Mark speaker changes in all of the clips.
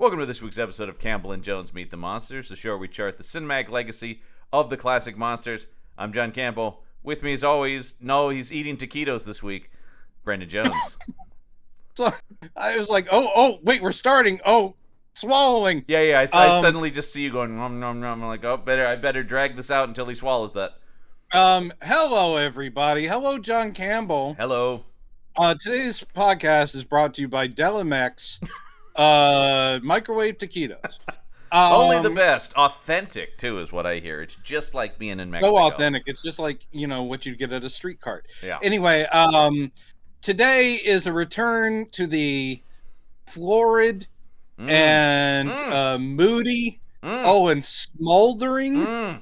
Speaker 1: Welcome to this week's episode of Campbell and Jones Meet the Monsters, the show where we chart the cinematic legacy of the classic monsters. I'm John Campbell. With me as always, no, he's eating taquitos this week, Brendan Jones.
Speaker 2: So I was like, oh, wait, we're starting. Oh, swallowing.
Speaker 1: Yeah, I suddenly just see you going, nom, nom, nom. I'm like, I better drag this out until he swallows that.
Speaker 2: Hello, everybody. Hello, John Campbell.
Speaker 1: Hello.
Speaker 2: Today's podcast is brought to you by Delamex. Microwave taquitos.
Speaker 1: Only the best. Authentic, too, is what I hear. It's just like being in Mexico.
Speaker 2: So authentic. It's just like, what you'd get at a street cart.
Speaker 1: Yeah.
Speaker 2: Anyway, today is a return to the florid and moody, and smoldering.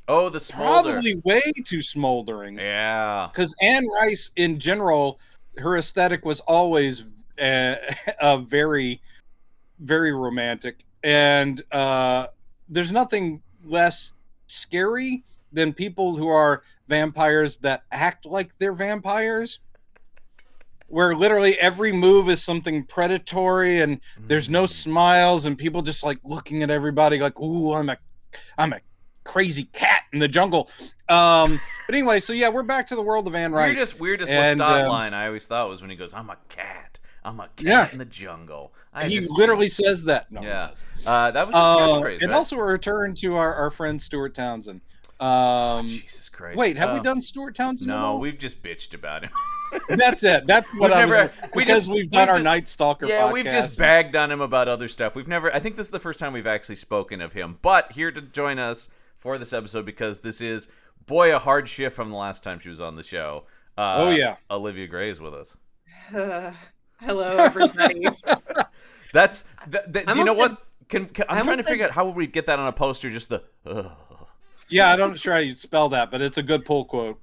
Speaker 1: Oh, the smolder.
Speaker 2: Probably way too smoldering.
Speaker 1: Yeah.
Speaker 2: Because Anne Rice, in general, her aesthetic was always very, very romantic. And there's nothing less scary than people who are vampires that act like they're vampires, where literally every move is something predatory and there's no smiles and people just like looking at everybody like, ooh, I'm a crazy cat in the jungle. But anyway, so yeah, we're back to the world of Anne Rice.
Speaker 1: Weirdest Lestat line I always thought was when he goes, I'm a cat in the jungle.
Speaker 2: He literally says that. No,
Speaker 1: yeah. That was his catchphrase,
Speaker 2: and
Speaker 1: right?
Speaker 2: also a return to our friend Stuart Townsend.
Speaker 1: Jesus Christ.
Speaker 2: Wait, have we done Stuart Townsend?
Speaker 1: No, we've just bitched about him.
Speaker 2: That's it. That's what we've done our Night Stalker podcast.
Speaker 1: Yeah, we've just bagged on him about other stuff. I think this is the first time we've actually spoken of him. But here to join us for this episode, because this is, a hard shift from the last time she was on the show. Olivia Gray is with us.
Speaker 3: Hello, everybody.
Speaker 1: That's you know what? I'm trying to figure out how would we get that on a poster. Just the.
Speaker 3: Yeah,
Speaker 2: I'm not sure how you'd spell that, but it's a good pull quote.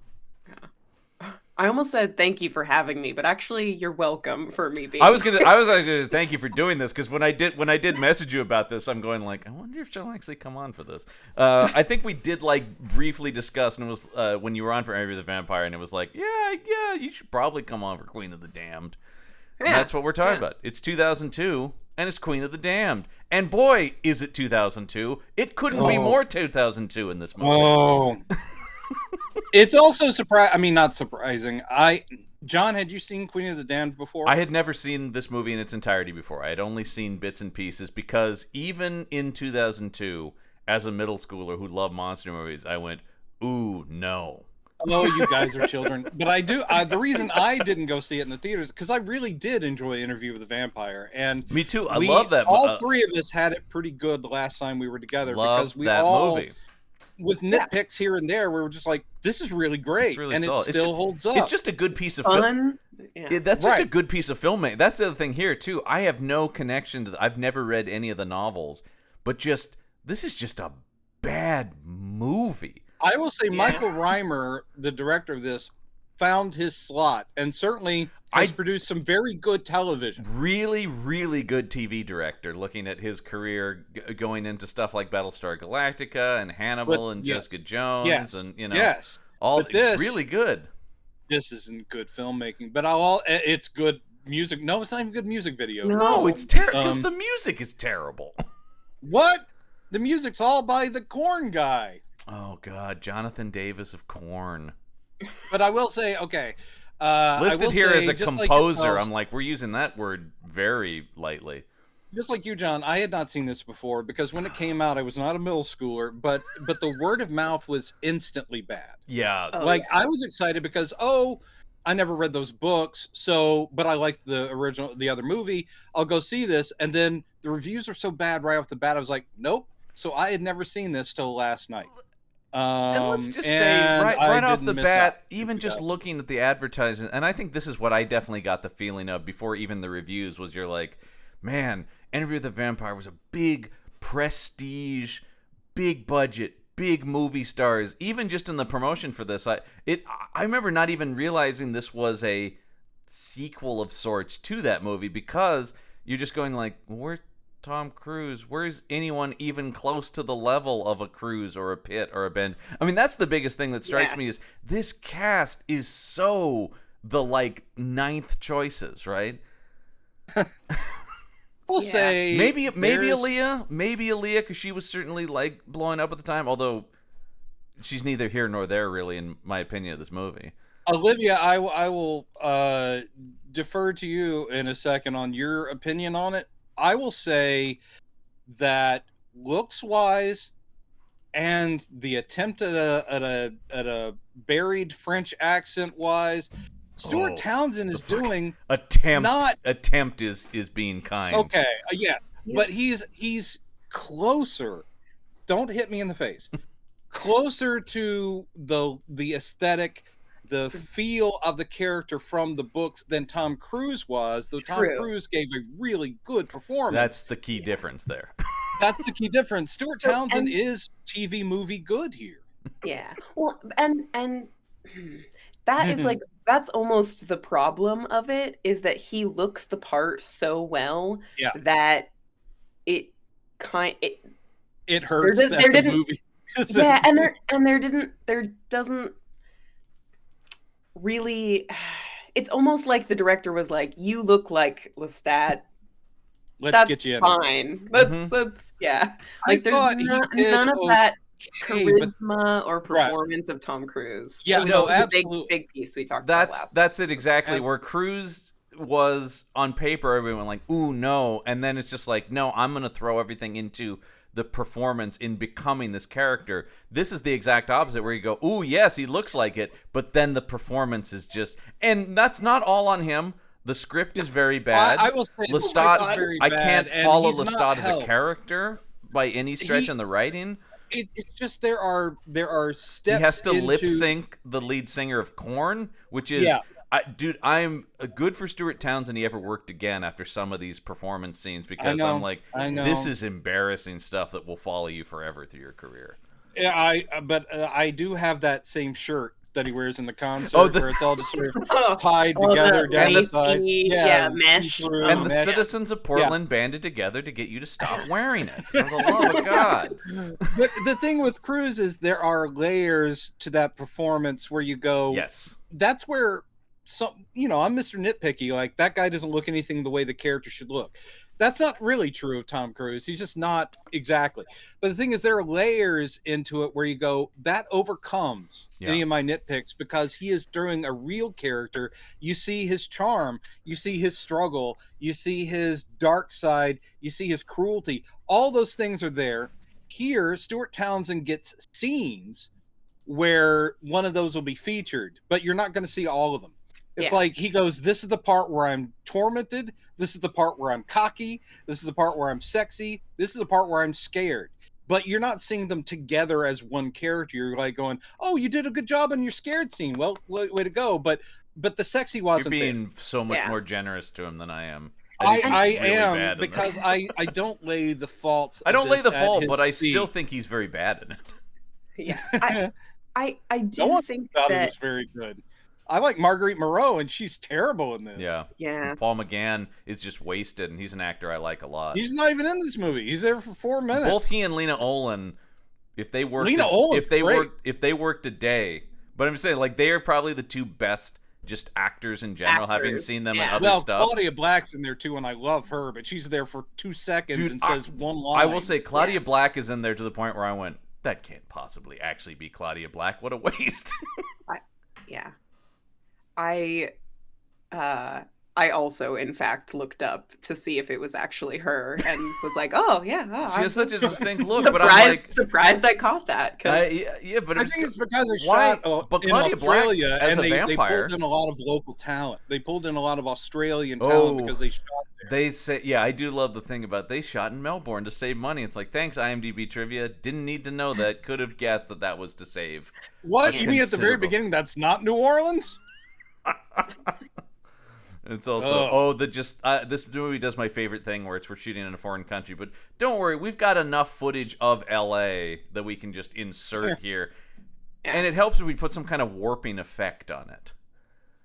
Speaker 3: I almost said thank you for having me, but actually, you're welcome for me being.
Speaker 1: I was gonna thank you for doing this, because when I did message you about this, I'm going like, I wonder if she'll actually come on for this. I think we did briefly discuss, and it was when you were on for Interview with the Vampire, and it was like, yeah, you should probably come on for Queen of the Damned. Yeah, and that's what we're talking about. It's 2002, and it's Queen of the Damned. And boy, is it 2002. It couldn't be more 2002 in this movie.
Speaker 2: Oh. It's also not surprising. John, had you seen Queen of the Damned before?
Speaker 1: I had never seen this movie in its entirety before. I had only seen bits and pieces, because even in 2002, as a middle schooler who loved monster movies, I went, ooh, no.
Speaker 2: Oh, you guys are children. But I do. The reason I didn't go see it in the theaters, because I really did enjoy Interview with the Vampire. And
Speaker 1: me too. I love that.
Speaker 2: All three of us had it pretty good the last time we were together.
Speaker 1: Because
Speaker 2: we
Speaker 1: that
Speaker 2: all,
Speaker 1: movie.
Speaker 2: With nitpicks here and there, we were just like, this is really great. And solid. It still holds up.
Speaker 1: It's just a good piece of film.
Speaker 3: Yeah.
Speaker 1: That's just a good piece of filmmaking. That's the other thing here, too. I have no connection to I've never read any of the novels. But this is just a bad movie.
Speaker 2: I will say Michael Reimer, the director of this, found his slot and certainly has produced some very good television.
Speaker 1: Really, really good TV director, looking at his career going into stuff like Battlestar Galactica and Hannibal and Jessica Jones and all really good.
Speaker 2: This isn't good filmmaking, but it's good music. No, it's not even good music video.
Speaker 1: No, it's terrible because the music is terrible.
Speaker 2: What? The music's all by the Korn guy.
Speaker 1: Oh, God. Jonathan Davis of Korn.
Speaker 2: But I will say, okay.
Speaker 1: Listed here as a composer. I'm like, we're using that word very lightly.
Speaker 2: Just like you, John, I had not seen this before, because when it came out, I was not a middle schooler, but the word of mouth was instantly bad.
Speaker 1: Yeah.
Speaker 2: I was excited because, I never read those books, but I liked the other movie. I'll go see this. And then the reviews were so bad right off the bat. I was like, nope. So I had never seen this till last night.
Speaker 1: And let's just say right off the bat, even just looking at the advertising, and I think this is what I definitely got the feeling of before even the reviews, was you're like, man, Interview with the Vampire was a big prestige, big budget, big movie stars. Even just in the promotion for this, I remember not even realizing this was a sequel of sorts to that movie, because you're just going like, where's Tom Cruise? Where's anyone even close to the level of a Cruise or a Pitt or a Ben? I mean, that's the biggest thing that strikes me, is this cast is so the ninth choices, right?
Speaker 2: will say
Speaker 1: maybe Aaliyah, because she was certainly like blowing up at the time. Although she's neither here nor there, really, in my opinion of this movie.
Speaker 2: Olivia, I will defer to you in a second on your opinion on it. I will say that looks-wise, and the attempt at a buried French accent-wise, Stuart Townsend is doing
Speaker 1: attempt is being kind.
Speaker 2: Okay, yeah, but he's closer. Don't hit me in the face. Closer to the aesthetic, the feel of the character from the books than Tom Cruise was, though Tom Cruise gave a really good performance.
Speaker 1: That's the key difference there.
Speaker 2: That's the key difference. Stuart Townsend is TV movie good here.
Speaker 3: Yeah. Well, and that is like, that's almost the problem of it, is that he looks the part so well that it
Speaker 2: hurts that the movie.
Speaker 3: Yeah, and there doesn't really, it's almost like the director was like, you look like Lestat.
Speaker 2: Let's get you in.
Speaker 3: Fine. That's yeah. Like there's none of that charisma or performance of Tom Cruise.
Speaker 2: Yeah, no, absolutely.
Speaker 3: Big piece we talked about last.
Speaker 1: That's it exactly. Where Cruise was on paper, everyone like, ooh, no, and then it's just like, no, I'm gonna throw everything into the performance in becoming this character. This is the exact opposite, where you go, ooh, yes, he looks like it, but then the performance is just, and that's not all on him. The script is very bad.
Speaker 2: I will say
Speaker 1: Lestat, I can't follow Lestat as a character by any stretch in the writing.
Speaker 2: It's just there are steps.
Speaker 1: He has to lip sync the lead singer of Korn, which is, I'm good for Stuart Townsend. He ever worked again after some of these performance scenes, because I'm like, this is embarrassing stuff that will follow you forever through your career.
Speaker 2: Yeah, I do have that same shirt that he wears in the concert, where it's all just sort of tied together down the sides.
Speaker 3: Mesh.
Speaker 1: And the citizens of Portland banded together to get you to stop wearing it. For the love of God.
Speaker 2: But the thing with Cruise is there are layers to that performance where you go,
Speaker 1: yes,
Speaker 2: that's where I'm Mr. Nitpicky. Like, that guy doesn't look anything the way the character should look. That's not really true of Tom Cruise. He's just not exactly. But the thing is, there are layers into it where you go, that overcomes any of my nitpicks, because he is doing a real character. You see his charm, you see his struggle, you see his dark side, you see his cruelty. All those things are there. Here, Stuart Townsend gets scenes where one of those will be featured, but you're not going to see all of them. It's like he goes, this is the part where I'm tormented. This is the part where I'm cocky. This is the part where I'm sexy. This is the part where I'm scared. But you're not seeing them together as one character. You're like going, oh, you did a good job on your scared scene. Well, way to go. But the sexy wasn't there.
Speaker 1: You're being so much more generous to him than I am.
Speaker 2: I am, because I don't lay the faults.
Speaker 1: I don't lay the fault, but I still think he's very bad in it.
Speaker 3: Yeah. I do think that
Speaker 2: he was very good. I like Marguerite Moreau, and she's terrible in this.
Speaker 1: Yeah.
Speaker 3: And
Speaker 1: Paul McGann is just wasted, and he's an actor I like a lot.
Speaker 2: He's not even in this movie. He's there for 4 minutes.
Speaker 1: Both he and Lena Olin, if they worked, if they worked a day, but I'm saying, like, they are probably the two best just actors in general, having seen them in other stuff.
Speaker 2: Claudia Black's in there too, and I love her, but she's there for 2 seconds and says one line.
Speaker 1: I will say Claudia Black is in there to the point where I went, that can't possibly actually be Claudia Black. What a waste.
Speaker 3: I also, in fact, looked up to see if it was actually her, and was like, "Oh yeah."
Speaker 1: She has such a distinct look, but I'm like
Speaker 3: surprised I caught that.
Speaker 1: But
Speaker 2: I think it's because they shot in Australia,
Speaker 1: as
Speaker 2: and
Speaker 1: a vampire,
Speaker 2: they pulled in a lot of local talent. They pulled in a lot of Australian talent because they shot there.
Speaker 1: They say, I do love the thing about they shot in Melbourne to save money. It's like, thanks IMDb trivia. Didn't need to know that. Could have guessed that was to save.
Speaker 2: What you mean at the very beginning? That's not New Orleans.
Speaker 1: It's also this movie does my favorite thing where we're shooting in a foreign country, but don't worry, we've got enough footage of LA that we can just insert here, and it helps if we put some kind of warping effect on it.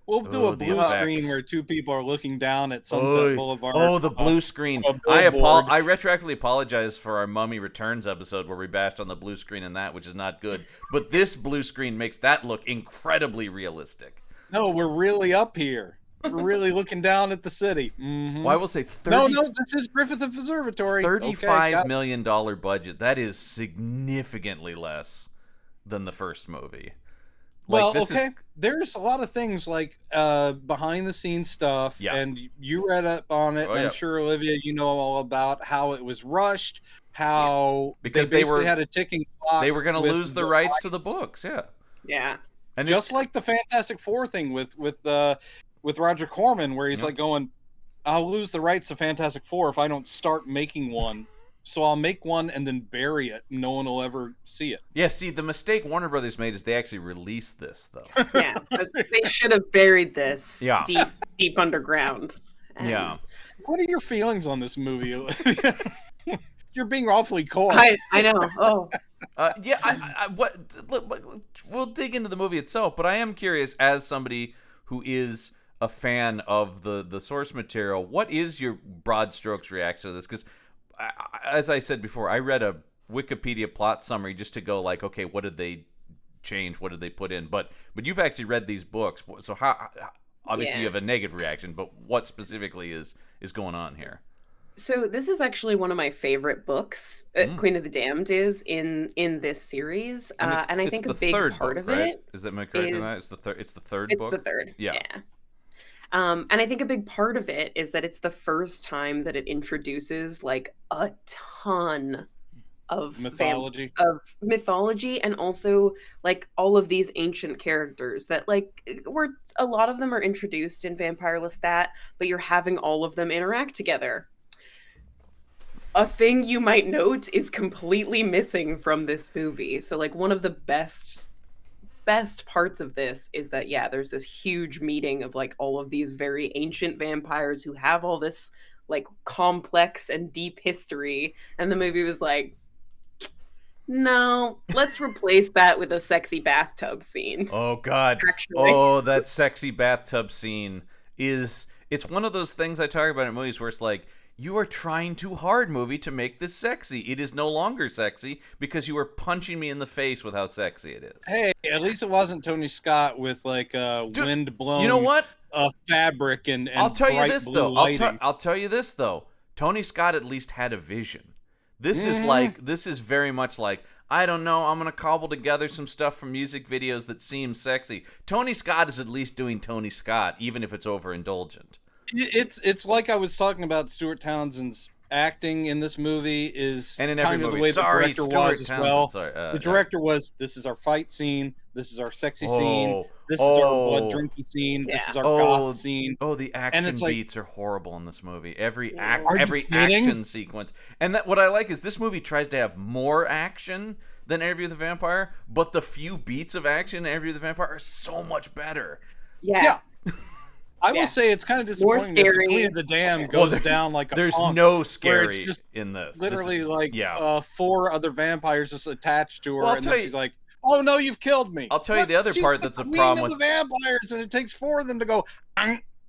Speaker 2: We'll do a blue screen where 2 people are looking down at Sunset Boulevard.
Speaker 1: Oh, the blue screen! I retroactively apologize for our Mummy Returns episode where we bashed on the blue screen and that, which is not good. But this blue screen makes that look incredibly realistic.
Speaker 2: No, we're really up here. really looking down at the city.
Speaker 1: Well, I will say
Speaker 2: No, this is Griffith Observatory.
Speaker 1: $35 million budget. That is significantly less than the first movie.
Speaker 2: Well, there's a lot of things like behind the scenes stuff, and you read up on it. I'm sure, Olivia, you know all about how it was rushed, how
Speaker 1: because
Speaker 2: they had a ticking clock.
Speaker 1: They were going to lose the rights to the books,
Speaker 3: Yeah.
Speaker 1: And
Speaker 2: just like the Fantastic Four thing with Roger Corman, where he's like going, I'll lose the rights to Fantastic Four if I don't start making one. So I'll make one and then bury it. No one will ever see it.
Speaker 1: Yeah, see, the mistake Warner Brothers made is they actually released this, though.
Speaker 3: Yeah, they should have buried this deep underground.
Speaker 1: Yeah.
Speaker 2: What are your feelings on this movie, Olivia? You're being awfully cold.
Speaker 3: I know. Oh.
Speaker 1: We'll dig into the movie itself, but I am curious, as somebody who is a fan of the source material, what is your broad strokes reaction to this? Because as I said before, I read a Wikipedia plot summary just to go like, okay, what did they change? What did they put in? But you've actually read these books, so how? Obviously, you have a negative reaction, but what specifically is going on here?
Speaker 3: So this is actually one of my favorite books. Queen of the Damned is in this series, and I think a big part of it
Speaker 1: is that my correct in that? It's the third. It's the third book.
Speaker 3: It's the third.
Speaker 1: Yeah.
Speaker 3: And I think a big part of it is that it's the first time that it introduces like a ton of mythology, and also like all of these ancient characters that like a lot of them are introduced in Vampire Lestat, but you're having all of them interact together. A thing you might note is completely missing from this movie. So like one of the best parts of this is that there's this huge meeting of like all of these very ancient vampires who have all this like complex and deep history, and the movie was like, no, let's replace that with a sexy bathtub scene.
Speaker 1: Oh god. Actually. Oh, that sexy bathtub scene it's one of those things I talk about in movies where it's like, you are trying too hard, movie, to make this sexy. It is no longer sexy because you are punching me in the face with how sexy it is.
Speaker 2: Hey, at least it wasn't Tony Scott with like wind blown.
Speaker 1: You know what?
Speaker 2: Fabric and
Speaker 1: I'll tell you this though.
Speaker 2: Lighting.
Speaker 1: I'll tell you this though. Tony Scott at least had a vision. This is very much like, I don't know, I'm gonna cobble together some stuff from music videos that seem sexy. Tony Scott is at least doing Tony Scott, even if it's overindulgent.
Speaker 2: It's like I was talking about Stuart Townsend's acting in this movie is
Speaker 1: and in every movie.
Speaker 2: The way the director was as well. The director was, this is our fight scene, this is our sexy scene, this is our blood drinky scene, this is our goth scene.
Speaker 1: Oh, the action beats are horrible in this movie. Every action sequence. And what I like is this movie tries to have more action than Interview with the Vampire, but the few beats of action in Interview with the Vampire are so much better.
Speaker 3: Yeah.
Speaker 2: I will say it's kind of disappointing that the Queen of the Damned goes down like a
Speaker 1: There's
Speaker 2: punk,
Speaker 1: no scary in this.
Speaker 2: Literally four other vampires just attached to her, and then she's like, oh no, you've killed me.
Speaker 1: I'll tell you the other part that's a problem with
Speaker 2: the vampires, and it takes four of them to go.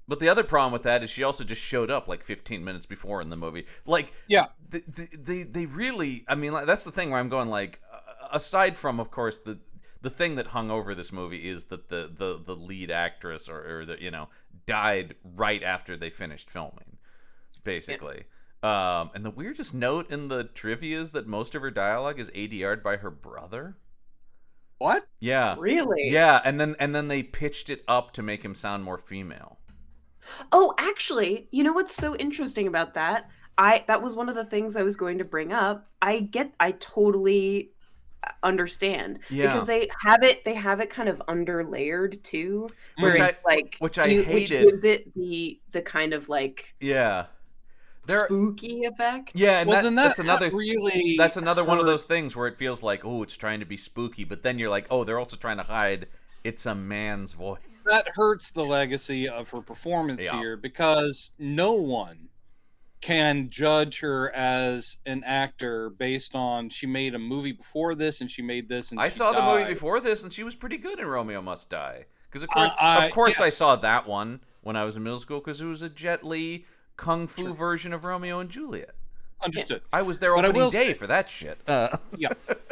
Speaker 1: But the other problem with that is she also just showed up like 15 minutes before in the movie. Like, they really, I mean, that's the thing where I'm going like, aside from, of course, the thing that hung over this movie is that the lead actress or the died right after they finished filming, basically. Yeah. And the weirdest note in the trivia is that most of her dialogue is ADR'd by her brother.
Speaker 2: What?
Speaker 1: Yeah.
Speaker 3: Really?
Speaker 1: Yeah, and then they pitched it up to make him sound more female.
Speaker 3: Oh, actually, you know what's so interesting about that? That was one of the things I was going to bring up. I totally understand because they have it kind of underlayered too,
Speaker 1: which I hated,
Speaker 3: which gives it the kind of like spooky effect.
Speaker 1: Yeah, and that's another
Speaker 2: really
Speaker 1: that's another one of those things where it feels like, oh, it's trying to be spooky, but then you're like, oh, they're also trying to hide it's a man's voice.
Speaker 2: That hurts the legacy of her performance here, because no one can judge her as an actor based on, she made a movie before this and she made this and
Speaker 1: I saw the movie before this and she was pretty good in Romeo Must Die, because of course I saw that one when I was in middle school because it was a Jet Li kung fu version of Romeo and Juliet.
Speaker 2: Understood.
Speaker 1: I was there opening day for that shit.
Speaker 2: And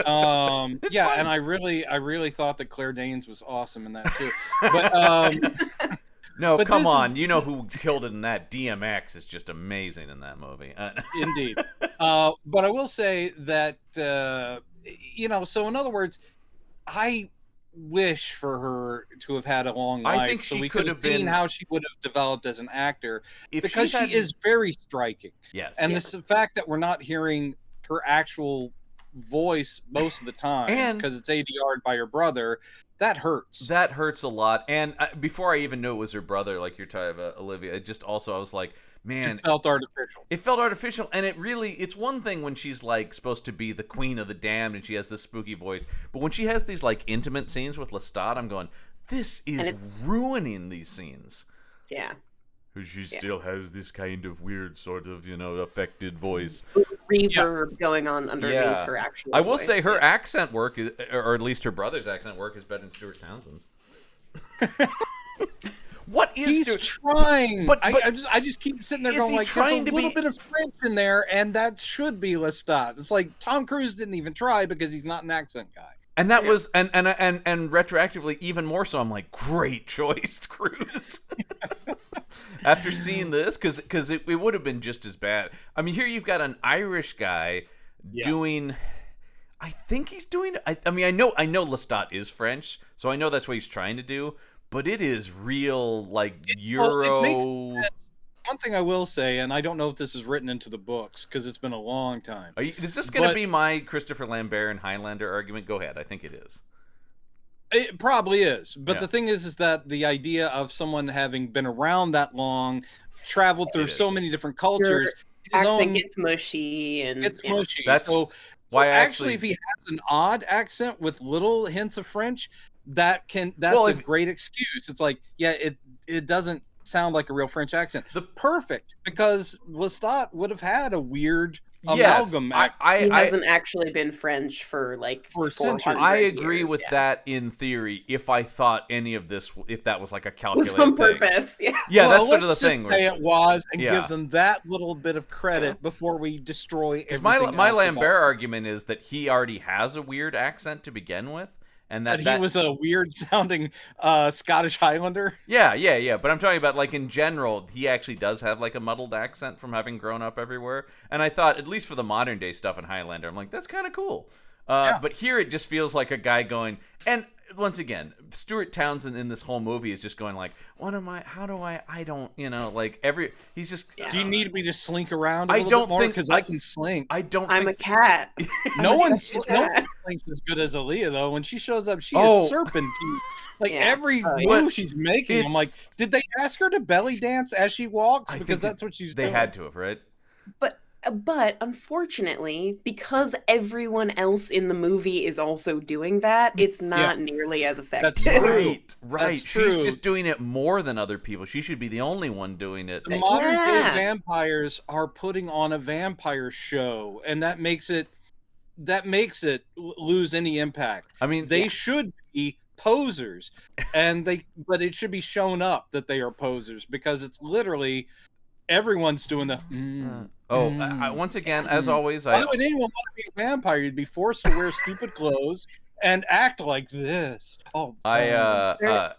Speaker 2: I really thought that Claire Danes was awesome in that too. But
Speaker 1: No, but come on. You know who killed it in that? DMX is just amazing in that movie.
Speaker 2: Indeed. But I will say that, so in other words, I wish for her to have had a long life.
Speaker 1: I think she
Speaker 2: so we
Speaker 1: could have
Speaker 2: seen
Speaker 1: been
Speaker 2: how she would have developed as an actor, because she is very striking.
Speaker 1: Yes.
Speaker 2: And the fact that we're not hearing her actual voice most of the time because it's ADR'd by her brother, that hurts.
Speaker 1: That hurts a lot. And before I even knew it was her brother, like you're talking about, Olivia, it just also, I was like, man,
Speaker 2: it felt artificial.
Speaker 1: It felt artificial, and it's one thing when she's like supposed to be the queen of the damned and she has this spooky voice, but when she has these like intimate scenes with Lestat, I'm going, this is ruining these scenes.
Speaker 3: Yeah.
Speaker 1: She still has this kind of weird sort of, affected voice.
Speaker 3: Reverb going on underneath her actual
Speaker 1: I will
Speaker 3: voice.
Speaker 1: say her accent work, or at least her brother's accent work, is better than Stuart Townsend's. What is
Speaker 2: he's trying? But I just keep sitting there going like, there's a little bit of French in there, and that should be Lestat. It's like Tom Cruise didn't even try because he's not an accent guy.
Speaker 1: And that was and retroactively even more so. I'm like, great choice, Cruise. After seeing this, because it would have been just as bad. I mean, here you've got an Irish guy doing. I think he's doing. I mean, I know Lestat is French, so I know that's what he's trying to do. But it is real, like, Euro.
Speaker 2: It makes sense. One thing I will say, and I don't know if this is written into the books because it's been a long time.
Speaker 1: Is this going to be my Christopher Lambert and Highlander argument? Go ahead. I think it is.
Speaker 2: It probably is. But the thing is that the idea of someone having been around that long, traveled through so many different cultures.
Speaker 3: Your accent gets mushy.
Speaker 2: It's mushy.
Speaker 1: That's
Speaker 2: so
Speaker 1: why
Speaker 2: actually, if he has an odd accent with little hints of French, that's a great excuse. It's like, it doesn't sound like a real French accent. Perfect, because Lestat would have had a weird amalgam.
Speaker 3: He hasn't actually been French for centuries.
Speaker 1: I agree with that in theory. If I thought any of this, if that was like a calculated
Speaker 3: on purpose,
Speaker 1: thing. That's sort of the thing.
Speaker 2: Say it was, and give them that little bit of credit before we destroy everything.
Speaker 1: My Lambert argument is that he already has a weird accent to begin with. And that
Speaker 2: he was a weird sounding Scottish Highlander.
Speaker 1: Yeah. But I'm talking about, like, in general, he actually does have like a muddled accent from having grown up everywhere. And I thought, at least for the modern day stuff in Highlander, I'm like, that's kind of cool. But here it just feels like a guy going, and once again, Stuart Townsend in this whole movie is just going like, he's just.
Speaker 2: Do you need me to slink around a little bit more? Because I can slink.
Speaker 3: I'm a cat.
Speaker 2: No one slinks as good as Aaliyah, though. When she shows up, she is serpentine. Every move she's making, I'm like, did they ask her to belly dance as she walks? Because that's what she's doing.
Speaker 1: They had to have, right?
Speaker 3: But unfortunately, because everyone else in the movie is also doing that, it's not nearly as effective.
Speaker 2: That's right.
Speaker 1: That's She's just doing it more than other people. She should be the only one doing it.
Speaker 2: The modern day vampires are putting on a vampire show, and that makes it lose any impact.
Speaker 1: I mean,
Speaker 2: they should be posers, but it should be shown up that they are posers, because it's literally everyone's doing the.
Speaker 1: Once again, as always,
Speaker 2: why would anyone want to be a vampire? You'd be forced to wear stupid clothes and act like this.
Speaker 1: I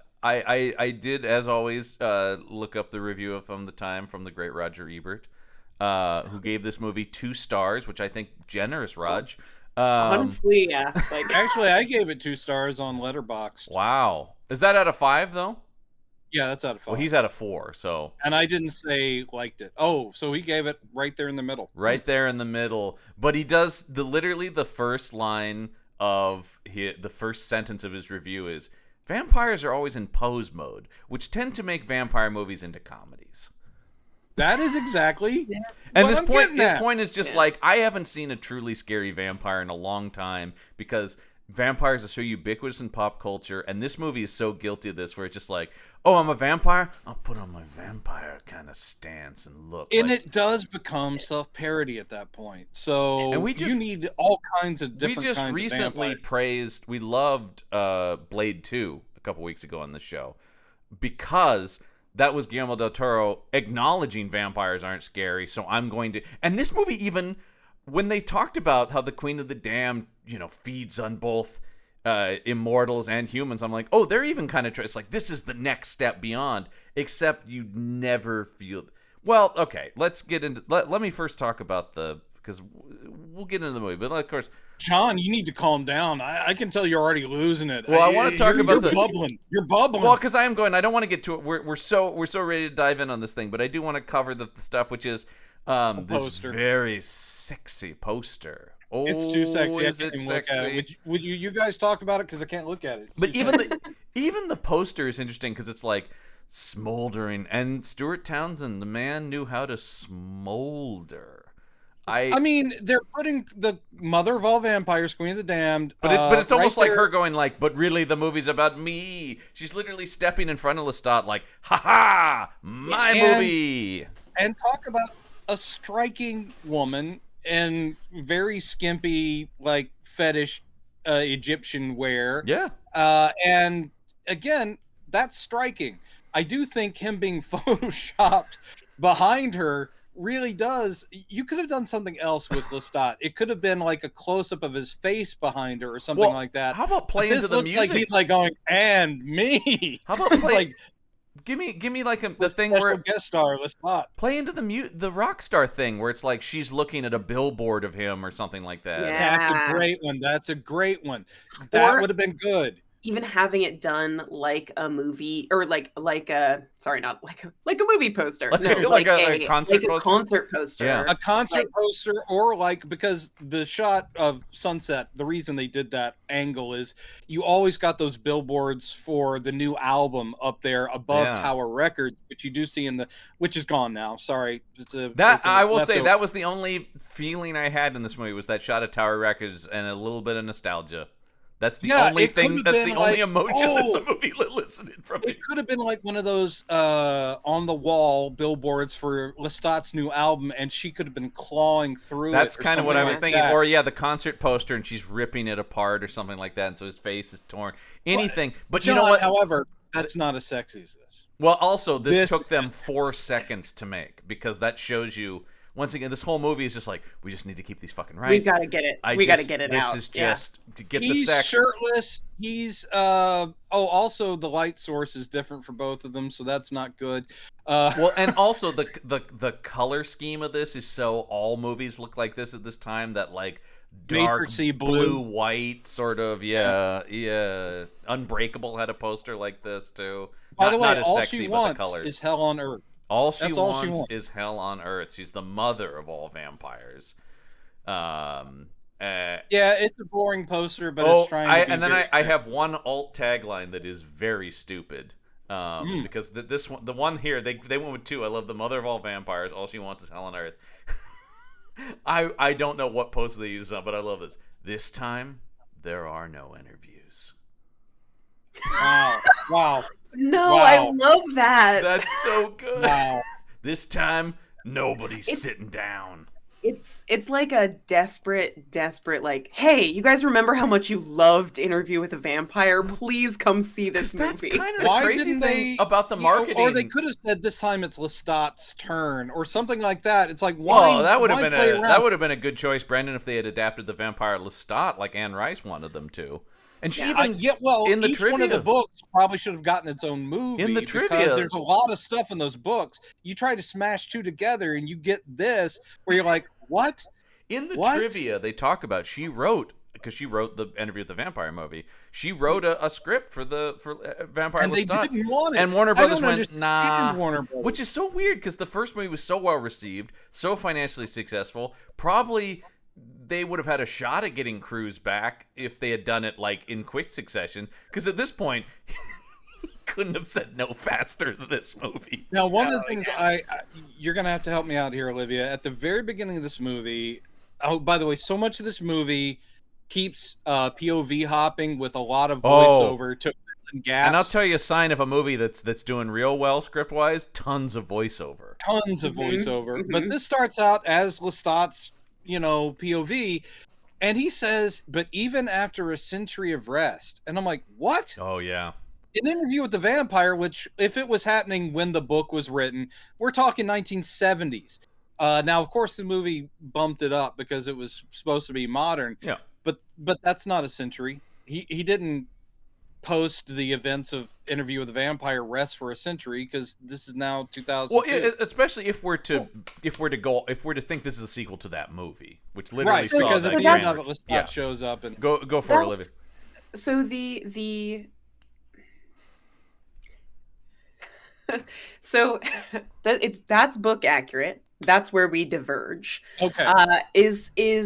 Speaker 1: did, as always, look up the review from the great Roger Ebert, who gave this movie 2 stars, which I think generous, Raj.
Speaker 3: Honestly, yeah.
Speaker 2: Actually, I gave it 2 stars on Letterboxd.
Speaker 1: Wow, is that out of 5 though?
Speaker 2: Yeah, that's out of 5.
Speaker 1: Well, he's out of 4, so.
Speaker 2: And I didn't say liked it. Oh, so he gave it right there in the middle.
Speaker 1: Right there in the middle. But he does literally the first line of the first sentence of his review is, vampires are always in pose mode, which tend to make vampire movies into comedies.
Speaker 2: That is exactly.
Speaker 1: And his point is just like, I haven't seen a truly scary vampire in a long time, because vampires are so ubiquitous in pop culture, and this movie is so guilty of this, where it's just like, oh, I'm a vampire, I'll put on my vampire kind of stance and look.
Speaker 2: And it does become self-parody at that point. So you need all kinds of different kinds of vampires.
Speaker 1: We just recently praised, we loved Blade 2 a couple weeks ago on the show, because that was Guillermo del Toro acknowledging vampires aren't scary, so I'm going to. And this movie, even when they talked about how the Queen of the Damned, feeds on both immortals and humans. I'm like, oh, they're even kind of it's like this is the next step beyond, except you never feel. Well, okay, let's get into let me first talk about because we'll get into the movie, but of course,
Speaker 2: John, you need to calm down. I can tell you're already losing it.
Speaker 1: Well, I want to talk about
Speaker 2: you're bubbling. You're bubbling.
Speaker 1: Well, because I am going. I don't want to get to it. We're so ready to dive in on this thing, but I do want to cover the stuff, which is this very sexy poster. Oh,
Speaker 2: it's too sexy.
Speaker 1: Is it sexy?
Speaker 2: Would you guys talk about it? Because I can't look at it.
Speaker 1: But even the poster is interesting because it's like smoldering, and Stuart Townsend, the man, knew how to smolder. I mean,
Speaker 2: they're putting the mother of all vampires, Queen of the Damned.
Speaker 1: But it's almost like her going like, but really the movie's about me. She's literally stepping in front of Lestat like, ha ha, my movie.
Speaker 2: And talk about a striking woman in very skimpy, like, fetish Egyptian wear.
Speaker 1: Yeah.
Speaker 2: And again, that's striking. I do think him being photoshopped behind her really does. You could have done something else with Lestat. It could have been like a close-up of his face behind her or something like that.
Speaker 1: How about play into the music?
Speaker 2: Like he's like going, and me.
Speaker 1: How about play? Like, give me like the thing where
Speaker 2: guest star Lestat.
Speaker 1: Play into the rock star thing where it's like she's looking at a billboard of him or something like that.
Speaker 3: Yeah.
Speaker 2: That's a great one. That would have been good.
Speaker 3: Even having it done like a movie, or like a movie poster.
Speaker 1: Like a concert poster.
Speaker 3: Concert poster.
Speaker 1: Yeah.
Speaker 2: A concert poster, or like, because the shot of sunset, the reason they did that angle is you always got those billboards for the new album up there above Tower Records, which you do see which is gone now. Sorry.
Speaker 1: I will say that was the only feeling I had in this movie, was that shot of Tower Records and a little bit of nostalgia. That's the only thing. That's the only emotion that's a movie elicited from it.
Speaker 2: It could have been like one of those on the wall billboards for Lestat's new album, and she could have been clawing through.
Speaker 1: That's kind of what I was thinking. Or the concert poster, and she's ripping it apart or something like that, and so his face is torn. Anything, but
Speaker 2: John,
Speaker 1: you know what?
Speaker 2: However, that's not as sexy as this.
Speaker 1: Well, also this took them 4 seconds to make, because that shows you. Once again, this whole movie is just like, we just need to keep these fucking rights.
Speaker 3: We gotta get it. We gotta get it out.
Speaker 1: This is just to get the
Speaker 2: He's
Speaker 1: sex.
Speaker 2: shirtless. He's also the light source is different for both of them, so that's not good.
Speaker 1: Well, and also the color scheme of this is so all movies look like this at this time, that like dark blue white sort of Unbreakable had a poster like this too.
Speaker 2: By the way, all she wants is hell on earth.
Speaker 1: All she wants is hell on earth. She's the mother of all vampires.
Speaker 2: Yeah, it's a boring poster, but it's trying to be
Speaker 1: I have one alt tagline that is very stupid. Because the one here, they went with 2. I love the mother of all vampires. All she wants is hell on earth. I don't know what poster they use on, but I love this. This time, there are no interviews.
Speaker 2: Wow.
Speaker 3: No, I love that.
Speaker 1: That's so good.
Speaker 2: Wow.
Speaker 1: This time, nobody's sitting down.
Speaker 3: It's like a desperate, like, hey, you guys remember how much you loved Interview with a Vampire? Please come see this movie.
Speaker 1: That's kind of the crazy thing about the marketing.
Speaker 2: Or they could have said this time it's Lestat's turn, or something like that. It's like, why?
Speaker 1: Well, that would have been a good choice, Brandon, if they had adapted the vampire Lestat like Anne Rice wanted them to. And she in the
Speaker 2: each
Speaker 1: trivia,
Speaker 2: one of the books probably should have gotten its own movie.
Speaker 1: In the trivia,
Speaker 2: because there's a lot of stuff in those books. You try to smash 2 together, and you get this where you're like, what?
Speaker 1: In the trivia, they talk about she wrote the Interview with the Vampire movie. She wrote a script for Vampire
Speaker 2: and
Speaker 1: Lestat.
Speaker 2: They didn't want it.
Speaker 1: And Warner Brothers went, nah. Which is so weird, because the first movie was so well received, so financially successful. Probably they would have had a shot at getting Cruise back if they had done it like in quick succession. Because at this point, he couldn't have said no faster than this movie.
Speaker 2: Now, one of the things you're gonna have to help me out here, Olivia. At the very beginning of this movie, by the way, so much of this movie keeps POV hopping with a lot of voiceover to gaps.
Speaker 1: And I'll tell you a sign of a movie that's doing real well script wise: tons of voiceover.
Speaker 2: Mm-hmm. But this starts out as Lestat's POV, and he says, but even after a century of rest. And I'm like, what?
Speaker 1: Oh yeah.
Speaker 2: An Interview with the Vampire, which if it was happening when the book was written, we're talking 1970s. Now of course the movie bumped it up because it was supposed to be modern.
Speaker 1: Yeah.
Speaker 2: But that's not a century. he didn't post the events of Interview with the Vampire rest for a century, because this is now 2002.
Speaker 1: Well, especially if we're to think this is a sequel to that movie, which literally
Speaker 2: right,
Speaker 1: saw
Speaker 2: because
Speaker 1: that
Speaker 2: at the end of it, Lestat shows up and
Speaker 1: go for it, Olivia.
Speaker 3: So so that's book accurate. That's where we diverge.
Speaker 2: Okay.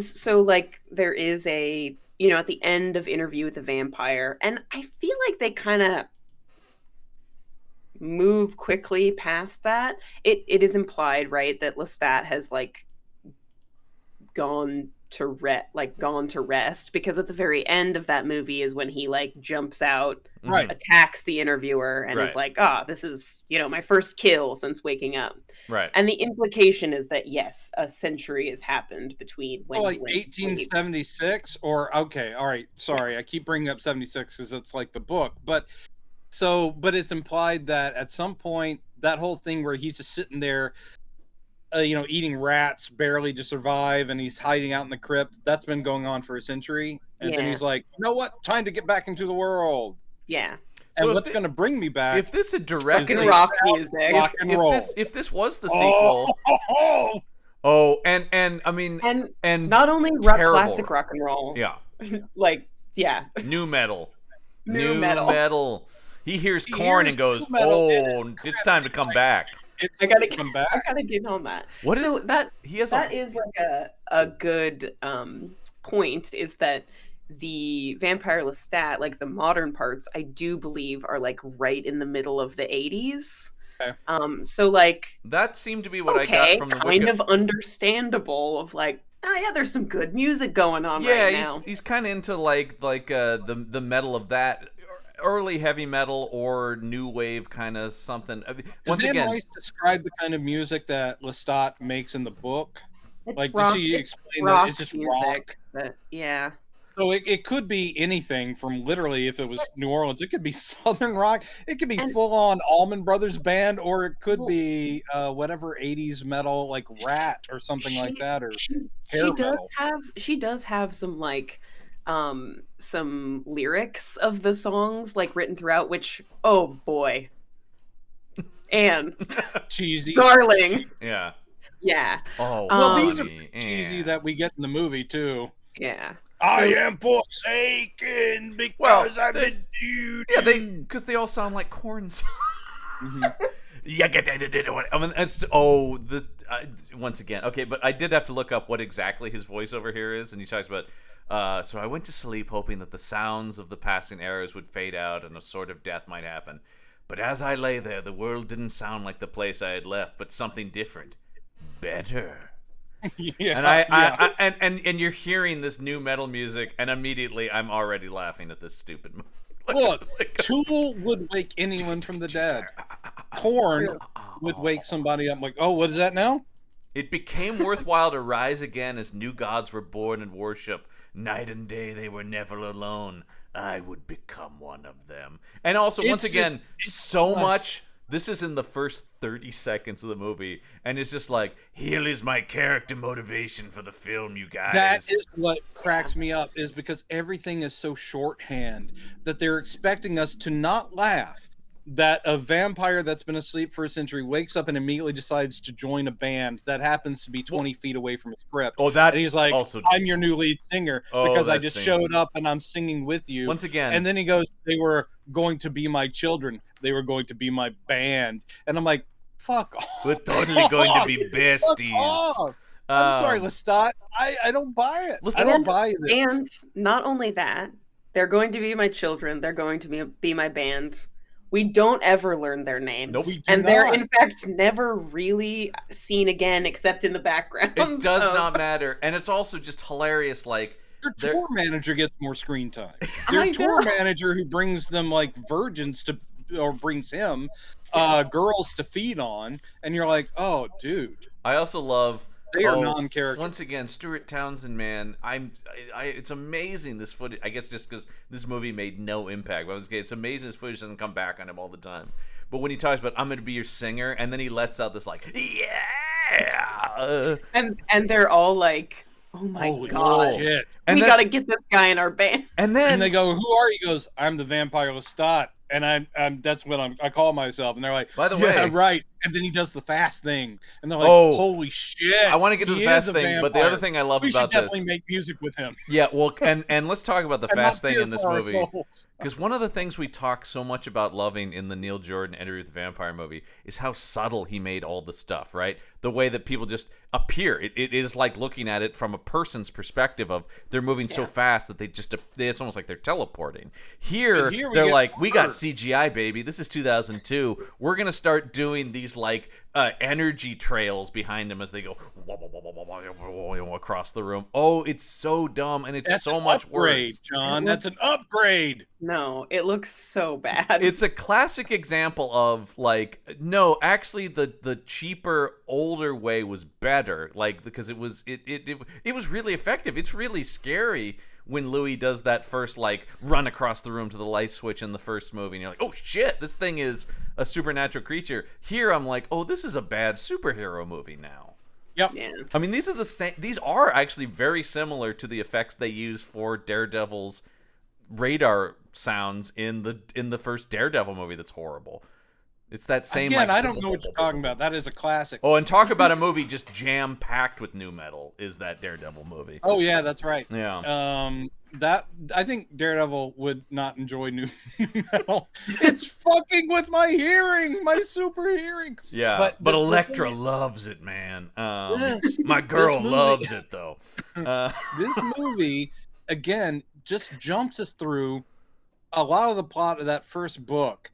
Speaker 3: So like there is a, you know, at the end of Interview with the Vampire, and I feel like they kind of move quickly past that. It is implied, right, that Lestat has like gone to rest, because at the very end of that movie is when he like jumps out,
Speaker 2: right,
Speaker 3: attacks the interviewer, and is like, this is, you know, my first kill since waking up.
Speaker 1: Right.
Speaker 3: And the implication is that yes, a century has happened between when
Speaker 2: like 1876 or okay, all right, sorry, I keep bringing up 76 because it's like the book, but it's implied that at some point that whole thing where he's just sitting there, you know, eating rats barely to survive, and he's hiding out in the crypt, that's been going on for a century, and then he's like, you know what, time to get back into the world.
Speaker 3: Yeah.
Speaker 2: And so what's going to bring me back?
Speaker 1: If this had directly
Speaker 3: rock music,
Speaker 2: rock and roll.
Speaker 1: If this was the sequel, and I mean, and
Speaker 3: not only classic rock and roll, like
Speaker 1: new metal. He hears Korn and goes, it's time to come back.
Speaker 3: I gotta come back. I gotta get on that. That is like a good point, is that the Vampire Lestat, like the modern parts, I do believe are like right in the middle of the 80s.
Speaker 2: Okay.
Speaker 3: So like
Speaker 1: that seemed to be what I got from the
Speaker 3: kind of understandable, of like, there's some good music going on right now.
Speaker 1: He's kind of into like the metal of that early heavy metal or new wave kind of something.
Speaker 2: Does Anne Rice describe the kind of music that Lestat makes in the book?
Speaker 3: It's
Speaker 2: like,
Speaker 3: rock,
Speaker 2: does she explain that it's just music, rock?
Speaker 3: But yeah.
Speaker 2: So it could be anything from, literally, if it was New Orleans, it could be Southern rock, it could be full-on Allman Brothers Band, or it could be whatever 80s metal, like Rat or something like that, or hair metal.
Speaker 3: She does have some like some lyrics of the songs like written throughout, which, oh boy, and
Speaker 2: cheesy,
Speaker 3: darling,
Speaker 1: yeah.
Speaker 2: Oh, well, these are cheesy that we get in the movie too.
Speaker 3: Yeah.
Speaker 2: I am forsaken because I'm a dude.
Speaker 1: Yeah, because they all sound like Korn songs. I mean, it's once again, okay, but I did have to look up what exactly his voiceover here is, and he talks about. So I went to sleep hoping that the sounds of the passing eras would fade out and a sort of death might happen. But as I lay there, the world didn't sound like the place I had left, but something different, better. And you're hearing this new metal music, and immediately I'm already laughing at this stupid movie.
Speaker 2: Look, Tool would wake anyone from the dead. Korn would wake somebody up like, oh, what is that now?
Speaker 1: It became worthwhile to rise again as new gods were born and worship. Night and day they were never alone. I would become one of them. And also, once again, so much. This is in the first 30 seconds of the movie, and it's just like, here is my character motivation for the film, you guys.
Speaker 2: That is what cracks me up, is because everything is so shorthand that they're expecting us to not laugh that a vampire that's been asleep for a century wakes up and immediately decides to join a band that happens to be 20 feet away from his crypt.
Speaker 1: Oh, that
Speaker 2: and he's like,
Speaker 1: also...
Speaker 2: I'm your new lead singer because I just showed up and I'm singing with you.
Speaker 1: Once again.
Speaker 2: And then he goes, they were going to be my children. They were going to be my band. And I'm like, fuck off.
Speaker 1: We're totally going to be besties.
Speaker 2: I'm sorry, Lestat. I don't buy it. I don't buy this.
Speaker 3: And not only that, they're going to be my children. They're going to be my band. We don't ever learn their names.
Speaker 1: Nope,
Speaker 3: and they're, in fact, never really seen again except in the background.
Speaker 1: It does not matter. And it's also just hilarious, like...
Speaker 2: Their tour manager gets more screen time. Their tour manager who brings them, like, virgins to... or brings him girls to feed on. And you're like, oh, dude.
Speaker 1: I also love...
Speaker 2: They are non-characters.
Speaker 1: Once again, Stuart Townsend, man, it's amazing this footage. I guess just because this movie made no impact. But it's amazing this footage doesn't come back on him all the time. But when he talks about, I'm going to be your singer, and then he lets out this like, yeah,
Speaker 3: and they're all like Oh my
Speaker 2: Holy
Speaker 3: god!
Speaker 2: shit.
Speaker 3: We gotta get this guy in our band.
Speaker 1: And then
Speaker 2: they go, "Who are you?" He goes, "I'm the vampire Lestat." And I'm that's what I call myself. And they're like,
Speaker 1: by the
Speaker 2: yeah,
Speaker 1: way,
Speaker 2: right. And then he does the fast thing. And they're like,
Speaker 1: oh,
Speaker 2: holy shit.
Speaker 1: I want to get to the fast thing, but the other thing I love about this.
Speaker 2: We should definitely make music with him.
Speaker 1: Yeah, well, and let's talk about the fast thing in this movie. Because one of the things we talk so much about loving in the Neil Jordan Interview with the Vampire movie is how subtle he made all the stuff, right? The way that people just appear. It is like looking at it from a person's perspective of they're moving so fast that it's almost like they're teleporting. Here they're like, we got CGI, baby. This is 2002. We're going to start doing these like energy trails behind them as they go across the room. Oh, it's so dumb, and it's so much worse.
Speaker 2: John, that's an upgrade.
Speaker 3: No, it looks so bad.
Speaker 1: It's a classic example of like, no, actually the cheaper, older way was better. Like, because it was really effective. It's really scary when Louis does that first like run across the room to the light switch in the first movie, and you're like, oh shit, this thing is a supernatural creature. Here I'm like, oh, this is a bad superhero movie now.
Speaker 2: Yep.
Speaker 3: Yeah.
Speaker 1: I mean, these are actually very similar to the effects they use for Daredevil's radar sounds in the first Daredevil movie. That's horrible. It's that same.
Speaker 2: Again, I don't know what you're talking about. That is a classic.
Speaker 1: Oh, and talk about a movie just jam packed with nu metal is that Daredevil movie.
Speaker 2: Oh yeah, that's right.
Speaker 1: Yeah.
Speaker 2: That I think Daredevil would not enjoy nu metal. It's fucking with my hearing, my super hearing.
Speaker 1: Yeah, but Elektra loves it, man. My girl loves it though.
Speaker 2: This movie again just jumps us through a lot of the plot of that first book.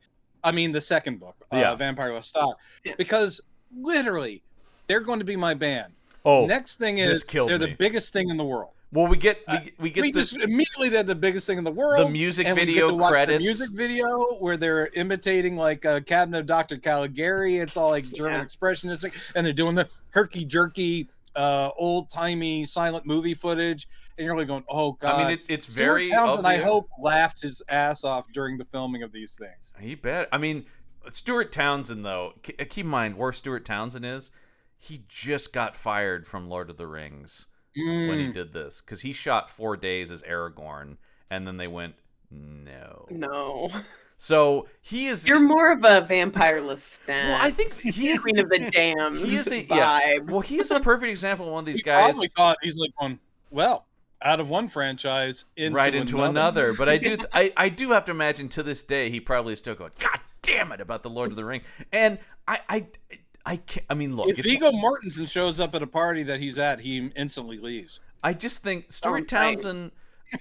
Speaker 2: I mean, the second book, Vampire Lestat, because literally, they're going to be my band.
Speaker 1: Oh,
Speaker 2: next thing is they're the biggest thing in the world.
Speaker 1: Well, we
Speaker 2: just immediately they're the biggest thing in the world.
Speaker 1: The music video credits,
Speaker 2: the music video where they're imitating like a Cabinet of Dr. Caligari. It's all like German expressionistic, and they're doing the herky jerky, old timey silent movie footage. And you're really going, oh god!
Speaker 1: I mean, it's very.
Speaker 2: Townsend, I hope, laughed his ass off during the filming of these things.
Speaker 1: He bet. I mean, Stuart Townsend, though. Keep in mind where Stuart Townsend is. He just got fired from Lord of the Rings when he did this because he shot 4 days as Aragorn, and then they went no. So he is.
Speaker 3: You're more of a vampire Lestat.
Speaker 1: Well, I think he is
Speaker 3: Queen of the Damned.
Speaker 1: He is
Speaker 3: vibe.
Speaker 1: Yeah. Well, he is a perfect example of one of these guys.
Speaker 2: Probably thought he's like going, well, out of one franchise into
Speaker 1: another. But I do have to imagine to this day he probably is still going, God damn it, about the Lord of the Ring. And I can't. I mean, look,
Speaker 2: if Viggo Mortensen shows up at a party that he's at, he instantly leaves.
Speaker 1: I just think Stuart Townsend.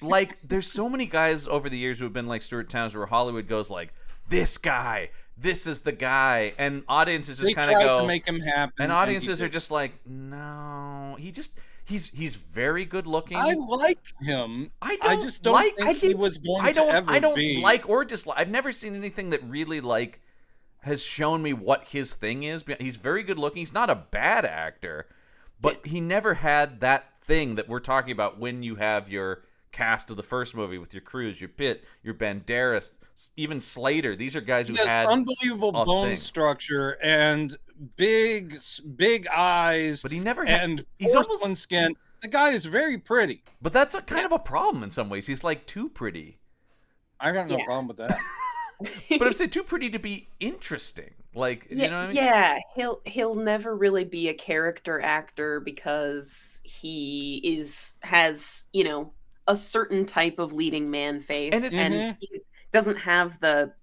Speaker 1: Like, there's so many guys over the years who have been like Stuart Townsend, where Hollywood goes like, this guy, this is the guy, and audiences just kind of go
Speaker 2: to make him happen,
Speaker 1: and audiences are just like, no, he's very good looking.
Speaker 2: I like him. I just don't think he was going
Speaker 1: to
Speaker 2: ever
Speaker 1: I don't
Speaker 2: be.
Speaker 1: like or dislike. I've never seen anything that really like has shown me what his thing is. He's very good looking. He's not a bad actor, but he never had that thing that we're talking about when you have your cast of the first movie with your Cruise, your Pitt, your Banderas, even Slater. These are guys who had
Speaker 2: unbelievable bone structure and big eyes.
Speaker 1: But he never
Speaker 2: had porcelain skin. The guy is very pretty.
Speaker 1: But that's a kind of a problem in some ways. He's like too pretty.
Speaker 2: I got no problem with that.
Speaker 1: But I'm saying too pretty to be interesting. Like, you know what I mean?
Speaker 3: Yeah, he'll never really be a character actor because he has, a certain type of leading man face, and he doesn't have the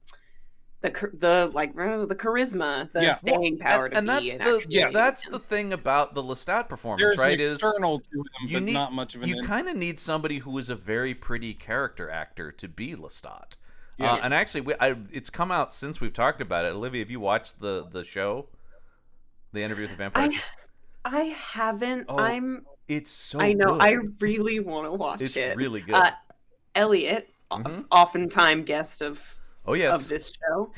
Speaker 3: charisma, the staying power to
Speaker 1: that's
Speaker 3: be
Speaker 1: that's the thing about the Lestat performance.
Speaker 2: There's
Speaker 1: right?
Speaker 2: An external to him, but not much of an.
Speaker 1: You kind of need somebody who is a very pretty character actor to be Lestat. And actually, it's come out since we've talked about it. Olivia, have you watched the show, The Interview with the Vampire?
Speaker 3: I haven't.
Speaker 1: It's so.
Speaker 3: I know.
Speaker 1: Good.
Speaker 3: I really want to watch it.
Speaker 1: It's really good.
Speaker 3: Elliot, oftentimes guest of this show.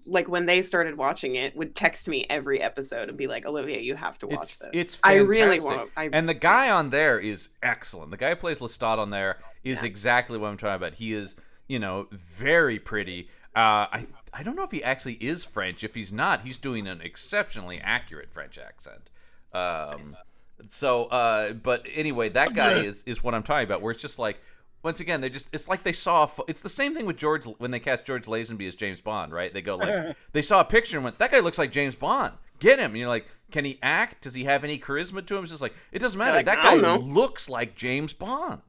Speaker 3: Like when they started watching it, would text me every episode and be like, "Olivia, you have to watch this."
Speaker 1: It's fantastic.
Speaker 3: I really want to.
Speaker 1: And the guy on there is excellent. The guy who plays Lestat on there is exactly what I'm talking about. He is, very pretty. I don't know if he actually is French. If he's not, he's doing an exceptionally accurate French accent. So, but anyway, that guy is what I'm talking about. Where it's just like, once again, it's like they saw. It's the same thing with George when they cast George Lazenby as James Bond, right? They go like, they saw a picture and went, that guy looks like James Bond. Get him. And you're like, can he act? Does he have any charisma to him? It's just like, it doesn't matter. That guy looks like James Bond.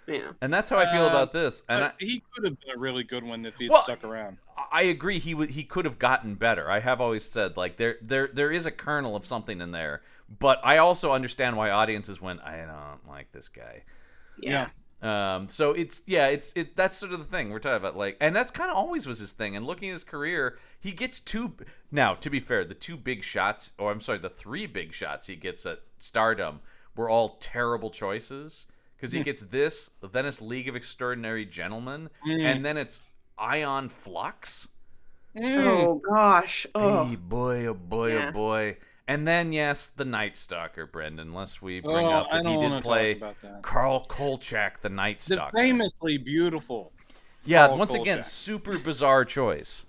Speaker 3: Yeah.
Speaker 1: And that's how I feel about this. And
Speaker 2: he could have been a really good one if he'd stuck around.
Speaker 1: I agree. He could have gotten better. I have always said, like, there is a kernel of something in there. But I also understand why audiences went, I don't like this guy.
Speaker 3: Yeah.
Speaker 1: So that's sort of the thing we're talking about, like, and that's kind of always was his thing. And looking at his career, he gets now, to be fair, the three big shots he gets at stardom were all terrible choices, because he gets this, then it's League of Extraordinary Gentlemen, and then it's Ion Flux.
Speaker 3: Oh gosh. Oh.
Speaker 1: Hey, boy, oh boy, oh boy. And then, yes, the Night Stalker, Brendan. Lest we bring up that he did play Carl Kolchak, the Night Stalker.
Speaker 2: The famously beautiful.
Speaker 1: Yeah, Carl once Kolchak. Again, super bizarre choice.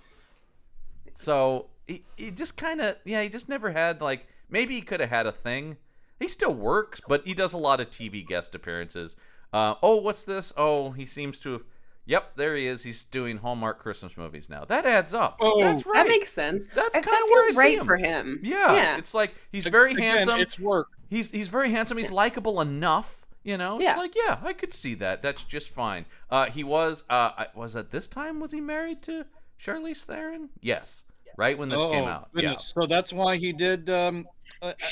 Speaker 1: So, he just kind of, he just never had, like, maybe he could have had a thing. He still works, but he does a lot of TV guest appearances. What's this? Oh, he seems to have... Yep, there he is. He's doing Hallmark Christmas movies now. That adds up.
Speaker 3: Oh,
Speaker 1: that's right.
Speaker 3: That makes sense.
Speaker 1: That's kind of where I see him.
Speaker 3: For him.
Speaker 1: Yeah, it's like he's very handsome.
Speaker 2: It's work.
Speaker 1: He's very handsome. He's likable enough. You know, it's like, I could see that. That's just fine. He was at this time, was he married to Charlize Theron? Yes. Right when this came out.
Speaker 2: Goodness. Yeah. So that's why he did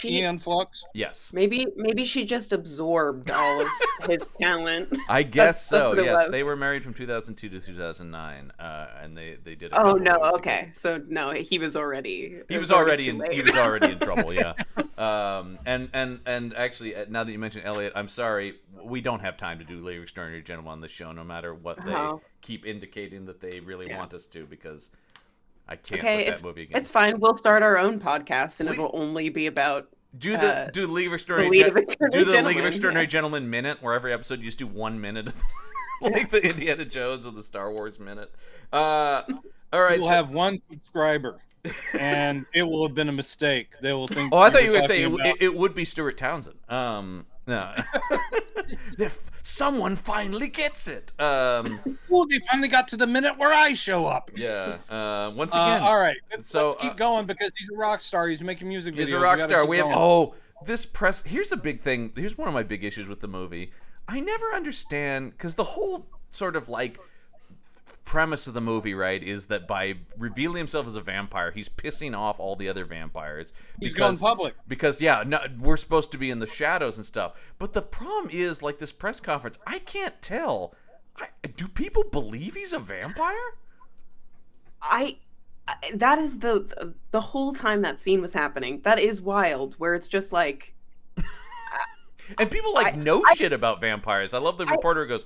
Speaker 2: Ian Flux?
Speaker 1: Yes.
Speaker 3: Maybe she just absorbed all of his talent.
Speaker 1: I guess so, yes. They were married from 2002 to 2009, and they did
Speaker 3: Oh, no, okay. Ago. So, no, he was already...
Speaker 1: He was already in trouble, yeah. And actually, now that you mentioned Elliot, I'm sorry, we don't have time to do League of Extraordinary Gentlemen on the show, no matter what they keep indicating that they really want us to, because... I can't put that movie again.
Speaker 3: It's fine. We'll start our own podcast, and it will only be about
Speaker 1: do the League of Extraordinary Gentlemen minute, where every episode you just do 1 minute, like the Indiana Jones or the Star Wars minute. All right,
Speaker 2: we'll have one subscriber, and it will have been a mistake. They will think.
Speaker 1: Oh, I thought you were going to say it would be Stuart Townsend. No. If someone finally gets it.
Speaker 2: Well, they finally got to the minute where I show up.
Speaker 1: Yeah. Once again.
Speaker 2: All right. Let's keep going, because he's a rock star. He's making music videos.
Speaker 1: He's a rock star. This press. Here's a big thing. Here's one of my big issues with the movie. I never understand, because the whole sort of like premise of the movie, right, is that by revealing himself as a vampire, he's pissing off all the other vampires.
Speaker 2: He's going public.
Speaker 1: Because, we're supposed to be in the shadows and stuff. But the problem is, like, this press conference, I can't tell. Do people believe he's a vampire?
Speaker 3: That is the whole time that scene was happening. That is wild, where it's just like...
Speaker 1: and people, know shit about vampires. I love the reporter who goes...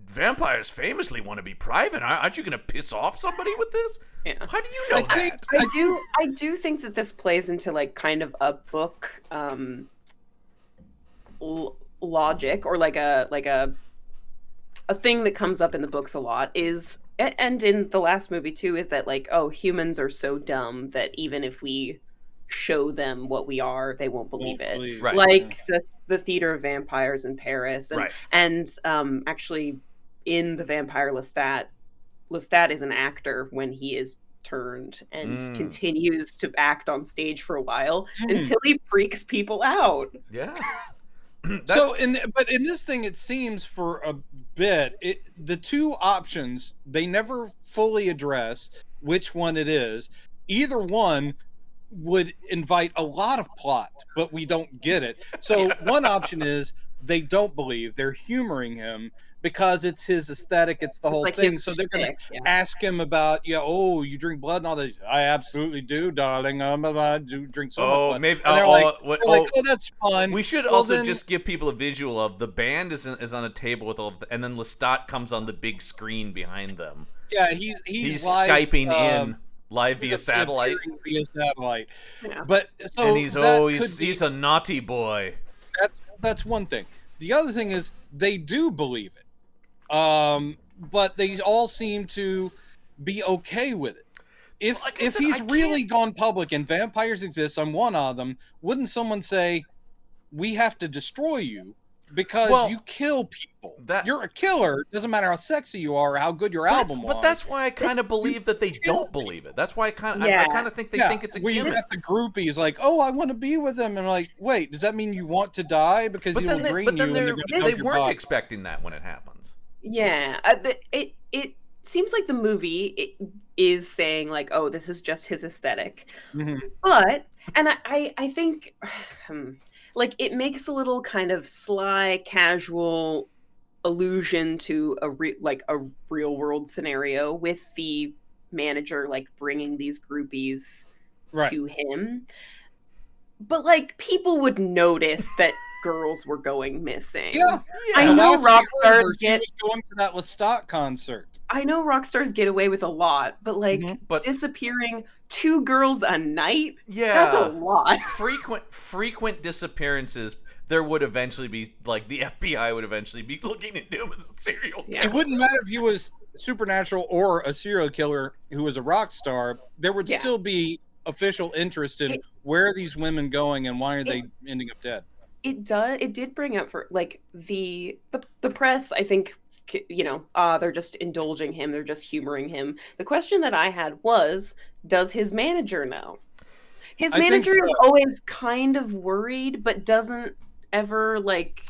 Speaker 1: Vampires famously want to be private. Aren't you going to piss off somebody with this?
Speaker 3: Yeah.
Speaker 1: How do you know that?
Speaker 3: I do think that this plays into like kind of a book logic, or like a thing that comes up in the books a lot is, and in the last movie too, is that like, humans are so dumb that even if we show them what we are, they won't believe it.
Speaker 1: Right.
Speaker 3: Like the Theater of Vampires in Paris, and actually. In the Vampire Lestat is an actor when he is turned and continues to act on stage for a while until he freaks people out.
Speaker 1: Yeah.
Speaker 2: But in this thing, it seems for a bit, the two options, they never fully address which one it is. Either one would invite a lot of plot, but we don't get it. So one option is they don't believe, they're humoring him, because it's his aesthetic, it's the whole thing. So they're going to ask him about, you drink blood and all this. I absolutely do, darling. I do drink so much blood.
Speaker 1: Maybe,
Speaker 2: and they're like, that's fun.
Speaker 1: We should also just give people a visual of the band is on a table with and then Lestat comes on the big screen behind them.
Speaker 2: Yeah, he's live,
Speaker 1: Skyping in live via satellite.
Speaker 2: Yeah. But so
Speaker 1: and he's a naughty boy.
Speaker 2: That's one thing. The other thing is they do believe it. But they all seem to be okay with it. If he's really gone public and vampires exist, I'm one of them, wouldn't someone say, we have to destroy you because you kill people. You're a killer. Doesn't matter how sexy you are or how good your album was.
Speaker 1: But that's why I kind of believe that they don't believe it. That's why I kind of think they think it's a gimmick.
Speaker 2: You got the groupies like, oh, I want to be with him, and like, wait, does that mean you want to die because he will drain you?
Speaker 1: They weren't expecting that when it happens.
Speaker 3: Yeah, it seems like the movie is saying like, oh, this is just his aesthetic, but I think. Like, it makes a little kind of sly, casual allusion to a real world scenario with the manager like bringing these groupies to him. But like, people would notice that girls were going missing.
Speaker 2: Yeah.
Speaker 3: I know rock stars get
Speaker 2: going to that Lestat concert.
Speaker 3: I know rock stars get away with a lot, but like disappearing 2 girls a night, that's a lot.
Speaker 1: Frequent disappearances. There would eventually be like the FBI would eventually be looking into him as a serial killer.
Speaker 2: It wouldn't matter if he was supernatural or a serial killer who was a rock star. There would still be official interest in where are these women going and why are they ending up dead.
Speaker 3: It did bring up for like the press, I think, you know, they're just indulging him, they're just humoring him. The question that I had was, does his manager know? His manager is always kind of worried, but doesn't ever like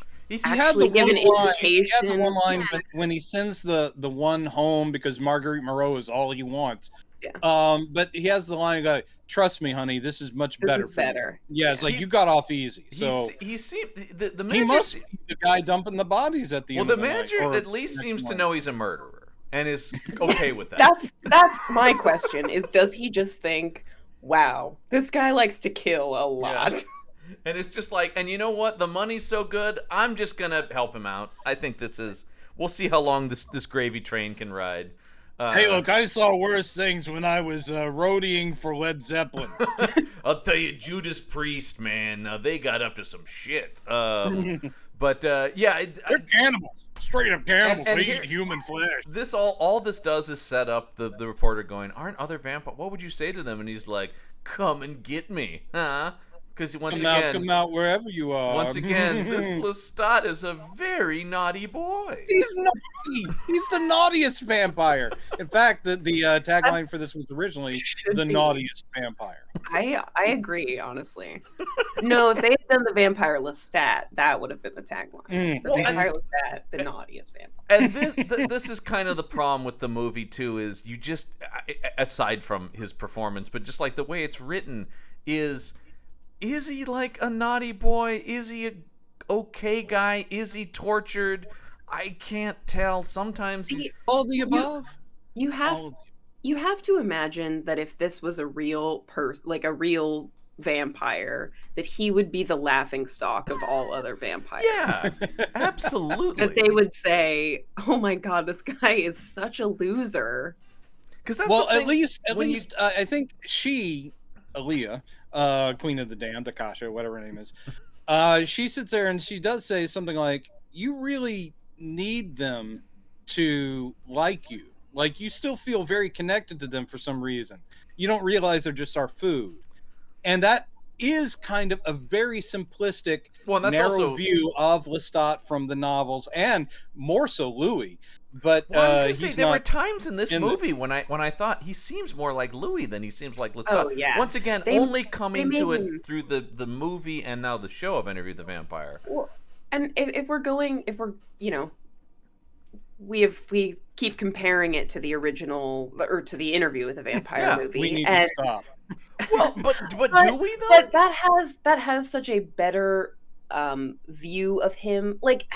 Speaker 3: actually give an indication.
Speaker 2: He had the one line when he sends the one home because Marguerite Moreau is all he wants. Yeah. But he has the line go, "Trust me, honey, this is much better for you." Yeah, it's like you got off easy. So
Speaker 1: he seemed the manager.
Speaker 2: He must be the guy dumping the bodies at the end.
Speaker 1: Well, the manager at least seems to know he's a murderer and is okay with that.
Speaker 3: That's my question: is does he just think, "Wow, this guy likes to kill a lot"? Yeah.
Speaker 1: And it's just like, and you know what? The money's so good, I'm just gonna help him out. I think this is. We'll see how long this gravy train can ride.
Speaker 2: Hey, look, I saw worse things when I was roadieing for Led Zeppelin.
Speaker 1: I'll tell you, Judas Priest, man, they got up to some shit. But yeah,
Speaker 2: they're cannibals, straight up cannibals. They eat human flesh.
Speaker 1: This all this does is set up the reporter going, "Aren't other vampires? What would you say to them?" And he's like, "Come and get me, huh?" Because
Speaker 2: come out wherever you are.
Speaker 1: Once again, this Lestat is a very naughty boy.
Speaker 2: He's naughty. He's the naughtiest vampire. In fact, the tagline for this was originally the naughtiest vampire.
Speaker 3: I agree, honestly. No, if they had done the vampire Lestat, that would have been the tagline. The vampire Lestat, the naughtiest vampire.
Speaker 1: And this is kind of the problem with the movie too. Is you just, aside from his performance, but just like the way it's written is he like a naughty boy? Is he a okay guy? Is he tortured? I can't tell. Sometimes he's
Speaker 2: all the above.
Speaker 3: You have to imagine that if this was a real like a real vampire, that he would be the laughingstock of all other vampires.
Speaker 1: Yeah, absolutely.
Speaker 3: That they would say, "Oh my God, this guy is such a loser."
Speaker 1: Because
Speaker 2: at least I think Aaliyah, Queen of the Damned, Akasha, whatever her name is, she sits there and she does say something like, "You really need them to like you. Like, you still feel very connected to them for some reason. You don't realize they're just our food." And that is kind of a very simplistic, narrow view of Lestat from the novels, and more so Louis. But
Speaker 1: I was gonna say, there were times in this movie when I thought he seems more like Louis than he seems like Lestat.
Speaker 3: Oh, yeah.
Speaker 1: Once again, only coming to it through the movie and now the show of Interview with the Vampire.
Speaker 3: Well, and if we're you know, we keep comparing it to the original or to the Interview with the Vampire movie.
Speaker 2: We need to stop.
Speaker 1: Well, but do we though?
Speaker 3: But that has such a better view of him. Like,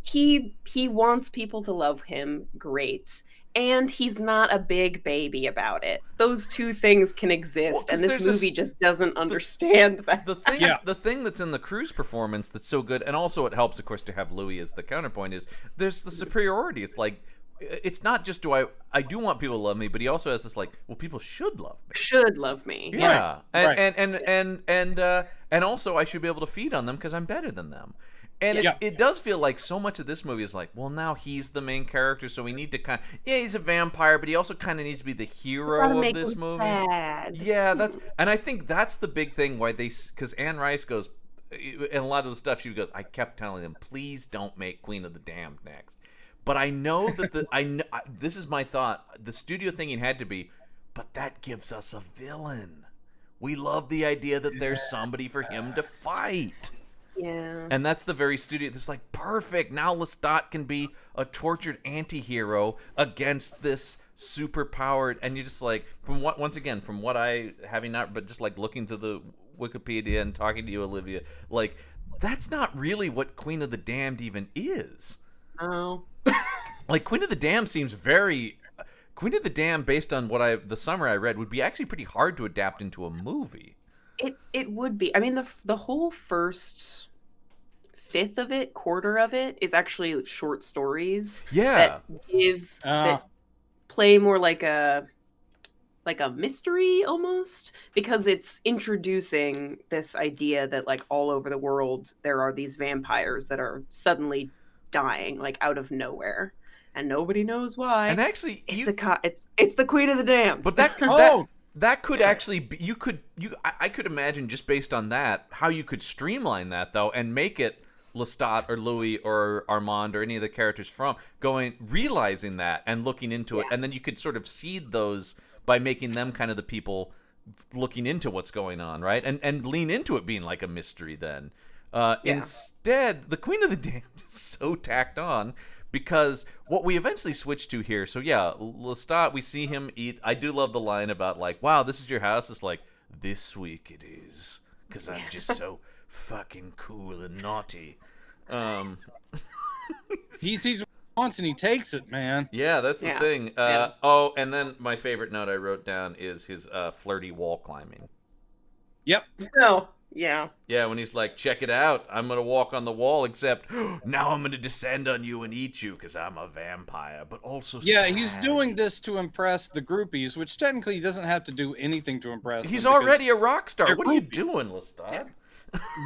Speaker 3: he wants people to love him, great, and he's not a big baby about it. Those two things can exist, and this movie just doesn't understand that.
Speaker 1: The thing that's in the Cruise performance that's so good, and also it helps, of course, to have Louis as the counterpoint, is there's the superiority. It's like, it's not just I do want people to love me, but he also has this like, well, people should love me.
Speaker 3: Should love me.
Speaker 1: Yeah. And also I should be able to feed on them because I'm better than them. And it does feel like so much of this movie is like, well, now he's the main character, so we need to kind of, he's a vampire, but he also kind of needs to be the hero of this movie.
Speaker 3: Sad.
Speaker 1: Yeah, and I think that's the big thing why because Anne Rice goes, and a lot of the stuff she goes, I kept telling them, please don't make Queen of the Damned next. But I know that this is my thought. The studio thinking had to be, but that gives us a villain. We love the idea that there's somebody for him to fight.
Speaker 3: Yeah.
Speaker 1: And that's the very studio that's like, perfect. Now Lestat can be a tortured anti-hero against this super powered, and you're just like, from what I having not, but just like looking through the Wikipedia and talking to you, Olivia, like that's not really what Queen of the Damned even is.
Speaker 3: Oh.
Speaker 1: Like Queen of the Damned seems very Queen of the Damned, based on the summary I read, would be actually pretty hard to adapt into a movie.
Speaker 3: It would be. I mean, the whole first quarter of it is actually short stories.
Speaker 1: Yeah.
Speaker 3: That play more like a mystery almost, because it's introducing this idea that like all over the world there are these vampires that are suddenly dying like out of nowhere, and nobody knows why.
Speaker 1: And actually,
Speaker 3: it's the Queen of the Damned.
Speaker 1: But that could actually be, I could imagine, just based on that, how you could streamline that though and make it Lestat or Louis or Armand or any of the characters realizing that and looking into it, and then you could sort of seed those by making them kind of the people looking into what's going on, right? And lean into it being like a mystery then. Instead, the Queen of the Damned is so tacked on, because what we eventually switch to here, so yeah, Lestat, we see him eat. I do love the line about like, wow, this is your house. It's like, this week it is, because I'm just so fucking cool and naughty.
Speaker 2: He sees what he wants and he takes it, man.
Speaker 1: Yeah, that's the thing. Oh, and then my favorite note I wrote down is his flirty wall climbing.
Speaker 2: Yep.
Speaker 3: Oh, yeah.
Speaker 1: Yeah, when he's like, check it out, I'm going to walk on the wall, except now I'm going to descend on you and eat you because I'm a vampire, but also sad.
Speaker 2: He's doing this to impress the groupies, which technically he doesn't have to do anything to impress
Speaker 1: He's
Speaker 2: them.
Speaker 1: Already a rock star. What are you doing, Lestat?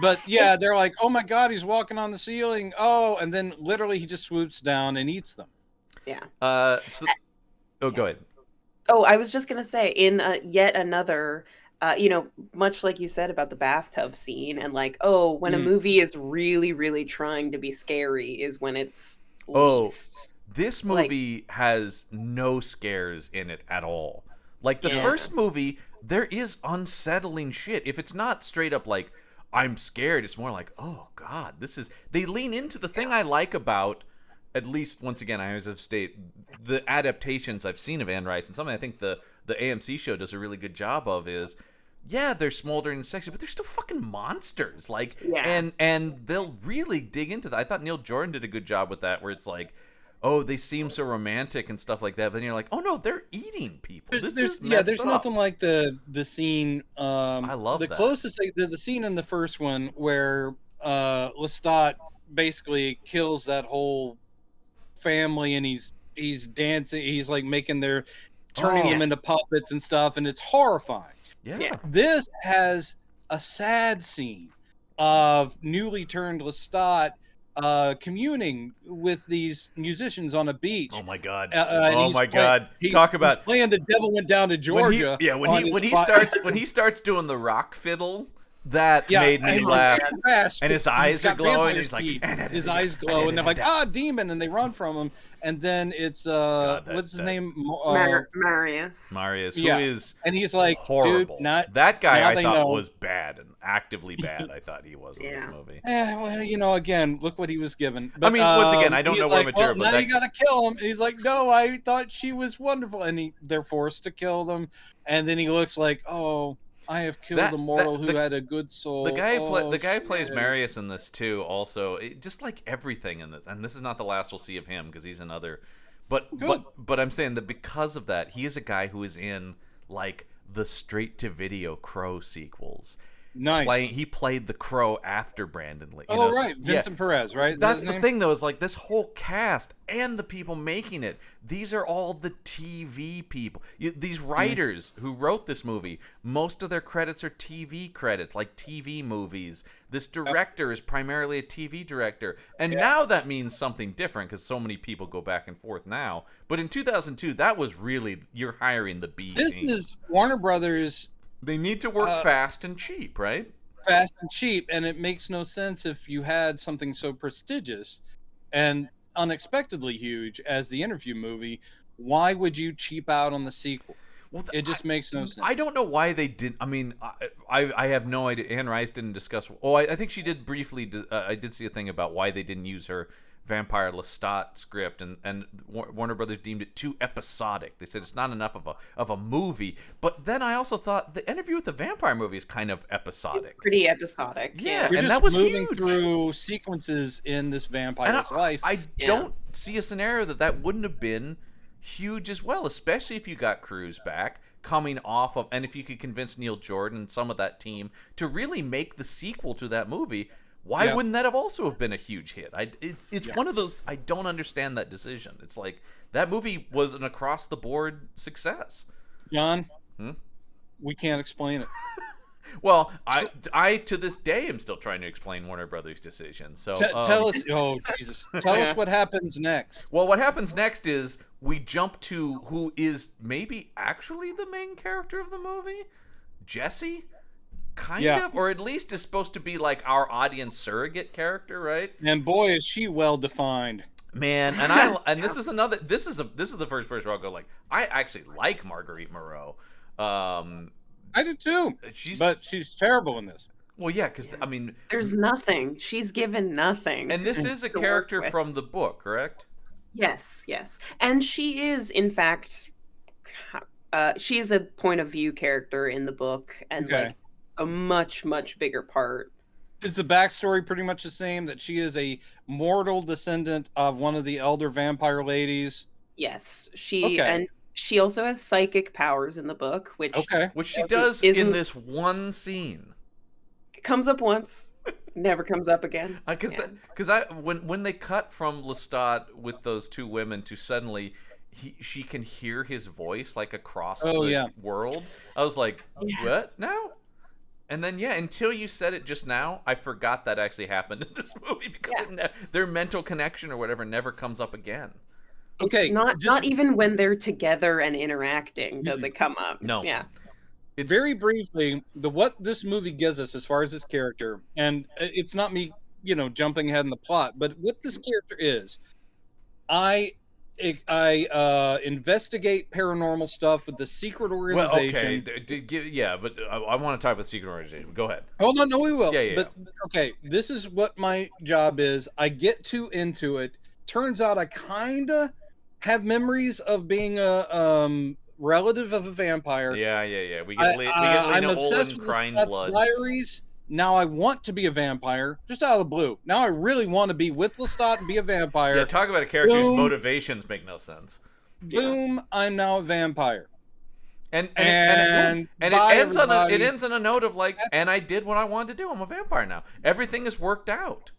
Speaker 2: But yeah, they're like, oh my god, he's walking on the ceiling. Oh, and then literally he just swoops down and eats them.
Speaker 3: Yeah.
Speaker 1: Go ahead.
Speaker 3: Oh, I was just going to say, in yet another... much like you said about the bathtub scene, and like, when a movie is really, really trying to be scary is when it's least.
Speaker 1: This movie has no scares in it at all. Like the first movie, there is unsettling shit. If it's not straight up like, I'm scared, it's more like, oh god, they lean into the thing I like about, at least once again, I always have state the adaptations I've seen of Anne Rice, and something I think the AMC show does a really good job of is, they're smoldering and sexy, but they're still fucking monsters. Like, and they'll really dig into that. I thought Neil Jordan did a good job with that, where it's like, they seem so romantic and stuff like that, but then you're like, oh no, they're eating people. There's
Speaker 2: nothing like the scene.
Speaker 1: I love
Speaker 2: the closest the scene in the first one where Lestat basically kills that whole family, and he's dancing, he's like making turning them into puppets and stuff, and it's horrifying.
Speaker 1: Yeah.
Speaker 2: This has a sad scene of newly turned Lestat communing with these musicians on a beach.
Speaker 1: Oh my god!
Speaker 2: Talk about playing "The Devil Went Down to Georgia."
Speaker 1: When he starts doing the rock fiddle, that made me laugh. And his eyes are glowing. And he's like,
Speaker 2: his eyes glow, and they're like, demon, and they run from him. And then it's what's his name?
Speaker 3: Marius.
Speaker 1: Who is,
Speaker 2: and he's like,
Speaker 1: horrible.
Speaker 2: Dude,
Speaker 1: that guy I thought was bad and actively bad. I thought he was in this movie.
Speaker 2: Well, again, look what he was given. But,
Speaker 1: I mean, once again, I don't know what material.
Speaker 2: But now you gotta kill him. And he's like, no, I thought she was wonderful, and they're forced to kill them. And then he looks like, I have killed a mortal who had a good soul.
Speaker 1: The guy who plays Marius in this too. Also, just like everything in this, and this is not the last we'll see of him because he's another. But I'm saying that because of that, he is a guy who is in like the straight-to-video Crow sequels.
Speaker 2: Nice.
Speaker 1: He played the Crow after Brandon Lee.
Speaker 2: Right, Vincent Perez, right?
Speaker 1: That's the thing, though, is like this whole cast and the people making it. These are all the TV people. These writers who wrote this movie, most of their credits are TV credits, like TV movies. This director is primarily a TV director, and now that means something different because so many people go back and forth now. But in 2002, that was really you're hiring the B team.
Speaker 2: This is Warner Brothers.
Speaker 1: They need to work fast and cheap, right?
Speaker 2: fast and cheap, and it makes no sense if you had something so prestigious and unexpectedly huge as the interview movie. Why would you cheap out on the sequel? Well, it just makes no sense.
Speaker 1: I don't know why they did. I mean, I have no idea. Anne Rice didn't discuss. Oh, I think she did briefly. I did see a thing about why they didn't use her vampire Lestat script, and Warner Brothers deemed it too episodic. They said it's not enough of a movie. But then I also thought the Interview with the Vampire movie is kind of episodic.
Speaker 3: It's pretty episodic.
Speaker 1: Yeah,
Speaker 2: you're
Speaker 1: and
Speaker 2: just
Speaker 1: that was
Speaker 2: moving
Speaker 1: huge.
Speaker 2: through sequences in this vampire's life.
Speaker 1: I don't see a scenario that wouldn't have been huge as well, especially if you got Cruise back coming off of, and if you could convince Neil Jordan and some of that team to really make the sequel to that movie. Why wouldn't that have also have been a huge hit? It's one of those, I don't understand that decision. It's like that movie was an across the board success.
Speaker 2: John, we can't explain it.
Speaker 1: Well, I to this day am still trying to explain Warner Brothers' decision. So
Speaker 2: tell us, oh Jesus, tell us what happens next.
Speaker 1: Well, what happens next is we jump to who is maybe actually the main character of the movie, Jesse. Kind of, or at least is supposed to be like our audience surrogate character, right?
Speaker 2: And boy, is she well defined,
Speaker 1: man. And this is the first person where I'll go like, I actually like Marguerite Moreau.
Speaker 2: I do too. But she's terrible in this.
Speaker 1: Well, yeah, because I mean,
Speaker 3: there's nothing. She's given nothing.
Speaker 1: And this is a character from the book, correct?
Speaker 3: Yes, and she is, in fact, she is a point of view character in the book, and like a much bigger part.
Speaker 2: Is the backstory pretty much the same, that she is a mortal descendant of one of the elder vampire ladies?
Speaker 3: Yes, and she also has psychic powers in the book, which
Speaker 1: she does in this one scene.
Speaker 3: Comes up once, never comes up again.
Speaker 1: Because when they cut from Lestat with those two women to suddenly she can hear his voice like across the world, I was like, what now? And then, until you said it just now, I forgot that actually happened in this movie, because their mental connection or whatever never comes up again.
Speaker 2: Okay.
Speaker 3: Not even when they're together and interacting does it come up.
Speaker 1: No.
Speaker 3: Yeah.
Speaker 2: It's very briefly, what this movie gives us as far as this character, and it's not me, jumping ahead in the plot, but what this character is, I investigate paranormal stuff with the secret organization.
Speaker 1: Well, but I want to talk about the secret organization. Go ahead.
Speaker 2: Oh, no, we will.
Speaker 1: Yeah.
Speaker 2: But, okay, this is what my job is. I get too into it. Turns out I kind of have memories of being a relative of a vampire.
Speaker 1: Yeah. We get
Speaker 2: I'm obsessed with Lestat's diaries. Now I want to be a vampire, just out of the blue. Now I really want to be with Lestat and be a vampire.
Speaker 1: Yeah, talk about a character whose motivations make no sense.
Speaker 2: Boom! I'm now a vampire.
Speaker 1: And it ends on a note of like, and I did what I wanted to do. I'm a vampire now. Everything is worked out.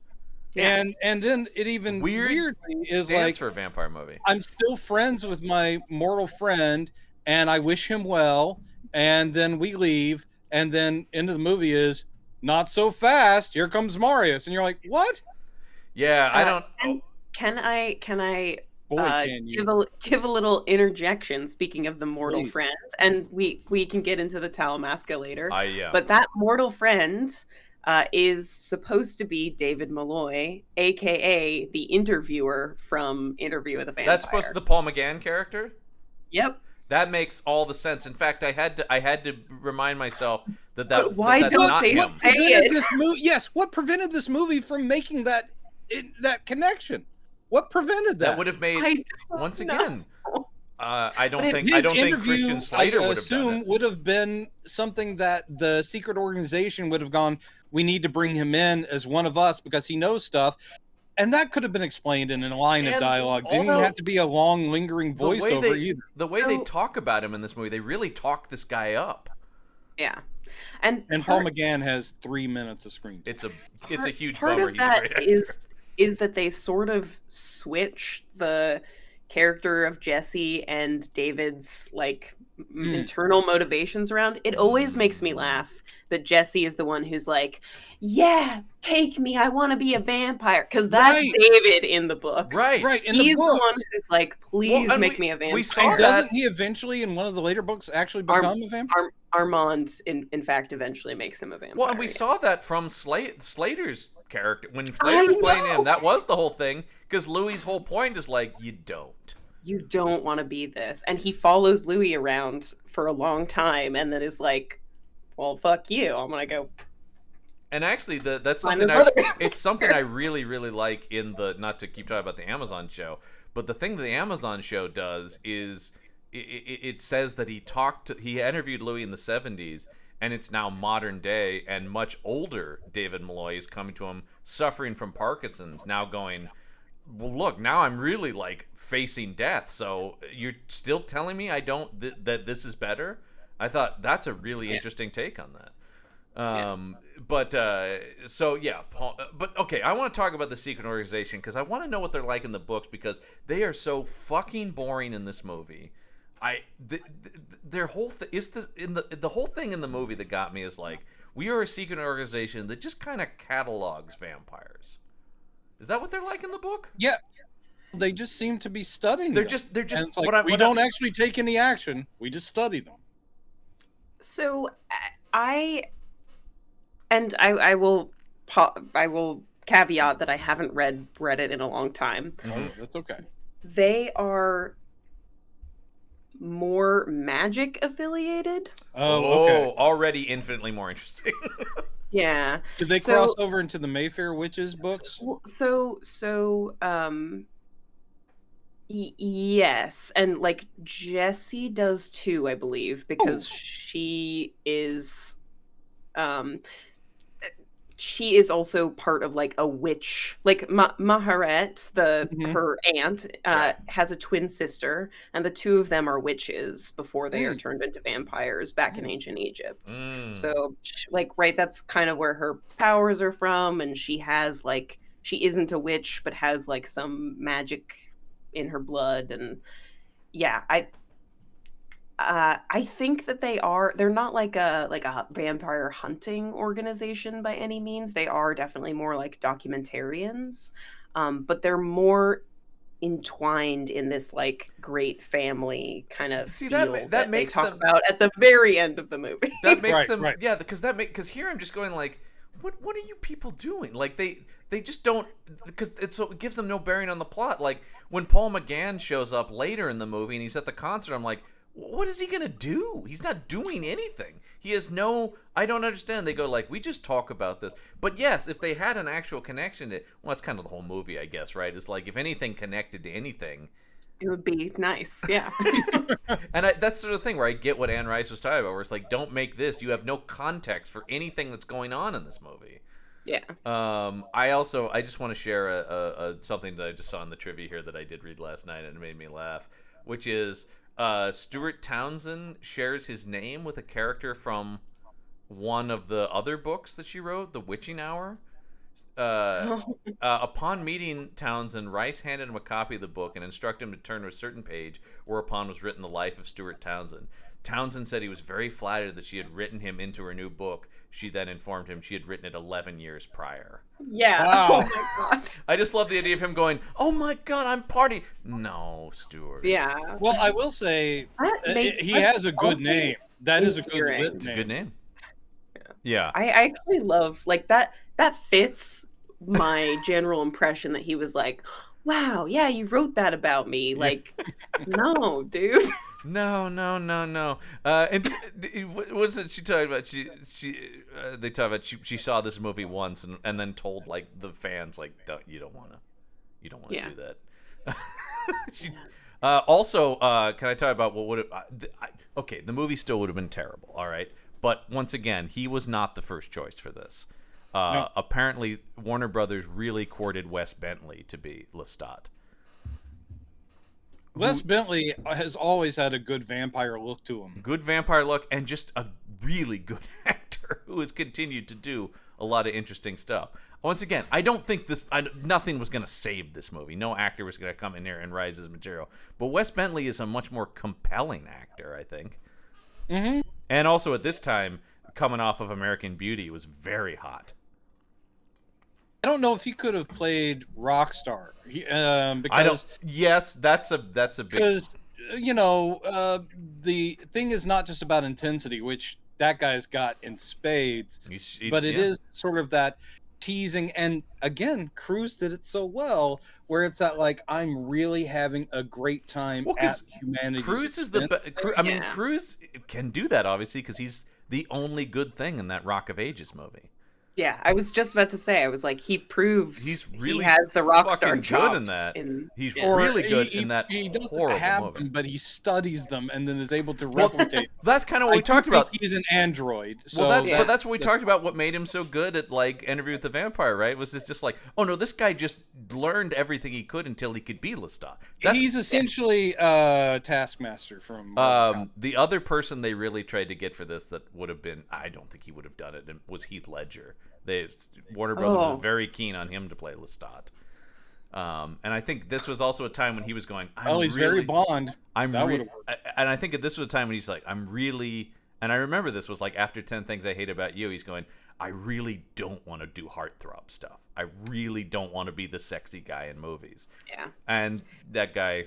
Speaker 2: Yeah. And then it even weirdly is like
Speaker 1: for a vampire movie.
Speaker 2: I'm still friends with my mortal friend, and I wish him well. And then we leave, and then into the movie is, not so fast. Here comes Marius, and you're like, "What?"
Speaker 1: Yeah, I don't.
Speaker 3: Can I give a little interjection? Speaking of the mortal friend, and we can get into the Talamasca later. But that mortal friend is supposed to be David Malloy, aka the interviewer from Interview with a Vampire.
Speaker 1: That's supposed to be the Paul McGann character.
Speaker 3: Yep.
Speaker 1: That makes all the sense. In fact, I had to remind myself that
Speaker 3: why
Speaker 1: that's
Speaker 3: don't
Speaker 1: not
Speaker 3: they
Speaker 1: him.
Speaker 3: say it?
Speaker 2: What prevented this movie from making that connection? What prevented that?
Speaker 1: That would have made once again. I don't think Christian Slater would have done it.
Speaker 2: Would have been something that the secret organization would have gone, we need to bring him in as one of us because he knows stuff. And that could have been explained in a line of dialogue. Didn't have to be a long, lingering voiceover either.
Speaker 1: The way they talk about him in this movie, they really talk this guy up.
Speaker 3: Yeah. And
Speaker 2: Paul McGann has 3 minutes of screen time.
Speaker 1: It's a huge
Speaker 3: part
Speaker 1: bummer.
Speaker 3: Of that is that they sort of switch the character of Jesse and David's internal motivations around. It always makes me laugh that Jesse is the one who's like, yeah, take me, I want to be a vampire, because that's David in the book.
Speaker 1: Right.
Speaker 3: He's the one who's like, please make me a vampire.
Speaker 2: Doesn't he eventually in one of the later books actually become a vampire?
Speaker 3: Armand, in fact, eventually makes him a vampire.
Speaker 1: Well, and we saw that from Slater's character. When Slater's playing him, that was the whole thing. Because Louis' whole point is like, you don't
Speaker 3: want to be this. And he follows Louis around for a long time and then is like, well, fuck you. I'm going to go.
Speaker 1: And actually, that's something it's something I really, really like in the, not to keep talking about the Amazon show, but the thing that the Amazon show does is it says that he interviewed Louis in the 70s, and it's now modern day, and much older David Malloy is coming to him suffering from Parkinson's, now going, well, look, now I'm really like facing death, so you're still telling me that this is better? I thought that's a really interesting take on that. But okay, I want to talk about the secret organization because I want to know what they're like in the books, because they are so fucking boring in this movie. Their whole the whole thing in the movie that got me is like, we are a secret organization that just kind of catalogs vampires. Is that what they're like in the book?
Speaker 2: Yeah, they just seem to be studying.
Speaker 1: They're just.
Speaker 2: Like, we don't actually take any action. We just study them.
Speaker 3: So I will caveat that I haven't read it in a long time.
Speaker 2: That's okay.
Speaker 3: They are more magic affiliated.
Speaker 2: Oh, okay.
Speaker 1: Already infinitely more interesting.
Speaker 3: Yeah.
Speaker 2: Did they cross over into the Mayfair Witches books?
Speaker 3: Yes, and like Jessie does too, I believe, because she is also part of like a witch, like Maharet, her aunt, has a twin sister, and the two of them are witches before they are turned into vampires back in ancient Egypt. So like, right, that's kind of where her powers are from, and she isn't a witch but has like some magic in her blood. And yeah, I think that they're not like a vampire hunting organization by any means. They are definitely more like documentarians, but they're more entwined in this like great family kind of that makes them about at the very end of the movie.
Speaker 1: That makes them yeah, because here I'm just going like, what are you people doing? Like they just don't, because it gives them no bearing on the plot. Like when Paul McGann shows up later in the movie and he's at the concert, I'm like, what is he gonna do? He's not doing anything. He has no. I don't understand. They go like, we just talk about this. But yes, if they had an actual connection to, well, that's kind of the whole movie, I guess, right? It's like if anything connected to anything,
Speaker 3: it would be nice, yeah.
Speaker 1: And that's sort of thing where I get what Anne Rice was talking about, where it's like, don't make this. You have no context for anything that's going on in this movie.
Speaker 3: Yeah.
Speaker 1: I just want to share something that I just saw in the trivia here that I did read last night and it made me laugh, which is Stuart Townsend shares his name with a character from one of the other books that she wrote, The Witching Hour. Upon meeting Townsend, Rice handed him a copy of the book and instructed him to turn to a certain page, whereupon was written the life of Stuart Townsend. Townsend said he was very flattered that she had written him into her new book. She then informed him she had written it 11 years prior.
Speaker 3: Yeah.
Speaker 2: Wow.
Speaker 3: Oh my God.
Speaker 1: I just love the idea of him going, oh my God, I'm partying. No, Stuart.
Speaker 3: Yeah.
Speaker 2: Well, I will say he has a good name. That is a good lit name.
Speaker 1: It's a good name. Yeah.
Speaker 3: I actually love like that fits my general impression that he was like, wow, yeah, you wrote that about me. Like, no, dude.
Speaker 1: No. And what's it she talked about? They talk about she saw this movie once and then told like the fans like, you don't want to do that. Also, can I talk about what would have? Okay, the movie still would have been terrible. All right, but once again, he was not the first choice for this. No. Apparently, Warner Brothers really courted Wes Bentley to be Lestat.
Speaker 2: Wes Bentley has always had a good vampire look to him.
Speaker 1: Good vampire look, and just a really good actor who has continued to do a lot of interesting stuff. Once again, I don't think nothing was going to save this movie. No actor was going to come in here and rise his material. But Wes Bentley is a much more compelling actor, I think.
Speaker 2: Mm-hmm.
Speaker 1: And also at this time, coming off of American Beauty, was very hot.
Speaker 2: I don't know if he could have played Rockstar.
Speaker 1: Yes, that's a big.
Speaker 2: Because the thing is not just about intensity, which that guy's got in spades, but it is sort of that teasing. And again, Cruise did it so well, where it's that like, I'm really having a great time at humanity's
Speaker 1: Cruise is the best. I mean, Cruise can do that obviously because he's the only good thing in that Rock of Ages movie.
Speaker 3: Yeah, I was just about to say. I was like, he proves
Speaker 1: he's really
Speaker 3: he has the rock star
Speaker 1: good in that. He's really good in that.
Speaker 2: He doesn't
Speaker 1: horrible
Speaker 2: have
Speaker 1: movie.
Speaker 2: them, but he studies them and then is able to replicate.
Speaker 1: That's kind of what we talked about.
Speaker 2: He's an android. So
Speaker 1: well, that's what we talked about. What made him so good at like Interview with the Vampire, right? Was it's just like, oh no, this guy just learned everything he could until he could be Lestat.
Speaker 2: He's essentially Taskmaster from.
Speaker 1: The other person they really tried to get for this that would have been, I don't think he would have done it, was Heath Ledger. Warner Brothers was very keen on him to play Lestat. And I think this was also a time when he was going,
Speaker 2: he's very Bond.
Speaker 1: And I think this was a time when he's like, I'm really, and I remember this was like after 10 Things I Hate About You, he's going, I really don't want to do heartthrob stuff. I really don't want to be the sexy guy in movies.
Speaker 3: Yeah.
Speaker 1: And that guy...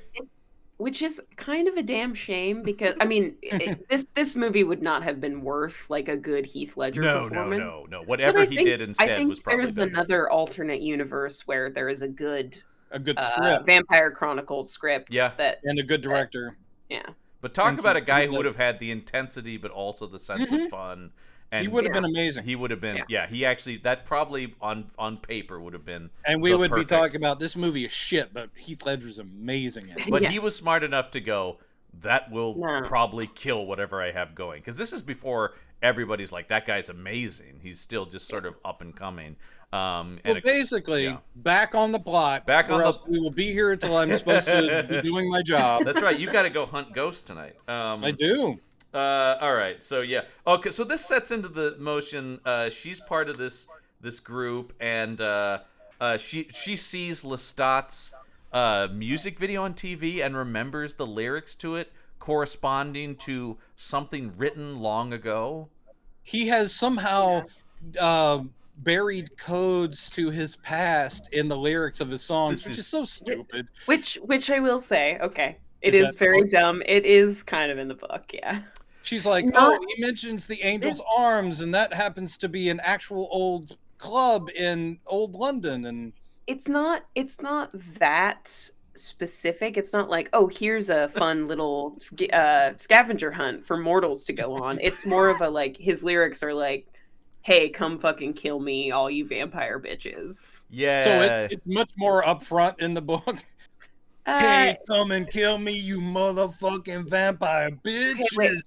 Speaker 3: Which is kind of a damn shame because, I mean, this movie would not have been worth like a good Heath Ledger performance.
Speaker 1: No. Whatever he did instead was probably
Speaker 3: there's
Speaker 1: better.
Speaker 3: Another alternate universe where there is a good
Speaker 2: script.
Speaker 3: Vampire Chronicles script.
Speaker 2: And a good director.
Speaker 1: But talk about a guy who would have had the intensity but also the sense of fun. And
Speaker 2: he would have been amazing.
Speaker 1: He would have been, he actually, that probably on paper would have been.
Speaker 2: And we would be talking about this movie is shit, but Heath Ledger's amazing in it.
Speaker 1: But he was smart enough to go, that will probably kill whatever I have going. Because this is before everybody's like, that guy's amazing. He's still just sort of up and coming.
Speaker 2: Basically, back on the plot. We will be here until I'm supposed to be doing my job.
Speaker 1: That's right. You got to go hunt ghosts tonight.
Speaker 2: I do.
Speaker 1: All right, so okay, so this sets into the motion. She's part of this group, and she sees Lestat's music video on TV and remembers the lyrics to it corresponding to something written long ago.
Speaker 2: He has somehow buried codes to his past in the lyrics of his songs, which is so stupid.
Speaker 3: Which I will say, okay. It is very dumb. It is kind of in the book, yeah.
Speaker 2: She's like, he mentions the Angel's Arms, and that happens to be an actual old club in old London, and
Speaker 3: it's not that specific. It's not like, here's a fun little scavenger hunt for mortals to go on. It's more of a like, his lyrics are like, hey, come fucking kill me, all you vampire bitches.
Speaker 1: Yeah.
Speaker 2: So it's much more upfront in the book. Hey, come and kill me, you motherfucking vampire bitches!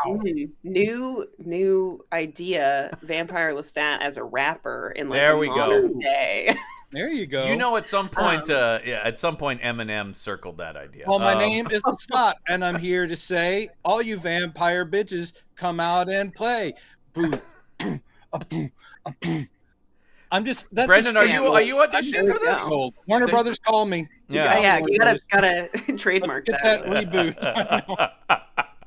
Speaker 3: Wait. New idea: Vampire Lestat as a rapper in like modern day.
Speaker 2: There you go.
Speaker 1: You know, at some point, Eminem circled that idea.
Speaker 2: Well, my name is Lestat, and I'm here to say, all you vampire bitches, come out and play. Boom, boom, boom, boom. I'm just. That's
Speaker 1: Brendan,
Speaker 2: just
Speaker 1: are you auditioning for this?
Speaker 2: Warner Brothers, call me.
Speaker 3: You gotta trademark
Speaker 2: that reboot.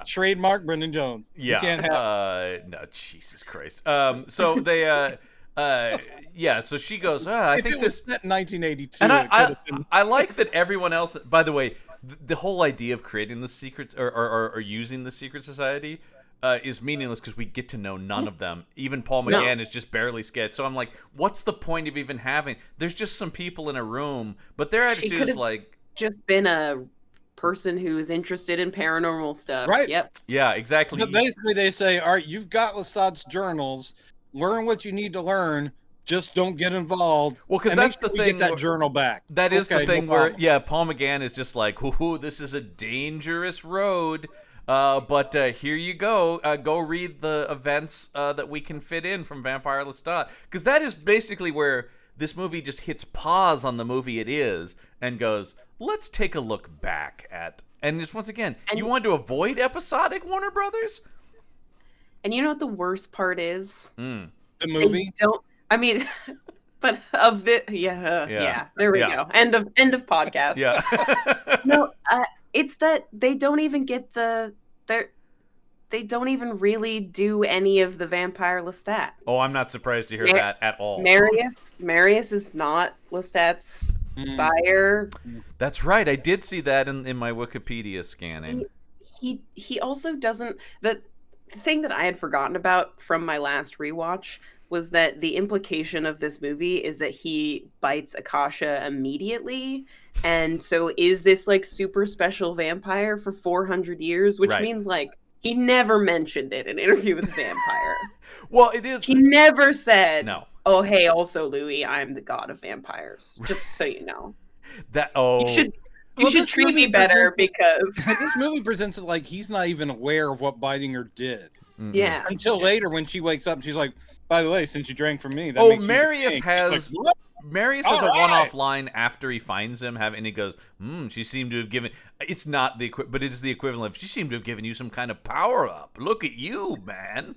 Speaker 2: Trademark Brendan Jones.
Speaker 1: Yeah.
Speaker 2: You can't have.
Speaker 1: No, Jesus Christ. So they. So she goes. I think this.
Speaker 2: Set in 1982.
Speaker 1: And I like that everyone else. By the way, the whole idea of creating the secrets or using the secret society. Is meaningless because we get to know none of them. Even Paul McGann is just barely sketched. So I'm like, what's the point of even having? There's just some people in a room, but their attitude is like
Speaker 3: just been a person who is interested in paranormal stuff.
Speaker 2: Right.
Speaker 3: Yep.
Speaker 1: Yeah, exactly.
Speaker 2: But basically, they say, all right, you've got Lestat's journals. Learn what you need to learn. Just don't get involved.
Speaker 1: Well, because that's the thing.
Speaker 2: Get that journal back.
Speaker 1: That is the thing where, Paul McGann is just like, ooh, this is a dangerous road. But here you go. Go read the events that we can fit in from Vampire Lestat. Because that is basically where this movie just hits pause on the movie it is and goes, let's take a look back at... And just once again, you want to avoid episodic Warner Brothers?
Speaker 3: And you know what the worst part is?
Speaker 2: The movie?
Speaker 3: But of the... Yeah. There we go. End of podcast.
Speaker 1: Yeah.
Speaker 3: No, it's that they don't even get they don't even really do any of the Vampire Lestat.
Speaker 1: Oh, I'm not surprised to hear that at all.
Speaker 3: Marius is not Lestat's sire.
Speaker 1: That's right. I did see that in my Wikipedia scanning.
Speaker 3: He also doesn't. The thing that I had forgotten about from my last rewatch was that the implication of this movie is that he bites Akasha immediately, and so is this like super special vampire for 400 years, which means like he never mentioned it in Interview with the Vampire.
Speaker 1: Well, it is.
Speaker 3: He never said,
Speaker 1: no.
Speaker 3: Oh, hey, also Louis, I'm the god of vampires. Just so you know. You should treat me better because
Speaker 2: this movie presents it like he's not even aware of what biting her did.
Speaker 1: Mm-mm.
Speaker 3: Yeah.
Speaker 2: Until later when she wakes up, she's like, by the way, since you drank from me,
Speaker 1: Marius has
Speaker 2: like,
Speaker 1: a one-off line after he finds him, and he goes, she seemed to have given. It's not the but it is the equivalent of she seemed to have given you some kind of power up. Look at you, man.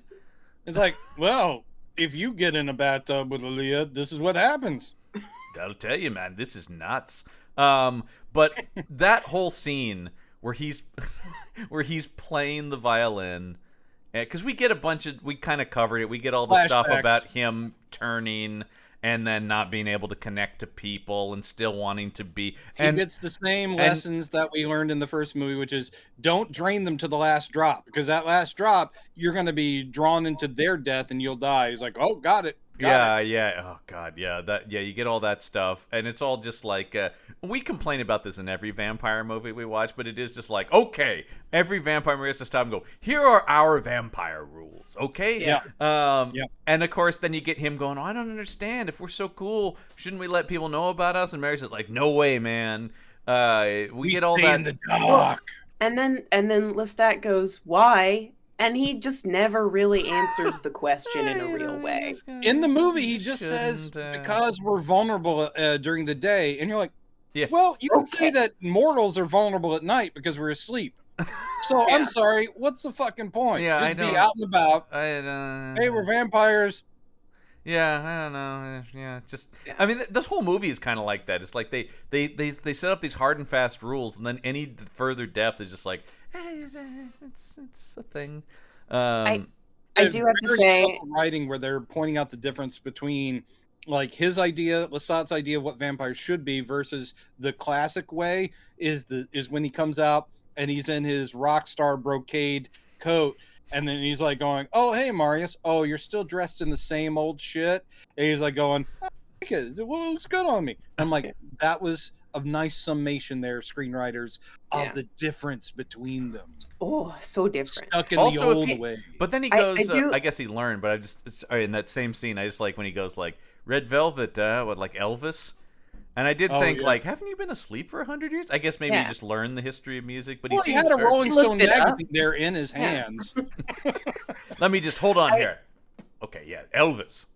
Speaker 2: It's like, well, if you get in a bathtub with Aaliyah, this is what happens.
Speaker 1: I'll tell you, man, this is nuts. But that whole scene where he's playing the violin, because we get we kind of covered it. We get all the stuff about him turning and then not being able to connect to people and still wanting to be.
Speaker 2: He gets the same lessons that we learned in the first movie, which is don't drain them to the last drop, because that last drop, you're going to be drawn into their death and you'll die. He's like, oh, got it.
Speaker 1: Yeah. Oh God, yeah. You get all that stuff, and it's all just like we complain about this in every vampire movie we watch, but it is just like, okay, every vampire movie has to stop and go, here are our vampire rules, okay?
Speaker 2: Yeah.
Speaker 1: And of course, then you get him going, I don't understand. If we're so cool, shouldn't we let people know about us? And Mary's like, no way, man. We get all that
Speaker 2: in the dark.
Speaker 3: And then Lestat goes, why? And he just never really answers the question in a real way.
Speaker 2: In the movie, he just says, because we're vulnerable during the day. And you're like, well, you can say that mortals are vulnerable at night because we're asleep. So I'm sorry, what's the fucking point?
Speaker 1: Yeah,
Speaker 2: just be out and about. Hey, we're vampires.
Speaker 1: Yeah, I don't know. Yeah, it's just. I mean, this whole movie is kind of like that. It's like they set up these hard and fast rules, and then any further depth is just like, hey, it's a thing.
Speaker 3: I do have to say,
Speaker 2: writing where they're pointing out the difference between like his idea, Lestat's idea of what vampires should be versus the classic way is when he comes out and he's in his rock star brocade coat. And then he's like going, oh, hey, Marius. Oh, you're still dressed in the same old shit. And he's like going, I like it. It looks good on me. I'm like, that was a nice summation there, screenwriters, of the difference between them.
Speaker 3: Oh, so different.
Speaker 2: Stuck in the old way.
Speaker 1: But then he goes, I guess he learned, but in that same scene, I just like when he goes like, Red Velvet, like Elvis? And I did think, like, haven't you been asleep for 100 years? I guess maybe he just learned the history of music. But
Speaker 2: he had a Rolling Stone magazine there in his hands.
Speaker 1: Let me just hold on here. Okay, Elvis.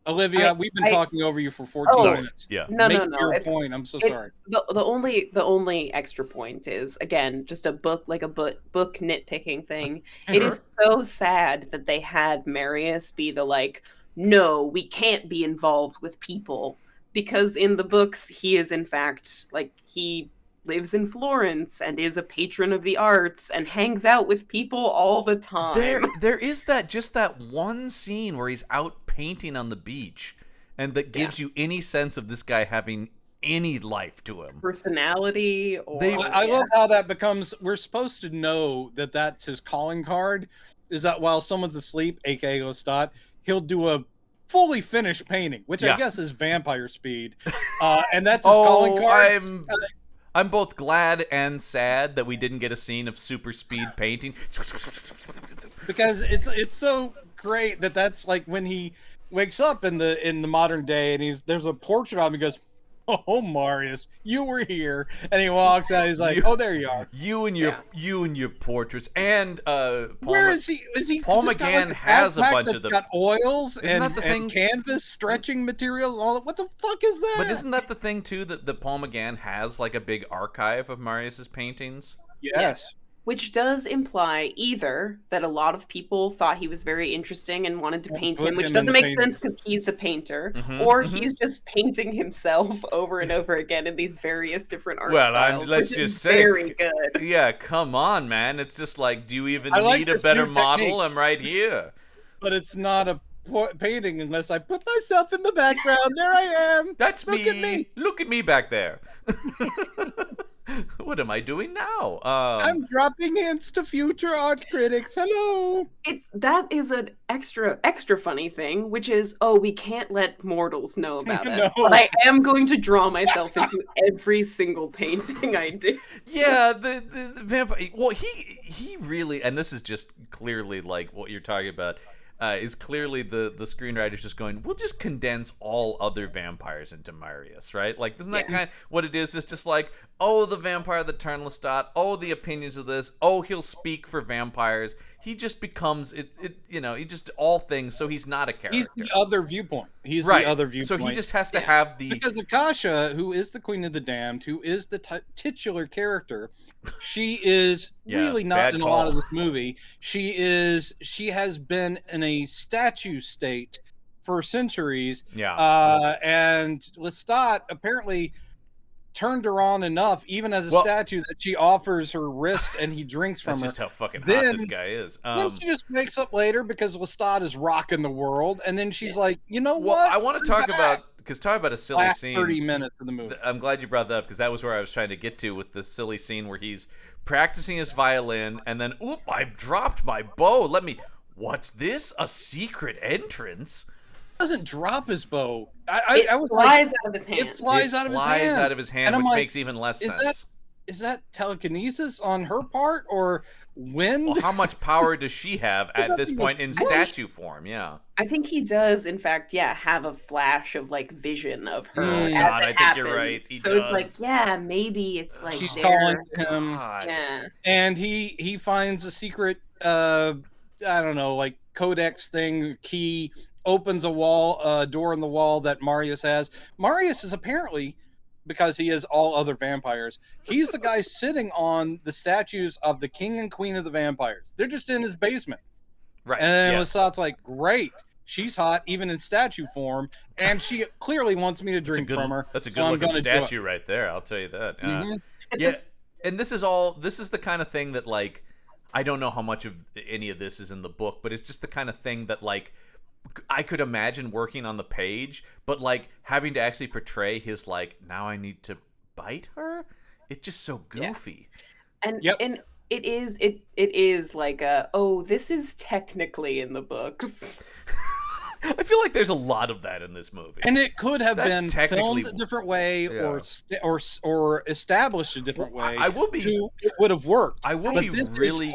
Speaker 2: Olivia, we've been talking over you for 14 minutes.
Speaker 1: Yeah.
Speaker 3: No.
Speaker 2: Your point. I'm so sorry.
Speaker 3: The only extra point is, again, just a book nitpicking thing. Sure. It is so sad that they had Marius be the like, no, we can't be involved with people. Because in the books, he is in fact, like, he lives in Florence and is a patron of the arts and hangs out with people all the time.
Speaker 1: There is that one scene where he's out painting on the beach, and that gives you any sense of this guy having any life to him.
Speaker 3: Personality.
Speaker 2: I love how that becomes, we're supposed to know that that's his calling card, is that while someone's asleep, aka Lestat, he'll do a fully finished painting, which I guess is vampire speed, and that's his calling card.
Speaker 1: I'm both glad and sad that we didn't get a scene of super speed painting,
Speaker 2: because it's so great that's like when he wakes up in the modern day and there's a portrait of him. He goes, oh, Marius, you were here. And he walks out. He's like, oh, there you are.
Speaker 1: You and your portraits. And
Speaker 2: where is he? Is he?
Speaker 1: Paul McGann has a bunch of them.
Speaker 2: Got oils
Speaker 1: isn't that the thing?
Speaker 2: And canvas, stretching material. All that. What the fuck is that?
Speaker 1: But isn't that the thing too? That Paul McGann has like a big archive of Marius's paintings.
Speaker 2: Yes.
Speaker 3: Which does imply either that a lot of people thought he was very interesting and wanted to paint him, which doesn't make sense because he's the painter, or he's just painting himself over and over again in these various different art styles.
Speaker 1: Let's just say,
Speaker 3: very good.
Speaker 1: Yeah, come on, man. It's just like, do you even need a better model? I'm right here.
Speaker 2: But it's not a painting unless I put myself in the background. There I am.
Speaker 1: That's
Speaker 2: Look
Speaker 1: me.
Speaker 2: At me.
Speaker 1: Look at me back there. What am I doing now?
Speaker 2: I'm dropping hints to future art critics. Hello.
Speaker 3: That is an extra funny thing, which is, we can't let mortals know about it.
Speaker 2: No.
Speaker 3: But I am going to draw myself into every single painting I do.
Speaker 1: Yeah, the vampire. Well, he really, and this is just clearly like what you're talking about. Is clearly the screenwriter's just going, we'll just condense all other vampires into Marius, right? Like, isn't that kind of what it is? It's just like, the vampire that turned Lestat, the opinions of this, he'll speak for vampires. He just becomes he just all things, so he's not a character.
Speaker 2: He's the other viewpoint. He's
Speaker 1: right.
Speaker 2: the other viewpoint.
Speaker 1: So he just has to have the...
Speaker 2: Because Akasha, who is the Queen of the Damned, who is the titular character, she is really not in a lot of this movie. She has been in a statue state for centuries.
Speaker 1: Yeah.
Speaker 2: And Lestat apparently turned her on enough, even as a statue, that she offers her wrist and he drinks from her.
Speaker 1: That's just how fucking hot this guy is.
Speaker 2: Then she just wakes up later because Lestat is rocking the world, and then she's like, you know what?
Speaker 1: I want to talk about a silly
Speaker 2: last
Speaker 1: scene.
Speaker 2: 30 minutes of the movie.
Speaker 1: I'm glad you brought that up because that was where I was trying to get to with this silly scene where he's practicing his violin and then, I've dropped my bow. What's this? A secret entrance?
Speaker 2: Doesn't drop his bow.
Speaker 3: It flies out of his hand.
Speaker 2: It flies out of his hand,
Speaker 1: which makes even less sense.
Speaker 2: Is that telekinesis on her part or wind?
Speaker 1: Well, how much power does she have at this point in statue form? Yeah.
Speaker 3: I think he does, in fact, have a flash of like vision of her.
Speaker 1: God, I think you're right. He
Speaker 3: so
Speaker 1: does.
Speaker 3: It's like, maybe it's like
Speaker 2: she's calling him.
Speaker 3: Yeah.
Speaker 2: And he finds a secret, I don't know, like codex thing, key. Opens a door in the wall that Marius has. Marius is apparently, because he is all other vampires, he's the guy sitting on the statues of the king and queen of the vampires. They're just in his basement.
Speaker 1: Right.
Speaker 2: And then Lestat's like, great, she's hot even in statue form, and she clearly wants me to drink from her.
Speaker 1: That's a good looking statue right there, I'll tell you that. Yeah. And this is the kind of thing that, like, I don't know how much of any of this is in the book, but it's just the kind of thing that, like, I could imagine working on the page, but like having to actually portray his like, now I need to bite her. It's just so goofy.
Speaker 3: And it is like this is technically in the books.
Speaker 1: I feel like there's a lot of that in this movie,
Speaker 2: and it could have been filmed a different way, or established a different way. It would have worked.
Speaker 1: I will be really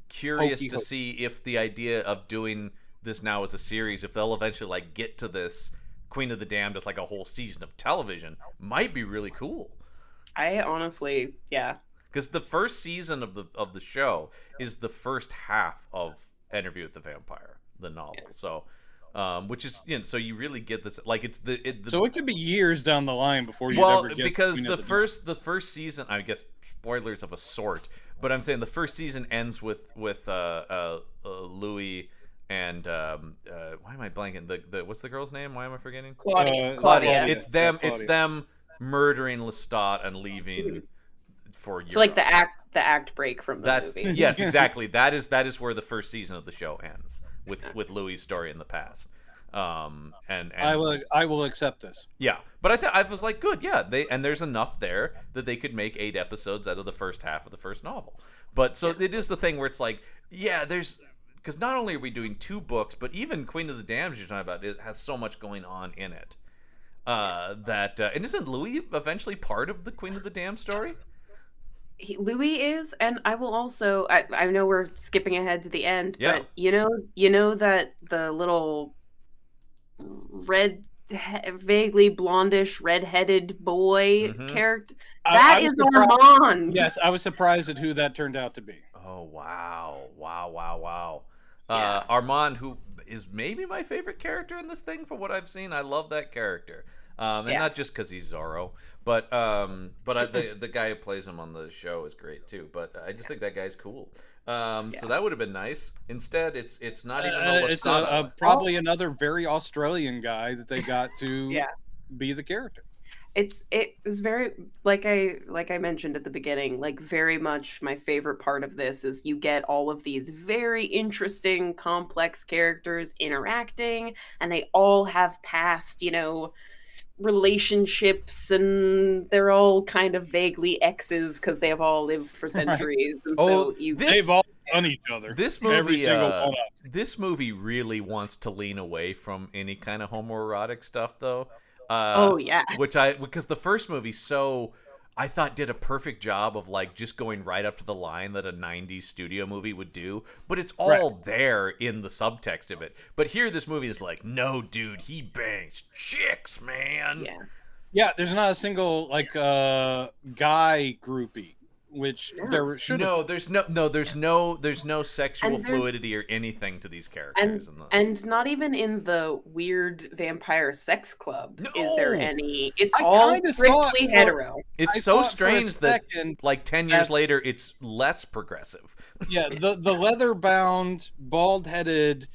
Speaker 1: curious to see if the idea of doing this now as a series, if they'll eventually like get to this Queen of the Damned as like a whole season of television, might be really cool.
Speaker 3: I honestly,
Speaker 1: because the first season of the show is the first half of Interview with the Vampire, the novel. So, which is so you really get this like it's
Speaker 2: so it could be years down the line before you ever get
Speaker 1: because
Speaker 2: Queen
Speaker 1: the first season, I guess spoilers of a sort, but I'm saying the first season ends with Louis. And why am I blanking? The what's the girl's name? Why am I forgetting?
Speaker 3: Claudia.
Speaker 1: It's them murdering Lestat and leaving for Europe.
Speaker 3: So like the act break from the movie.
Speaker 1: Yes, exactly. That is where the first season of the show ends with Louis' story in the past. And
Speaker 2: I will accept this.
Speaker 1: Yeah, but I was like, good. Yeah, there's enough there that they could make 8 episodes out of the first half of the first novel. But so it is the thing where it's like, there's. Because not only are we doing 2 books, but even Queen of the Damned you're talking about, it has so much going on in it. And isn't Louis eventually part of the Queen of the Damned story?
Speaker 3: Louis is, and I will also. I know we're skipping ahead to the end, but you know that the little vaguely blondish, red-headed boy character that is Armand.
Speaker 2: Yes, I was surprised at who that turned out to be.
Speaker 1: Oh wow! Armand, who is maybe my favorite character in this thing from what I've seen. I love that character, and not just because he's Zorro, but the guy who plays him on the show is great too. But I just think that guy's cool. So that would have been nice. Instead, it's not even
Speaker 2: it's probably another very Australian guy that they got to be the character.
Speaker 3: It was very, like I mentioned at the beginning, like very much my favorite part of this is you get all of these very interesting, complex characters interacting, and they all have past, relationships, and they're all kind of vaguely exes because they have all lived for centuries. Right. And so
Speaker 2: they've all done each other.
Speaker 1: This movie, every single one. This movie really wants to lean away from any kind of homoerotic stuff, though. Because the first movie, I thought did a perfect job of like just going right up to the line that a 90s studio movie would do, but it's all there in the subtext of it. But here this movie is like, no dude, he bangs chicks, man.
Speaker 2: Yeah, there's not a single like guy groupie, which there should
Speaker 1: there's no sexual fluidity or anything to these characters in this.
Speaker 3: And not even in the weird vampire sex club is there any. It's all strictly hetero.
Speaker 1: It's so strange that like 10 years later it's less progressive.
Speaker 2: Yeah, the leather-bound, bald-headed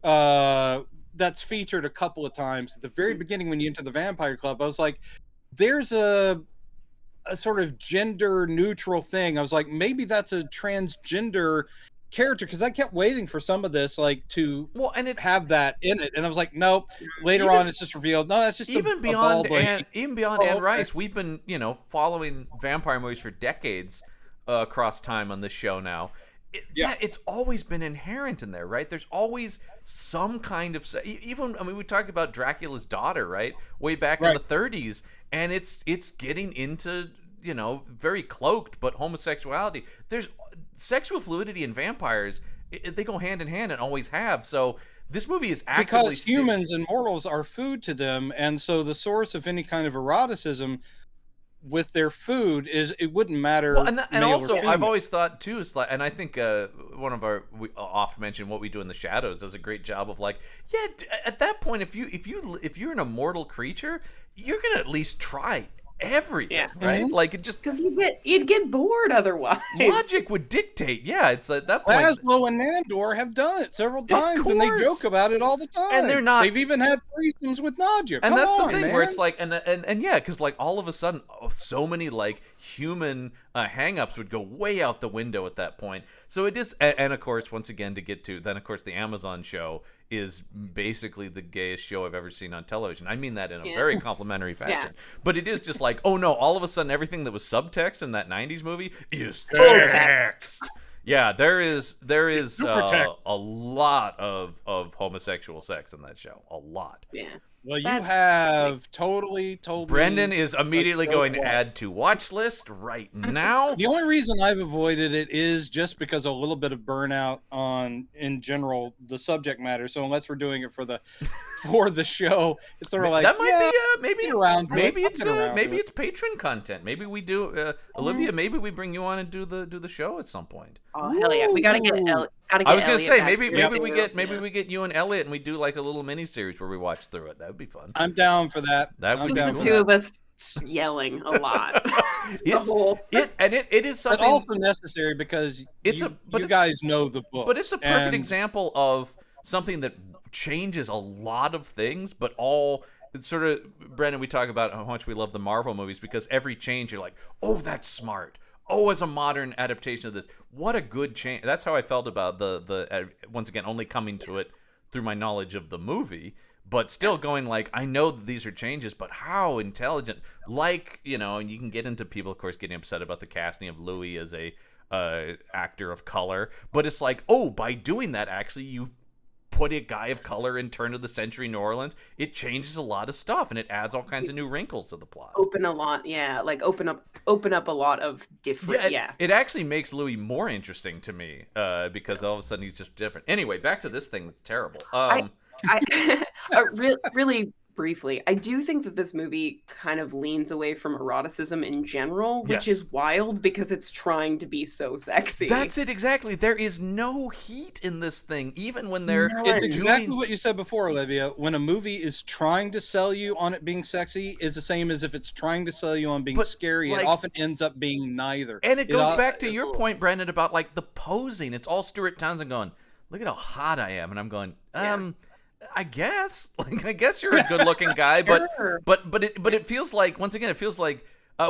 Speaker 2: that's featured a couple of times at the very beginning when you enter the vampire club. I was like, there's a sort of gender neutral thing. I was like, maybe that's a transgender character, because I kept waiting for some of this like to have that in it, and I was like, nope. Later on, it's just revealed. No, that's just
Speaker 1: even beyond Anne Rice. We've been following vampire movies for decades across time on this show now. It's always been inherent in there, right? There's always some kind of we talked about Dracula's daughter, right? Way back in the 30s, and it's getting into very cloaked but homosexuality. There's sexual fluidity in vampires. They go hand in hand and always have. So this movie is actively
Speaker 2: because humans and mortals are food to them, and so the source of any kind of eroticism with their food it wouldn't matter.
Speaker 1: Well, and also I've always thought too, is like, and I think one of we often mention What We Do in the Shadows does a great job of like, at that point, if you're an immortal creature, you're gonna at least try everything, right? Mm-hmm. Like it just
Speaker 3: because you'd get bored otherwise.
Speaker 1: Logic would dictate. Yeah, it's at that point.
Speaker 2: Laszlo and Nandor have done it several times, and they joke about it all the time.
Speaker 1: And they're not.
Speaker 2: They've even had threesomes with Nadja.
Speaker 1: And that's the thing, man. Where it's like, and because like all of a sudden, so many like human hang-ups would go way out the window at that point. So it is, and of course, once again, to get to then, of course, the Amazon show is basically the gayest show I've ever seen on television. I mean that in a very complimentary fashion. But it is just like, oh no, all of a sudden everything that was subtext in that 90s movie is text. Yeah, there is a lot of homosexual sex in that show. A lot.
Speaker 3: Yeah.
Speaker 2: Well, you have totally told
Speaker 1: Brendan is immediately going to add to watch list right now.
Speaker 2: The only reason I've avoided it is just because a little bit of burnout on, in general, the subject matter. So unless we're doing it for the show, it's sort of like
Speaker 1: that might be maybe it's patron content. Maybe we do Olivia. Maybe we bring you on and do the show at some point.
Speaker 3: Oh hell yeah, we gotta get Elliot.
Speaker 1: I was gonna say maybe we get you and Elliot and we do like a little mini series where we watch through it. That would be fun.
Speaker 2: I'm down for that.
Speaker 1: That would be
Speaker 3: the two of us yelling a lot.
Speaker 1: It is something,
Speaker 2: but also necessary because you guys know the book.
Speaker 1: But it's a perfect example of something that changes a lot of things, but all. It's sort of, Brendan, we talk about how much we love the Marvel movies because every change you're like, oh, that's smart. Oh, as a modern adaptation of this, what a good change. That's how I felt about the once again, only coming to it through my knowledge of the movie, but still going like, I know that these are changes, but how intelligent. Like, and you can get into people, of course, getting upset about the casting of Louis as a actor of color, but it's like, oh, by doing that, actually, you put a guy of color in turn of the century New Orleans, it changes a lot of stuff and it adds all kinds of new wrinkles to the plot.
Speaker 3: Open up a lot of different.
Speaker 1: It actually makes Louis more interesting to me because all of a sudden he's just different. Anyway, back to this thing that's terrible.
Speaker 3: Really briefly, I do think that this movie kind of leans away from eroticism in general, which is wild because it's trying to be so sexy.
Speaker 1: That's it, exactly. There is no heat in this thing, even when they're...
Speaker 2: It's exactly what you said before, Olivia. When a movie is trying to sell you on it being sexy is the same as if it's trying to sell you on being scary. It often ends up being neither.
Speaker 1: And it goes back to your point, Brendan, about like the posing. It's all Stuart Townsend going, look at how hot I am. And I'm going, I guess. I guess you're a good-looking guy,
Speaker 3: Sure.
Speaker 1: but it feels like, once again,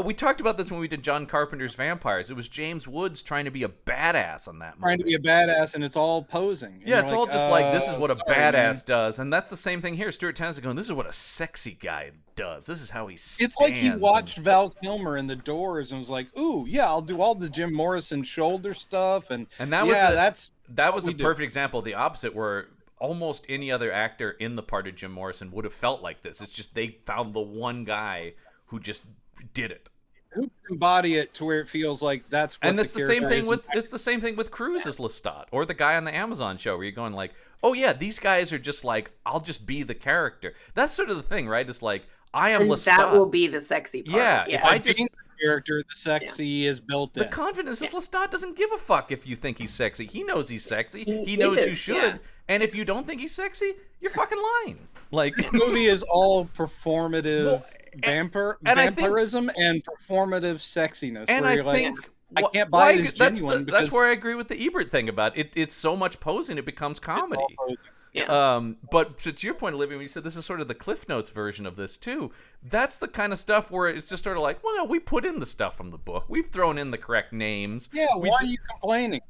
Speaker 1: we talked about this when we did John Carpenter's Vampires. It was James Woods trying to be a badass on that movie.
Speaker 2: Trying to be a badass, and it's all posing. And
Speaker 1: yeah, it's all just this is what a badass does, and that's the same thing here. Stuart Townsend going, this is what a sexy guy does. This is how he stands.
Speaker 2: It's like he watched Val Kilmer in The Doors and was like, "Ooh, yeah, I'll do all the Jim Morrison shoulder stuff," and
Speaker 1: that was a perfect example of the opposite, where almost any other actor in the part of Jim Morrison would have felt like this. It's just they found the one guy who just did it.
Speaker 2: Who can embody it to where it feels like that's what
Speaker 1: and it's the same thing with Cruise as Lestat, or the guy on the Amazon show where you're going like, oh yeah, these guys are just like, I'll just be the character. That's sort of the thing, right? It's like, I am Lestat.
Speaker 3: That will be the sexy part.
Speaker 1: Yeah, if I just
Speaker 2: the character, the sexy is built in.
Speaker 1: The confidence is Lestat doesn't give a fuck if you think he's sexy. He knows he's sexy. He knows you should. Yeah. And if you don't think he's sexy, you're fucking lying. Like,
Speaker 2: this movie is all performative vampirism and performative sexiness.
Speaker 1: And
Speaker 2: where
Speaker 1: I
Speaker 2: you're
Speaker 1: think
Speaker 2: I can't buy it as genuine.
Speaker 1: That's where I agree with the Ebert thing about it. It's so much posing, it becomes comedy.
Speaker 3: Yeah.
Speaker 1: But to your point, Olivia, when you said this is sort of the Cliff Notes version of this too, that's the kind of stuff where it's just sort of like, well, no, we put in the stuff from the book. We've thrown in the correct names.
Speaker 2: Yeah, why are you complaining?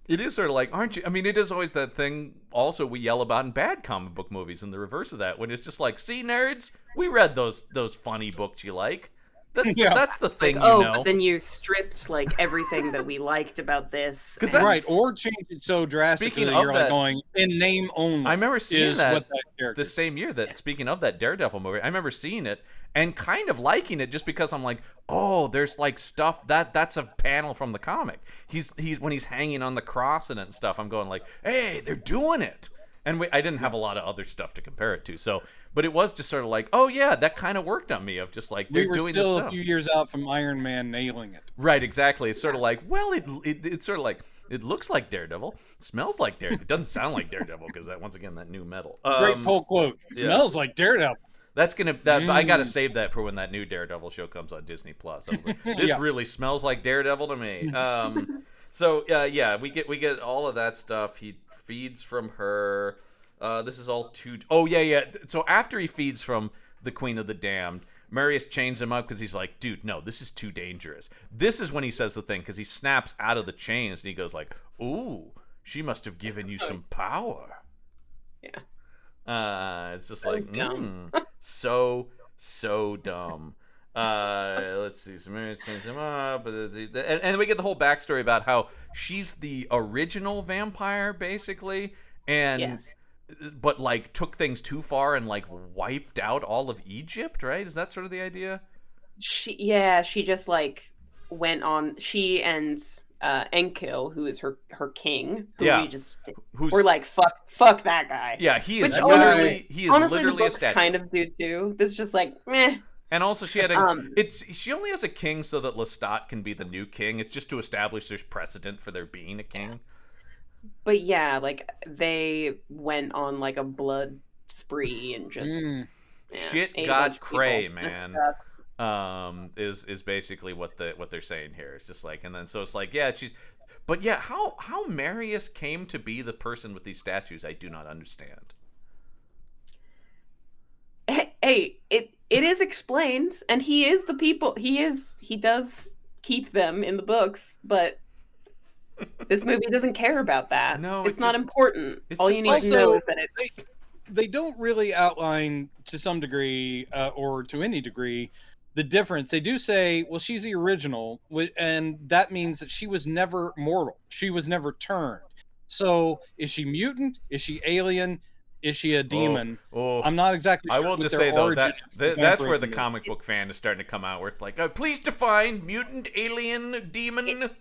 Speaker 1: It is sort of like, aren't you? I mean, it is always that thing also we yell about in bad comic book movies, and the reverse of that, when it's just like, see, nerds, we read those funny books you like. That's the thing,
Speaker 3: like, but then you stripped like everything that we liked about this.
Speaker 2: Right, or changed it so drastically you're like going, in name only.
Speaker 1: I remember seeing that the same year that, speaking of that Daredevil movie, I remember seeing it and kind of liking it just because I'm like, oh, there's like stuff that's a panel from the comic. He's when he's hanging on the cross and stuff, I'm going like, hey, they're doing it. And I didn't have a lot of other stuff to compare it to, so, but it was just sort of like, oh yeah, that kind of worked on me, of just like, they're doing this stuff. We were
Speaker 2: still a few years out from Iron Man nailing it.
Speaker 1: Right, exactly. It's sort of like, well, it's sort of like, it looks like Daredevil, smells like Daredevil. It doesn't sound like Daredevil because that, once again, that new metal.
Speaker 2: Great pull quote. Smells like Daredevil.
Speaker 1: That's I gotta save that for when that new Daredevil show comes on Disney Plus. I was like, this really smells like Daredevil to me. So yeah, we get all of that stuff. He feeds from her. This is all too. Oh yeah. So after he feeds from the Queen of the Damned, Marius chains him up because he's like, dude, no, this is too dangerous. This is when he says the thing, because he snaps out of the chains and he goes like, ooh, she must have given you some power.
Speaker 3: Yeah.
Speaker 1: It's just like, so dumb. Let's see. Samara chains him up, and we get the whole backstory about how she's the original vampire, basically, and but like took things too far and like wiped out all of Egypt. Right? Is that sort of the idea?
Speaker 3: She just like went on. She and Enkil, who is her king, we're like, fuck that guy.
Speaker 1: Yeah, he is literally
Speaker 3: the
Speaker 1: a statue.
Speaker 3: Kind of do too. This is just like meh.
Speaker 1: And also, she had she only has a king so that Lestat can be the new king. It's just to establish there's precedent for there being a king.
Speaker 3: But yeah, like they went on like a blood spree and just
Speaker 1: shit got cray, man. Is basically what they're saying here. It's just like, and then so it's like, yeah, how Marius came to be the person with these statues, I do not understand.
Speaker 3: Hey, it is explained, and he is the people. He does keep them in the books, but this movie doesn't care about that.
Speaker 1: No,
Speaker 3: it's not important. All you need to know is that it's.
Speaker 2: They don't really outline to some degree, or to any degree, the difference. They do say, well, she's the original, and that means that she was never mortal. She was never turned. So, is she mutant? Is she alien? Is she a demon? I'm not exactly sure.
Speaker 1: I will just say, though, that's where the comic book fan is starting to come out, where it's like, please define mutant, alien, demon.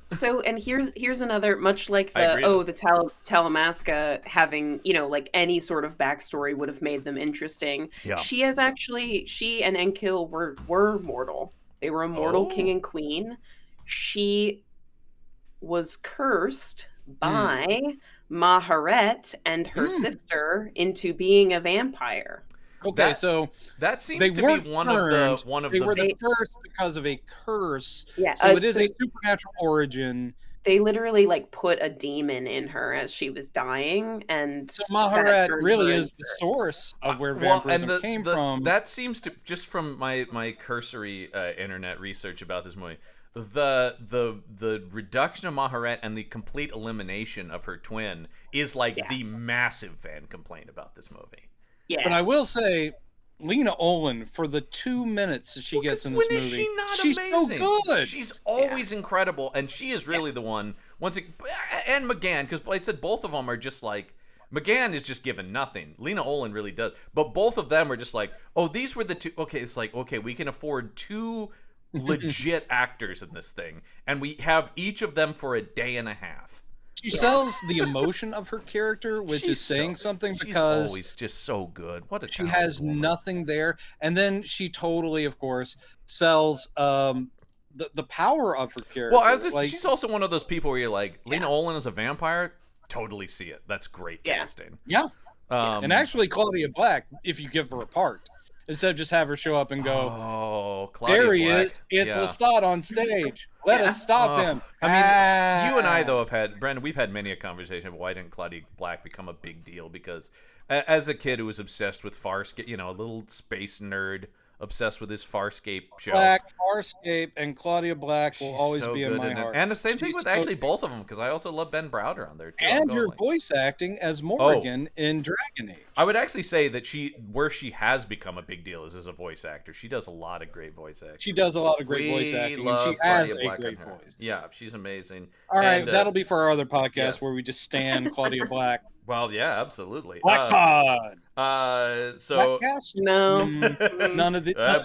Speaker 3: So, and here's another, much like the Talamasca having, like any sort of backstory would have made them interesting.
Speaker 1: Yeah.
Speaker 3: She and Enkil were mortal. They were a mortal king and queen. She was cursed by Maharet and her sister into being a vampire.
Speaker 2: Okay, so
Speaker 1: that seems to be one of the.
Speaker 2: They were the first because of a curse.
Speaker 3: Yeah,
Speaker 2: so it is a supernatural origin.
Speaker 3: they literally like put a demon in her as she was dying, and
Speaker 2: so Maharet really is the source of where vampirism came from.
Speaker 1: That seems to, just from my cursory internet research about this movie, the reduction of Maharet and the complete elimination of her twin is like the massive fan complaint about this movie.
Speaker 3: Yeah,
Speaker 2: but I will say, Lena Olin, for the 2 minutes that she gets in this movie, she's amazing. So good.
Speaker 1: She's always incredible, and she is really the one. And McGann, because I said both of them are just like, McGann is just given nothing. Lena Olin really does, but both of them are just like, oh, these were the two. Okay, it's like, okay, we can afford 2 legit actors in this thing, and we have each of them for a day and a half.
Speaker 2: She sells the emotion of her character, which is saying something, because
Speaker 1: she's always just so good. What a
Speaker 2: she has nothing there, and then she totally, of course, sells the power of her character.
Speaker 1: Well, she's also one of those people where you're like, Lena Olin as a vampire, totally see it. That's great casting.
Speaker 2: Yeah. And actually, Claudia Black, if you give her a part, instead of just have her show up and go,
Speaker 1: oh, Claudia
Speaker 2: there he
Speaker 1: Black.
Speaker 2: is. It's Lestat on stage. Let us stop him.
Speaker 1: I mean, you and I, though, have had, Brandon, we've had many a conversation of why didn't Claudia Black become a big deal? Because as a kid who was obsessed with Farscape, a little space nerd, obsessed with his Farscape show.
Speaker 2: Farscape, and Claudia Black will always be in my heart.
Speaker 1: And the same thing with actually both of them, because I also love Ben Browder on there too.
Speaker 2: And her voice acting as Morrigan in Dragon Age.
Speaker 1: I would actually say that where she has become a big deal is as a voice actor. She does a lot of great voice acting.
Speaker 2: She does a lot of great voice acting, and she has a great voice.
Speaker 1: Yeah, she's amazing.
Speaker 2: All right, that'll be for our other podcast where we just stand Claudia Black.
Speaker 1: Well, yeah, absolutely.
Speaker 2: Black Pod.
Speaker 1: So
Speaker 3: no,
Speaker 2: none of the.
Speaker 1: I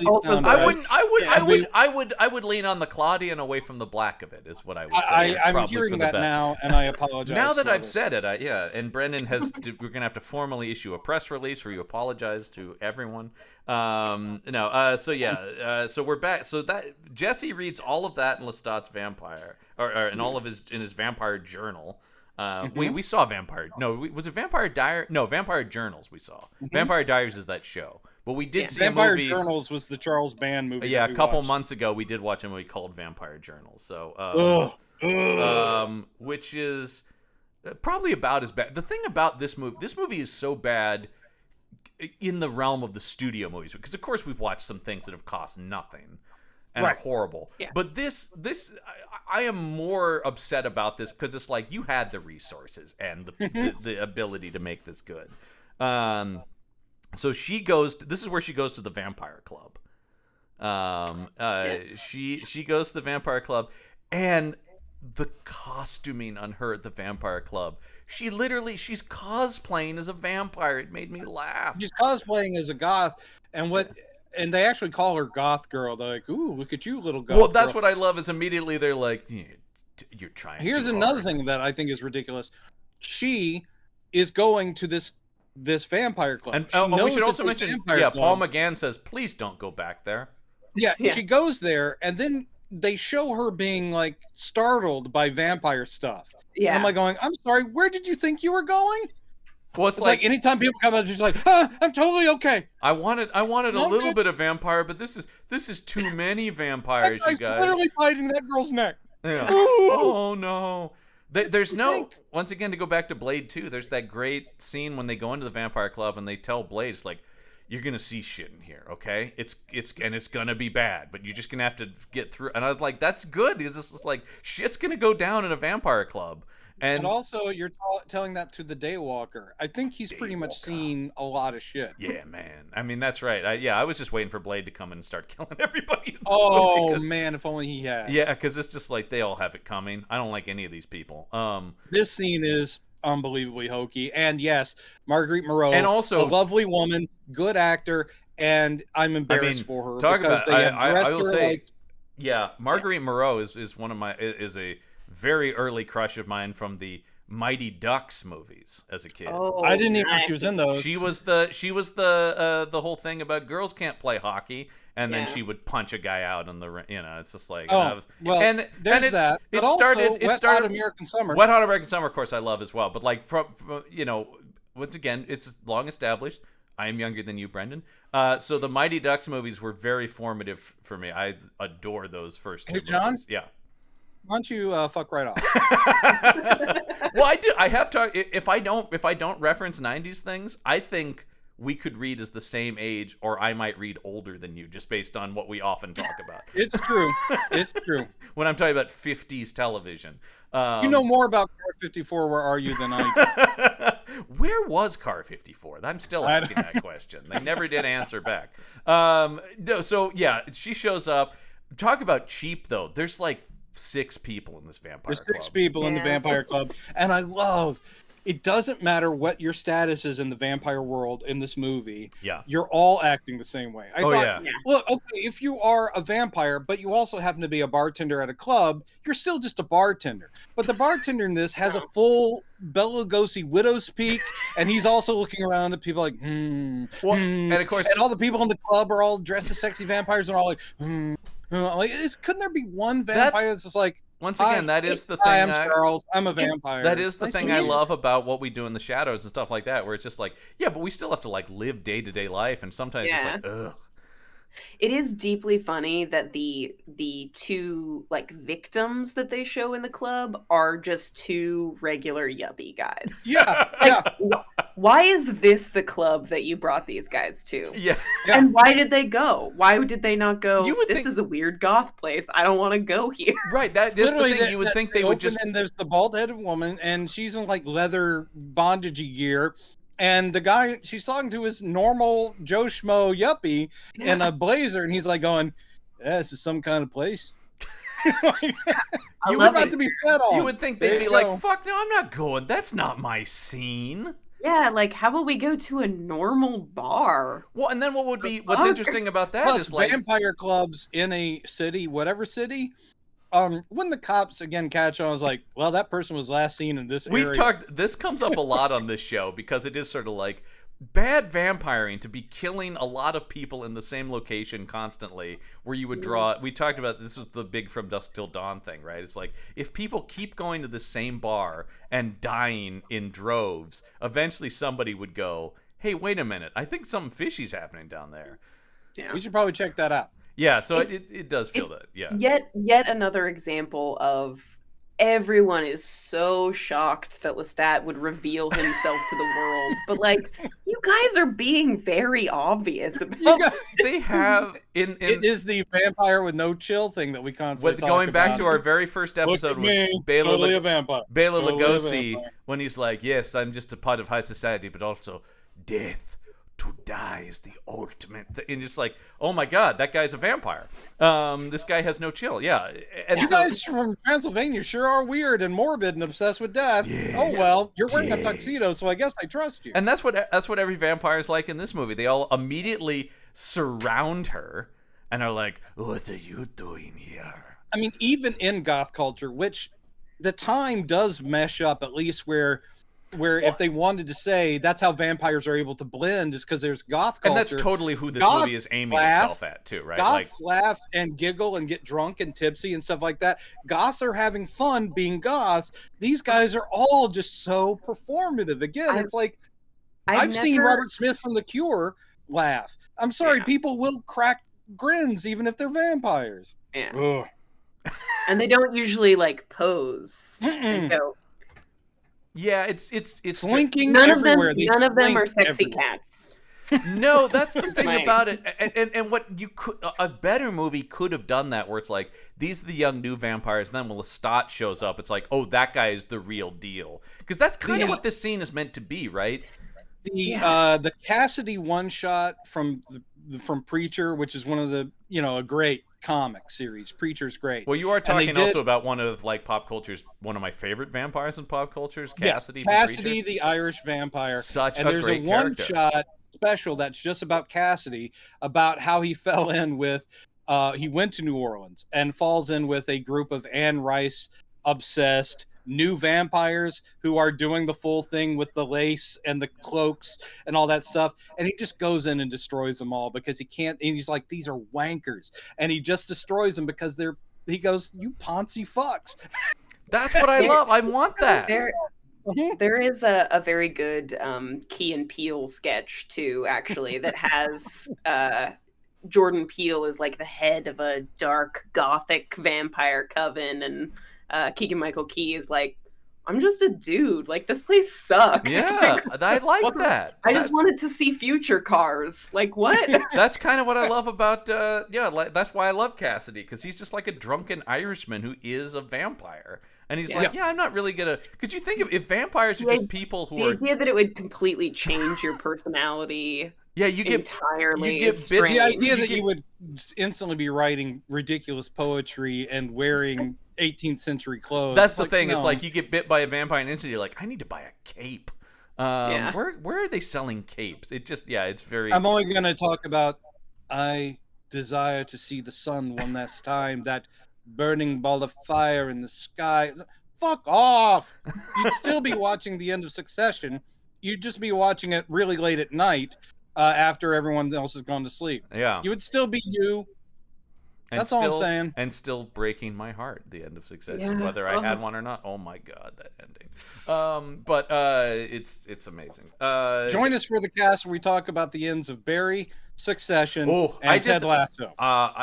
Speaker 1: would lean on the Claudian away from the black of it. Is what I would say.
Speaker 2: I'm hearing that now, and I apologize.
Speaker 1: Now that I've said it, and Brendan has. We're gonna have to formally issue a press release where you apologize to everyone. So we're back. So that Jesse reads all of that in Lestat's Vampire, or in all of his Vampire Journal. We saw Vampire. No, was it Vampire Diary? No, Vampire Journals. We saw Vampire Diaries is that show, but we did see
Speaker 2: Vampire
Speaker 1: a movie.
Speaker 2: Journals was the Charles Band movie.
Speaker 1: Yeah, a couple months ago, we did watch a movie called Vampire Journals. So, which is probably about as bad. The thing about this movie is so bad in the realm of the studio movies, because of course we've watched some things that have cost nothing and are horrible. Yeah. But this I am more upset about this because it's like you had the resources and the ability to make this good. So she goes. This is where she goes to the Vampire Club. She goes to the Vampire Club, and the costuming on her at the Vampire Club. She's cosplaying as a vampire. It made me laugh.
Speaker 2: She's cosplaying as a goth, and they actually call her Goth Girl. They're like, "Ooh, look at you, little goth."
Speaker 1: Well, that's what I love. Is immediately they're like, "You're trying."
Speaker 2: Here's another thing that I think is ridiculous. She is going to this Vampire Club.
Speaker 1: And we should also mention, Paul McGann says, "Please don't go back there."
Speaker 2: Yeah, she goes there, and then they show her being like startled by vampire stuff. Yeah, and I'm like going, "I'm sorry, where did you think you were going?" Well, it's like anytime people come out, she's like, "I'm totally okay."
Speaker 1: I wanted a little bit of vampire, but this is too many vampires, you guys.
Speaker 2: Literally biting that girl's neck.
Speaker 1: Yeah. Oh no. Once again, to go back to Blade 2, there's that great scene when they go into the Vampire Club and they tell Blade, it's like, "You're gonna see shit in here, okay? It's gonna be bad, but you're just gonna have to get through." And I was like, "That's good," because it's like shit's gonna go down in a Vampire Club. And
Speaker 2: also, you're telling that to the Daywalker. I think he's pretty much seen a lot of shit.
Speaker 1: Yeah, man. I mean, that's right. I was just waiting for Blade to come in and start killing everybody.
Speaker 2: Man, if only he had.
Speaker 1: Yeah, because it's just like they all have it coming. I don't like any of these people.
Speaker 2: This scene is unbelievably hokey. And yes, Marguerite Moreau,
Speaker 1: and also
Speaker 2: a lovely woman, good actor, and I'm embarrassed for her because they have dressed her like...
Speaker 1: Yeah, Marguerite Moreau is one of is a very early crush of mine from the Mighty Ducks movies as a kid.
Speaker 2: Oh, I didn't even know she was in those.
Speaker 1: She was the whole thing about girls can't play hockey, and then she would punch a guy out in the it's just like
Speaker 2: that. It started Wet Hot American Summer.
Speaker 1: Wet Hot American Summer, of course, I love as well. But like from once again, it's long established. I am younger than you, Brendan. So the Mighty Ducks movies were very formative for me. I adore those first two movies. Yeah.
Speaker 2: don't you fuck right off?
Speaker 1: Well, I do. I have to. If I don't reference 90s things, I think we could read as the same age, or I might read older than you, just based on what we often talk about.
Speaker 2: It's true. It's true.
Speaker 1: When I'm talking about 50s television.
Speaker 2: You know more about Car 54, where are you, than I
Speaker 1: do. Where was Car 54? I'm still asking that question. They never did answer back. So, yeah, she shows up. Talk about cheap, though. There's like 6 people in this vampire club.
Speaker 2: There's 6 people in the vampire club. And I love... It doesn't matter what your status is in the vampire world in this movie.
Speaker 1: Yeah.
Speaker 2: You're all acting the same way. I thought, look, okay, if you are a vampire, but you also happen to be a bartender at a club, you're still just a bartender. But the bartender in this has a full Bela Lugosi widow's peak, and he's also looking around at people like, and
Speaker 1: of course,
Speaker 2: and all the people in the club are all dressed as sexy vampires, and are all like, like, couldn't there be one vampire that's just like,
Speaker 1: once again, that is the thing.
Speaker 2: Hi, I'm Charles. I'm a vampire.
Speaker 1: That is the thing I love about what we do in the shadows and stuff like that, where it's just like, yeah, but we still have to like live day-to-day life, and sometimes it's like, ugh.
Speaker 3: It is deeply funny that the 2 like victims that they show in the club are just 2 regular yuppie guys.
Speaker 2: Yeah.
Speaker 3: Why is this the club that you brought these guys to?
Speaker 1: Yeah.
Speaker 3: And why did they go? Why did they not go? This is a weird goth place. I don't want to go here.
Speaker 1: Right. That's the thing. You would think they would just.
Speaker 2: And there's the bald-headed woman, and she's in like leather bondagey gear. And the guy she's talking to is normal Joe Schmo yuppie in a blazer, and he's like going, "Yeah, this is some kind of place." You're about to be fed on.
Speaker 1: You would think they'd be like, "Fuck no, I'm not going. That's not my scene."
Speaker 3: Yeah, like how about we go to a normal bar?
Speaker 1: Well, and then what's interesting about that is like
Speaker 2: vampire clubs in a city, whatever city. When the cops again catch on, I was like, well, that person was last seen in this area.
Speaker 1: This comes up a lot on this show because it is sort of like bad vampiring to be killing a lot of people in the same location constantly, where you would draw. We talked about this was the big From Dusk Till Dawn thing, right? It's like if people keep going to the same bar and dying in droves, eventually somebody would go, hey, wait a minute, I think something fishy's happening down there.
Speaker 2: Yeah, we should probably check that out.
Speaker 1: Yeah, so it does feel that. Yeah.
Speaker 3: Yet another example of everyone is so shocked that Lestat would reveal himself to the world, but like you guys are being very obvious about.
Speaker 1: They have
Speaker 2: it is the vampire with no chill thing that we constantly talk
Speaker 1: going back
Speaker 2: about.
Speaker 1: to our very first episode with Bela Lugosi, when he's like, "Yes, I'm just a part of high society, but also death." To die is the ultimate and just like, oh my god, that guy's a vampire. This guy has no chill. Yeah. And
Speaker 2: you guys from Transylvania sure are weird and morbid and obsessed with death.
Speaker 1: Yes,
Speaker 2: oh well, you're wearing a tuxedo, so I guess I trust you.
Speaker 1: And that's what every vampire is like in this movie. They all immediately surround her and are like, what are you doing here?
Speaker 2: I mean, even in goth culture, which the time does mesh up, at least where if they wanted to say that's how vampires are able to blend is because there's goth culture.
Speaker 1: And that's totally who this movie is aiming itself at too, right?
Speaker 2: Goths laugh and giggle and get drunk and tipsy and stuff like that. Goths are having fun being goths. These guys are all just so performative. Again, it's like I've seen Robert Smith from The Cure laugh. I'm sorry, people will crack grins even if they're vampires.
Speaker 3: Yeah. Ugh. And they don't usually like pose. And go,
Speaker 1: yeah, it's
Speaker 2: slinking everywhere.
Speaker 3: None of them are sexy cats.
Speaker 1: No, that's the thing about it. And what you could a better movie could have done that, where it's like these are the young new vampires, and then when Lestat shows up, it's like, oh, that guy is the real deal, because that's kind of what this scene is meant to be, right?
Speaker 2: The Cassidy one shot from Preacher, which is one of the a great comic series. Preacher's great.
Speaker 1: Well, you are talking also about one of like pop culture's one of my favorite vampires in pop culture's Cassidy.
Speaker 2: Yes, Cassidy the Irish vampire.
Speaker 1: There's a
Speaker 2: one shot special that's just about Cassidy, about how he fell in with he went to New Orleans and falls in with a group of Anne Rice obsessed new vampires who are doing the full thing with the lace and the cloaks and all that stuff, and he just goes in and destroys them all because he can't, and he's like, these are wankers, and he just destroys them because he goes, you poncy fucks.
Speaker 1: That's what I love. I want that.
Speaker 3: There is a very good Key and Peele sketch too, actually, that has Jordan Peele is like the head of a dark gothic vampire coven, and Keegan-Michael Key is like, I'm just a dude. Like, this place sucks.
Speaker 1: Yeah, I like that.
Speaker 3: I just wanted to see future cars. Like, what?
Speaker 1: That's kind of what I love about, that's why I love Cassidy, because he's just like a drunken Irishman who is a vampire. And he's like, I'm not really going to... Because you think if vampires are just people who are...
Speaker 3: The idea that it would completely change your personality...
Speaker 1: Yeah, you get
Speaker 3: entirely.
Speaker 1: You get bit,
Speaker 2: the idea that you would instantly be writing ridiculous poetry and wearing 18th century clothes.
Speaker 1: That's the thing. No. It's like you get bit by a vampire and instantly you're like, I need to buy a cape. Where are they selling capes? It just it's very.
Speaker 2: I'm only going to talk about I desire to see the sun one last time. That burning ball of fire in the sky. Fuck off! You'd still be watching the end of Succession. You'd just be watching it really late at night. After everyone else has gone to sleep.
Speaker 1: Yeah.
Speaker 2: You would still be you. That's all I'm saying.
Speaker 1: And still breaking my heart, the end of Succession, whether I had one or not. Oh my God, that ending. But it's amazing.
Speaker 2: Join us for the cast where we talk about the ends of Barry, Succession, and Ted Lasso.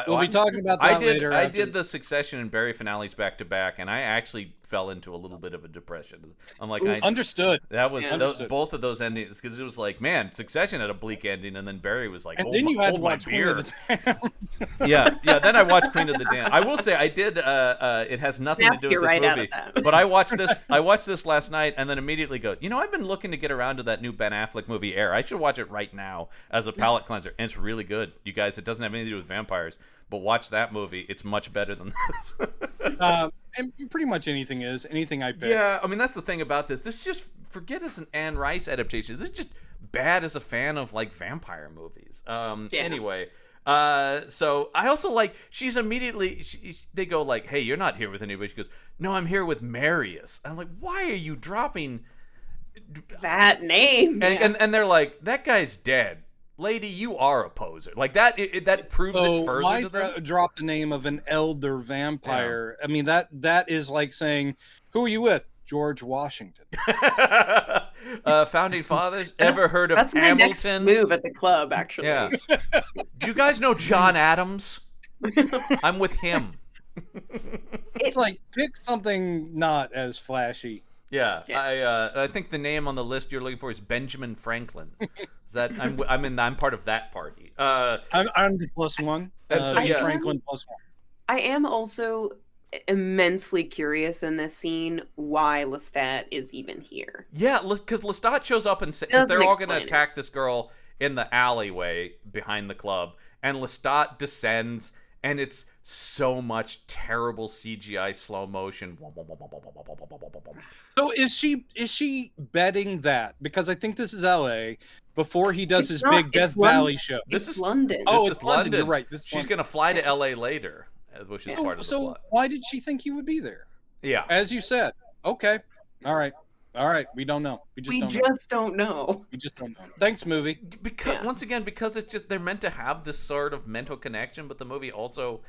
Speaker 2: We'll be talking about that later.
Speaker 1: I did the Succession and Barry finales back to back, and I actually fell into a little bit of a depression. I'm like,
Speaker 2: understood.
Speaker 1: That was both of those endings, because it was like, man, Succession had a bleak ending, and then Barry was like,
Speaker 2: and then you had to watch
Speaker 1: beer. yeah. Then I watched Queen of the Damned. I will say I did. It has nothing to do with this movie, but I watched this last night, and then immediately go, I've been looking to get around to that new Ben Affleck movie, Air. I should watch it right now as a palate cleanser. And it's really good, you guys. It doesn't have anything to do with vampires, but watch that movie. It's much better than this.
Speaker 2: And pretty much anything I pick.
Speaker 1: Yeah, I mean, that's the thing about this. This is just, forget it's an Anne Rice adaptation. This is just bad as a fan of like vampire movies. Anyway. So I also like, she's immediately, they go like, hey, you're not here with anybody. She goes, no, I'm here with Marius. I'm like, why are you dropping
Speaker 3: that name?
Speaker 1: And they're like, that guy's dead. Lady, you are a poser. Like that proves it further to them.
Speaker 2: Drop the name of an elder vampire. Yeah. I mean, that is like saying, who are you with? George Washington.
Speaker 1: Founding fathers. Ever heard of
Speaker 3: That's
Speaker 1: Hamilton?
Speaker 3: That's my next move at the club, actually.
Speaker 1: Yeah. Do you guys know John Adams? I'm with him.
Speaker 2: It's like, pick something not as flashy.
Speaker 1: Yeah. I think the name on the list you're looking for is Benjamin Franklin. Is that I'm part of that party.
Speaker 2: I'm the plus one.
Speaker 1: And so
Speaker 2: Franklin plus one.
Speaker 3: I am also immensely curious in this scene why Lestat is even here.
Speaker 1: Yeah, because Lestat shows up and says they're all going to attack this girl in the alleyway behind the club, and Lestat descends, and it's so much terrible CGI slow motion.
Speaker 2: So is she betting that? Because I think this is LA before he does his big Death Valley show.
Speaker 1: This is
Speaker 3: London.
Speaker 2: Oh, it's London. You're right.
Speaker 1: She's going to fly to LA later, which is part of the plot.
Speaker 2: So why did she think he would be there?
Speaker 1: Yeah.
Speaker 2: As you said. Okay. All right. We don't know. We just don't know. We just don't know. Thanks, movie.
Speaker 1: Because once again, because it's just they're meant to have this sort of mental connection, but the movie also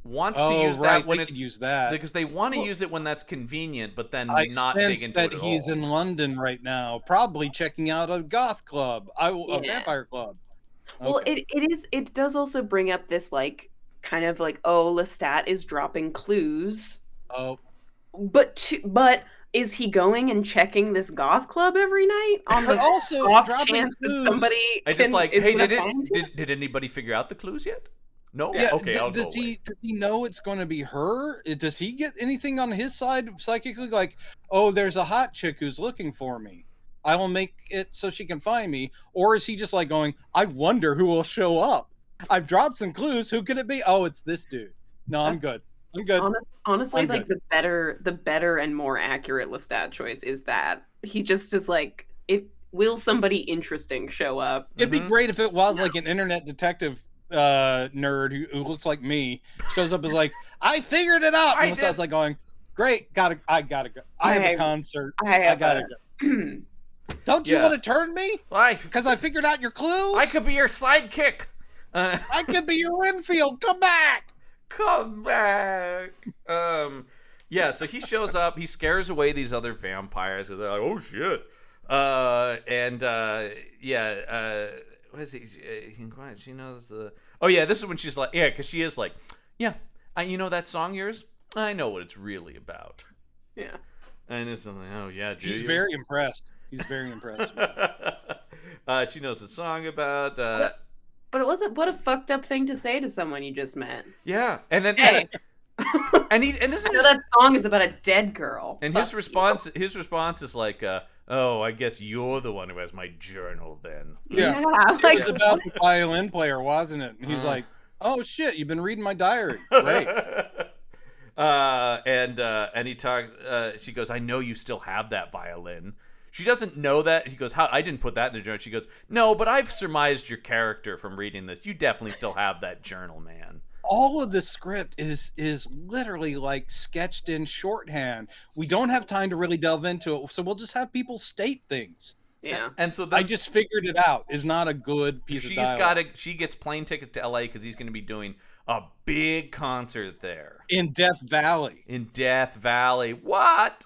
Speaker 1: wants to use that when it's
Speaker 2: use that
Speaker 1: because they want to use it when that's convenient, but then
Speaker 2: I
Speaker 1: not dig into
Speaker 2: that
Speaker 1: it at
Speaker 2: he's
Speaker 1: all.
Speaker 2: In London right now, probably checking out a goth club, a vampire club. Okay.
Speaker 3: Well, it does also bring up this like kind of like, oh, Lestat is dropping clues.
Speaker 2: Oh,
Speaker 3: but is he going and checking this goth club every night on the
Speaker 2: also
Speaker 3: off
Speaker 2: dropping
Speaker 3: chance
Speaker 2: clues?
Speaker 3: That somebody
Speaker 1: I just like, hey, did anybody figure out the clues yet? No.
Speaker 2: Yeah.
Speaker 1: Okay.
Speaker 2: Does he know it's going to be her? Does he get anything on his side psychically? Like, oh, there's a hot chick who's looking for me. I will make it so she can find me. Or is he just like going, I wonder who will show up. I've dropped some clues. Who could it be? Oh, it's this dude. No, I'm good.
Speaker 3: Honestly,
Speaker 2: I'm
Speaker 3: like
Speaker 2: good.
Speaker 3: the better and more accurate Lestat choice is that he just is like, will somebody interesting show up?
Speaker 2: It'd be great if it was like an internet detective nerd who looks like me, shows up as like, I figured it out. And Lestat's like going, great, I gotta go. I have a concert. I gotta go. Don't you want to turn me? Because I figured out your clues.
Speaker 1: I could be your sidekick.
Speaker 2: I could be your Winfield. Come back.
Speaker 1: Yeah, so he shows up, he scares away these other vampires, and they're like, oh shit. What is he? She knows the. Oh yeah, this is when she's like, yeah, because she is like, yeah, you know that song yours? I know what it's really about.
Speaker 3: Yeah.
Speaker 1: And it's like, oh yeah, do
Speaker 2: He's
Speaker 1: you?
Speaker 2: very impressed. He's very impressed.
Speaker 1: She knows the song about.
Speaker 3: But it wasn't. What a fucked up thing to say to someone you just met.
Speaker 1: Yeah, and then
Speaker 3: Hey.
Speaker 1: and doesn't.
Speaker 3: I know that song is about a dead girl.
Speaker 1: And his response is like, "Oh, I guess you're the one who has my journal then."
Speaker 2: Yeah,
Speaker 3: like,
Speaker 2: it was about the violin player, wasn't it? And he's like, "Oh shit, you've been reading my diary, great."
Speaker 1: And he talks. She goes, "I know you still have that violin." She doesn't know that. He goes, "How? I didn't put that in the journal." She goes, "No, but I've surmised your character from reading this. You definitely still have that journal, man."
Speaker 2: All of the script is literally like sketched in shorthand. We don't have time to really delve into it, so we'll just have people state things.
Speaker 3: Yeah.
Speaker 1: And so
Speaker 2: I just figured it out. Is not a good piece of dialogue.
Speaker 1: She gets plane tickets to LA because he's going to be doing a big concert there
Speaker 2: in Death Valley.
Speaker 1: What?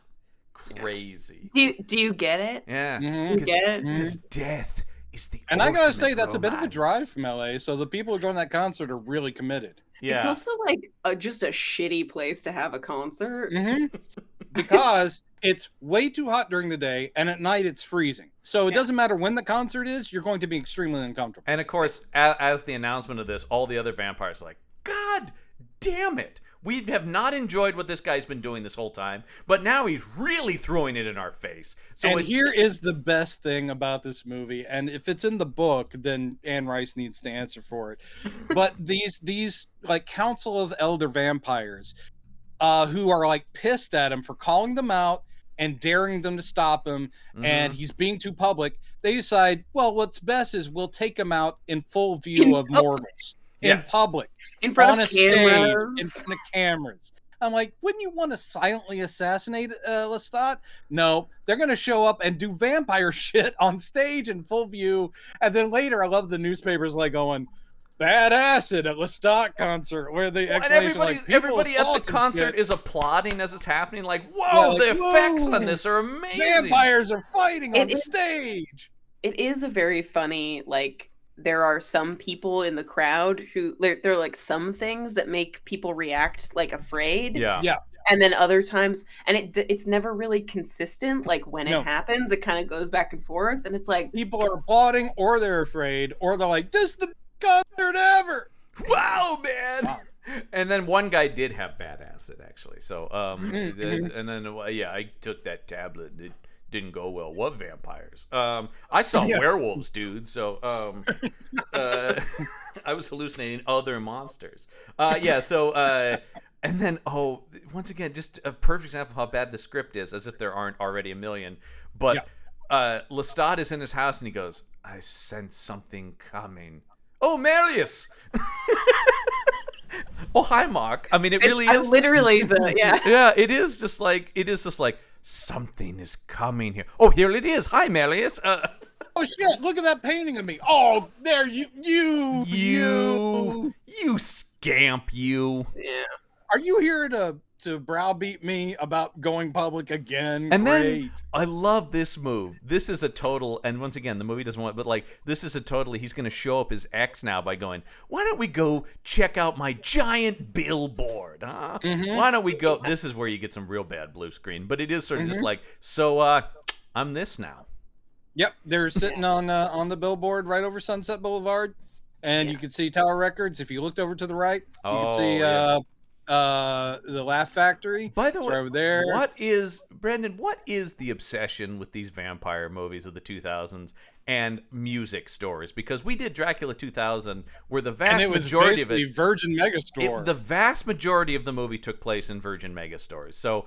Speaker 1: Crazy.
Speaker 3: Do you get it?
Speaker 1: Yeah.
Speaker 3: You get it?
Speaker 1: Because death is the
Speaker 2: And I gotta say,
Speaker 1: romance.
Speaker 2: that's a bit of a drive from LA, so the people who join that concert are really committed.
Speaker 1: Yeah.
Speaker 3: It's also like just a shitty place to have a concert.
Speaker 2: Because it's way too hot during the day, and at night it's freezing. So it doesn't matter when the concert is, you're going to be extremely uncomfortable.
Speaker 1: And of course, as the announcement of this, all the other vampires are like, God damn it. We have not enjoyed what this guy's been doing this whole time, but now he's really throwing it in our face. So
Speaker 2: here is the best thing about this movie, and if it's in the book, then Anne Rice needs to answer for it. But these like council of elder vampires, who are like pissed at him for calling them out and daring them to stop him, and he's being too public. They decide, well, what's best is we'll take him out in full view of mortals. In public,
Speaker 3: in front of cameras,
Speaker 2: in front of cameras. I'm like, wouldn't you want to silently assassinate Lestat? No, they're going to show up and do vampire shit on stage in full view. And then later, I love the newspapers like going, bad acid at Lestat concert, where the
Speaker 1: everybody at the concert is applauding as it's happening. Like, whoa, the effects on this are amazing.
Speaker 2: Vampires are fighting on stage.
Speaker 3: It is a very funny, like, there are some people in the crowd who there are like some things that make people react like afraid.
Speaker 1: Yeah.
Speaker 3: And then other times, and it's never really consistent. Like when it happens, it kind of goes back and forth, and it's like
Speaker 2: people are applauding, or they're afraid, or they're like, "This is the concert ever!"
Speaker 1: Wow, man! Wow. And then one guy did have bad acid, actually. So, and then I took that tablet. It didn't go well. What vampires? I saw werewolves, dude. So I was hallucinating other monsters. And then once again, just a perfect example of how bad the script is, as if there aren't already a million. But Lestat is in his house and he goes, "I sense something coming." Oh, Marius! Oh, hi, Mark. I mean, it really is
Speaker 3: literally
Speaker 1: yeah. It is just like something is coming here. Oh, here it is. Hi, Marius.
Speaker 2: Oh shit! Look at that painting of me. Oh, there you
Speaker 1: scamp, you.
Speaker 3: Yeah.
Speaker 2: Are you here to browbeat me about going public again?
Speaker 1: And then I love this move. This is a total, and once again, the movie doesn't want, but like this is a totally. He's going to show up his ex now by going, "Why don't we go check out my giant billboard? Huh? Why don't we go?" This is where you get some real bad blue screen, but it is sort of just like, so I'm this now.
Speaker 2: Yep, they're sitting on the billboard right over Sunset Boulevard, and you can see Tower Records. If you looked over to the right, you can see the Laugh Factory.
Speaker 1: By the way,
Speaker 2: right over there.
Speaker 1: What is the obsession with these vampire movies of the 2000s and music stores? Because we did Dracula 2000, where the vast majority of it,
Speaker 2: Virgin Megastore.
Speaker 1: The vast majority of the movie took place in Virgin Megastores. So.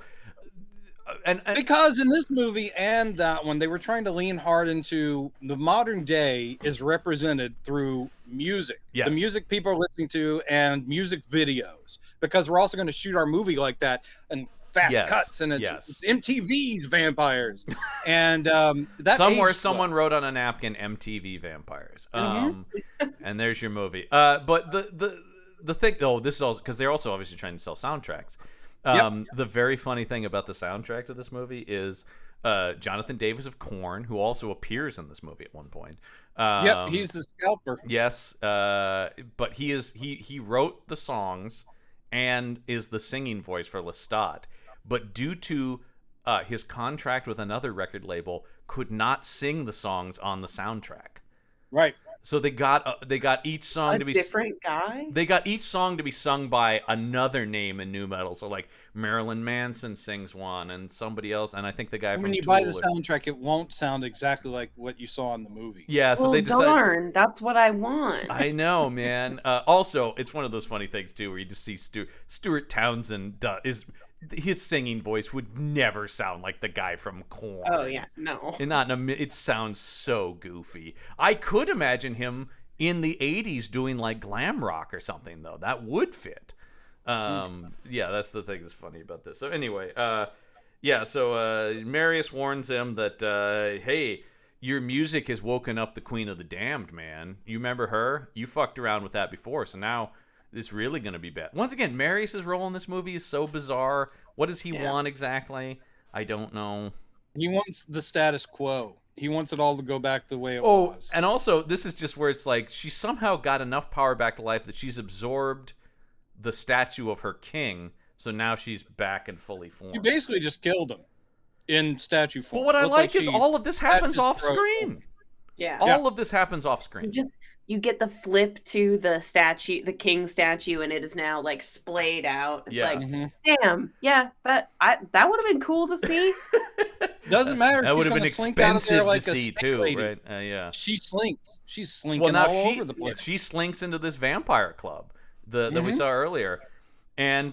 Speaker 1: And
Speaker 2: because in this movie and that one, they were trying to lean hard into the modern day is represented through music.
Speaker 1: Yes.
Speaker 2: The music people are listening to and music videos, because we're also going to shoot our movie like that and fast cuts, and it's MTV's vampires. And that
Speaker 1: somewhere someone wrote on a napkin MTV vampires. And there's your movie. But the thing, this is also because they're also obviously trying to sell soundtracks. The very funny thing about the soundtrack to this movie is Jonathan Davis of Korn, who also appears in this movie at one point.
Speaker 2: He's the scalper.
Speaker 1: Yes, but he wrote the songs and is the singing voice for Lestat. But due to his contract with another record label, could not sing the songs on the soundtrack.
Speaker 2: Right.
Speaker 1: So they got each song to be
Speaker 3: different guy.
Speaker 1: They got each song to be sung by another name in nu metal. So like Marilyn Manson sings one, and somebody else, and I think the guy from
Speaker 2: when you
Speaker 1: Tool
Speaker 2: buy the soundtrack, it won't sound exactly like what you saw in the movie.
Speaker 1: Yeah, so they decided.
Speaker 3: Darn, that's what I want.
Speaker 1: I know, man. Also, it's one of those funny things too, where you just see Stuart Townsend his singing voice would never sound like the guy from Korn.
Speaker 3: Oh yeah, no.
Speaker 1: And it sounds so goofy. I could imagine him in the 80s doing like glam rock or something though. That would fit. Yeah, that's the thing that's funny about this. So anyway, Marius warns him that hey, your music has woken up the Queen of the Damned, man. You remember her? You fucked around with that before, so now it's really going to be bad. Once again, Marius's role in this movie is so bizarre. What does he want exactly? I don't know.
Speaker 2: He wants the status quo. He wants it all to go back the way it was.
Speaker 1: And also, this is just where it's like she somehow got enough power back to life that she's absorbed the statue of her king, so now she's back and fully formed.
Speaker 2: You basically just killed him in statue form.
Speaker 1: But what I like is all of this happens off screen.
Speaker 3: Yeah.
Speaker 1: All of this happens off screen.
Speaker 3: You get the flip to the statue, the king statue, and it is now like splayed out. It's like, damn, that would have been cool to see.
Speaker 2: Doesn't matter.
Speaker 1: That would have been expensive to see too, right? Yeah.
Speaker 2: She slinks. She's slinking all over the place.
Speaker 1: She slinks into this vampire club that we saw earlier, and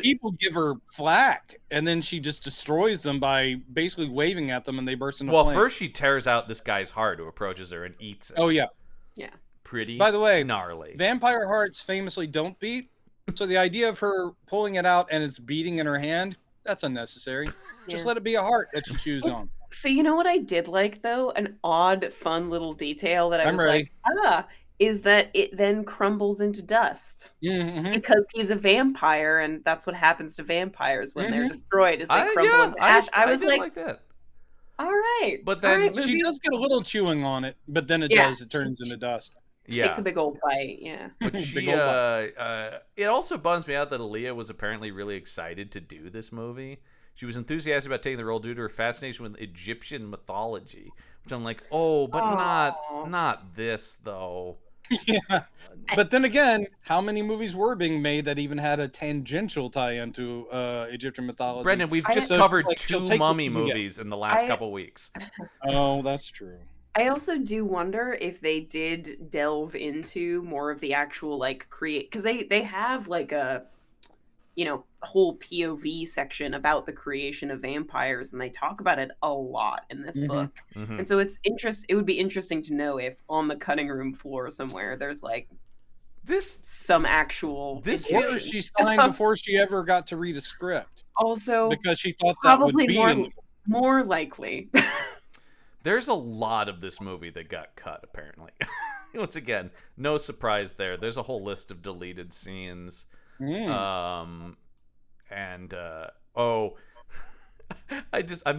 Speaker 2: people give her flack, and then she just destroys them by basically waving at them, and they burst into flame.
Speaker 1: First she tears out this guy's heart who approaches her and eats it.
Speaker 2: Oh yeah.
Speaker 3: Yeah.
Speaker 1: Pretty.
Speaker 2: By the way,
Speaker 1: gnarly.
Speaker 2: Vampire hearts famously don't beat. So the idea of her pulling it out and it's beating in her hand, that's unnecessary. Just let it be a heart that she chews on.
Speaker 3: So you know what I did like though? An odd, fun little detail that I was like, is that it then crumbles into dust. Because he's a vampire, and that's what happens to vampires when they're destroyed, is they crumble into ash. I was like that. All right.
Speaker 1: But then
Speaker 2: she does get a little chewing on it, but then it turns into dust.
Speaker 3: She takes a big old bite,
Speaker 1: But it also bums me out that Aaliyah was apparently really excited to do this movie. She was enthusiastic about taking the role due to her fascination with Egyptian mythology, which I'm like, not this though.
Speaker 2: Yeah. But then again, how many movies were being made that even had a tangential tie into Egyptian mythology?
Speaker 1: Brendan, we've just covered 2 mummy movies in the last couple weeks.
Speaker 2: Oh, that's true.
Speaker 3: I also do wonder if they did delve into more of the actual because they have like a whole POV section about the creation of vampires, and they talk about it a lot in this book. And so it would be interesting to know if on the cutting room floor somewhere there's like some actual
Speaker 2: or she signed before she ever got to read a script.
Speaker 3: Also,
Speaker 2: because she thought that would be
Speaker 3: more likely.
Speaker 1: There's a lot of this movie that got cut, apparently. Once again, no surprise there. There's a whole list of deleted scenes. I'm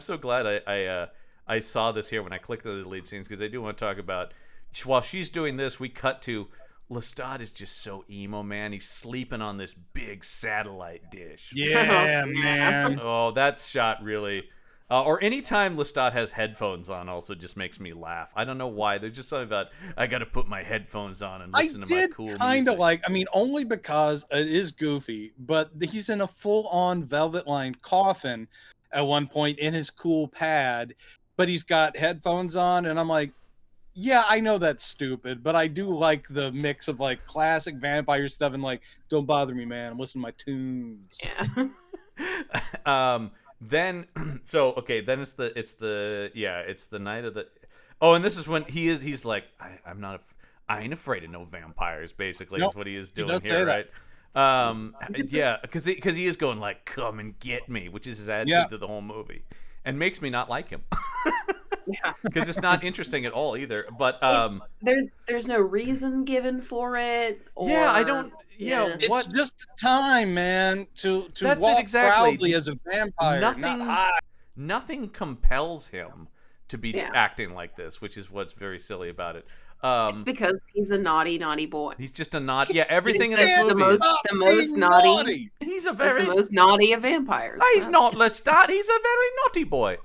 Speaker 1: so glad I saw this here when I clicked on the deleted scenes, because I do want to talk about, while she's doing this, we cut to Lestat is just so emo, man. He's sleeping on this big satellite dish.
Speaker 2: Yeah, man.
Speaker 1: Oh, that shot really... or anytime Lestat has headphones on also just makes me laugh. I don't know why. There's just something about, I got to put my headphones on and listen to my cool music. I did kind of
Speaker 2: only because it is goofy, but he's in a full-on velvet-lined coffin at one point in his cool pad, but he's got headphones on, and I'm like, yeah, I know that's stupid, but I do like the mix of like classic vampire stuff and like, don't bother me, man. I'm listening to my tunes.
Speaker 3: Yeah.
Speaker 1: Then it's the night of the, and this is when he's like, I ain't afraid of no vampires, basically. Is what he is doing here, right? Because he is going like, come and get me, which is his attitude to the whole movie, and makes me not like him. Because it's not interesting at all either. But
Speaker 3: there's no reason given for it.
Speaker 2: It's just time, man, to walk proudly as a vampire.
Speaker 1: Nothing compels him to be acting like this, which is what's very silly about it.
Speaker 3: It's because he's a naughty boy.
Speaker 1: He's just a naughty. Yeah, everything in this movie
Speaker 3: the most naughty.
Speaker 1: He's
Speaker 3: the most naughty of vampires.
Speaker 1: He's not Lestat. He's a very naughty boy.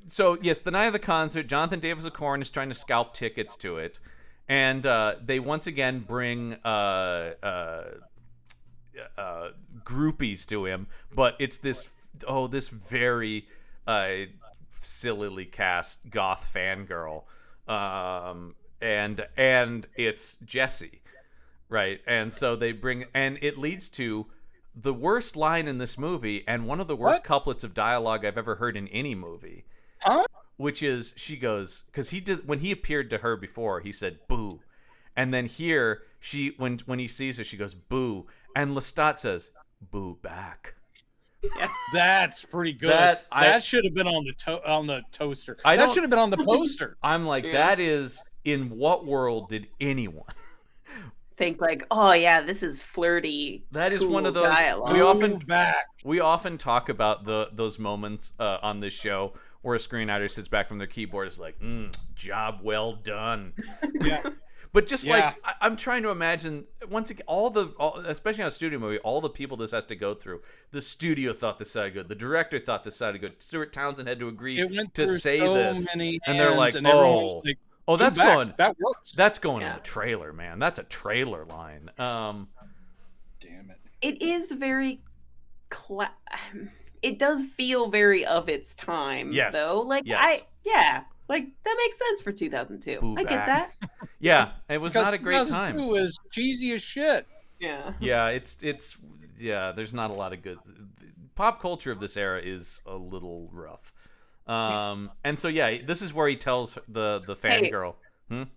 Speaker 1: So yes, the night of the concert, Jonathan Davis of Korn is trying to scalp tickets to it, and they once again bring groupies to him, but it's this very sillily cast goth fangirl, and it's Jessie, right? And so they bring, and it leads to the worst line in this movie and one of the worst couplets of dialogue I've ever heard in any movie.
Speaker 2: Huh?
Speaker 1: Which is, she goes, because when he appeared to her before, he said boo, and then here when he sees her, she goes boo, and Lestat says boo back.
Speaker 2: Yeah. That's pretty good. That should have been on the toaster. That should have been on the poster.
Speaker 1: I'm like, that is, in what world did anyone
Speaker 3: think like, oh yeah, this is flirty?
Speaker 1: That is
Speaker 3: cool
Speaker 1: one of those
Speaker 3: dialogue.
Speaker 1: we often talk about those moments on this show where a screenwriter sits back from their keyboard, is like, job well done.
Speaker 2: Yeah.
Speaker 1: But just like, I'm trying to imagine, once again, especially on a studio movie, all the people this has to go through. The studio thought this sounded good. The director thought this sounded good. Stuart Townsend had to agree to say this. And they're like, that's going.
Speaker 2: That works.
Speaker 1: That's going in the trailer, man. That's a trailer line. Damn
Speaker 2: it.
Speaker 3: It is very... it does feel very of its time, though. Like, like, that makes sense for 2002. I get that.
Speaker 1: Yeah, it was not a great time.
Speaker 2: 2002 was cheesy as shit.
Speaker 3: Yeah.
Speaker 1: Yeah, it's there's not a lot of good... Pop culture of this era is a little rough. And so, this is where he tells the fangirl...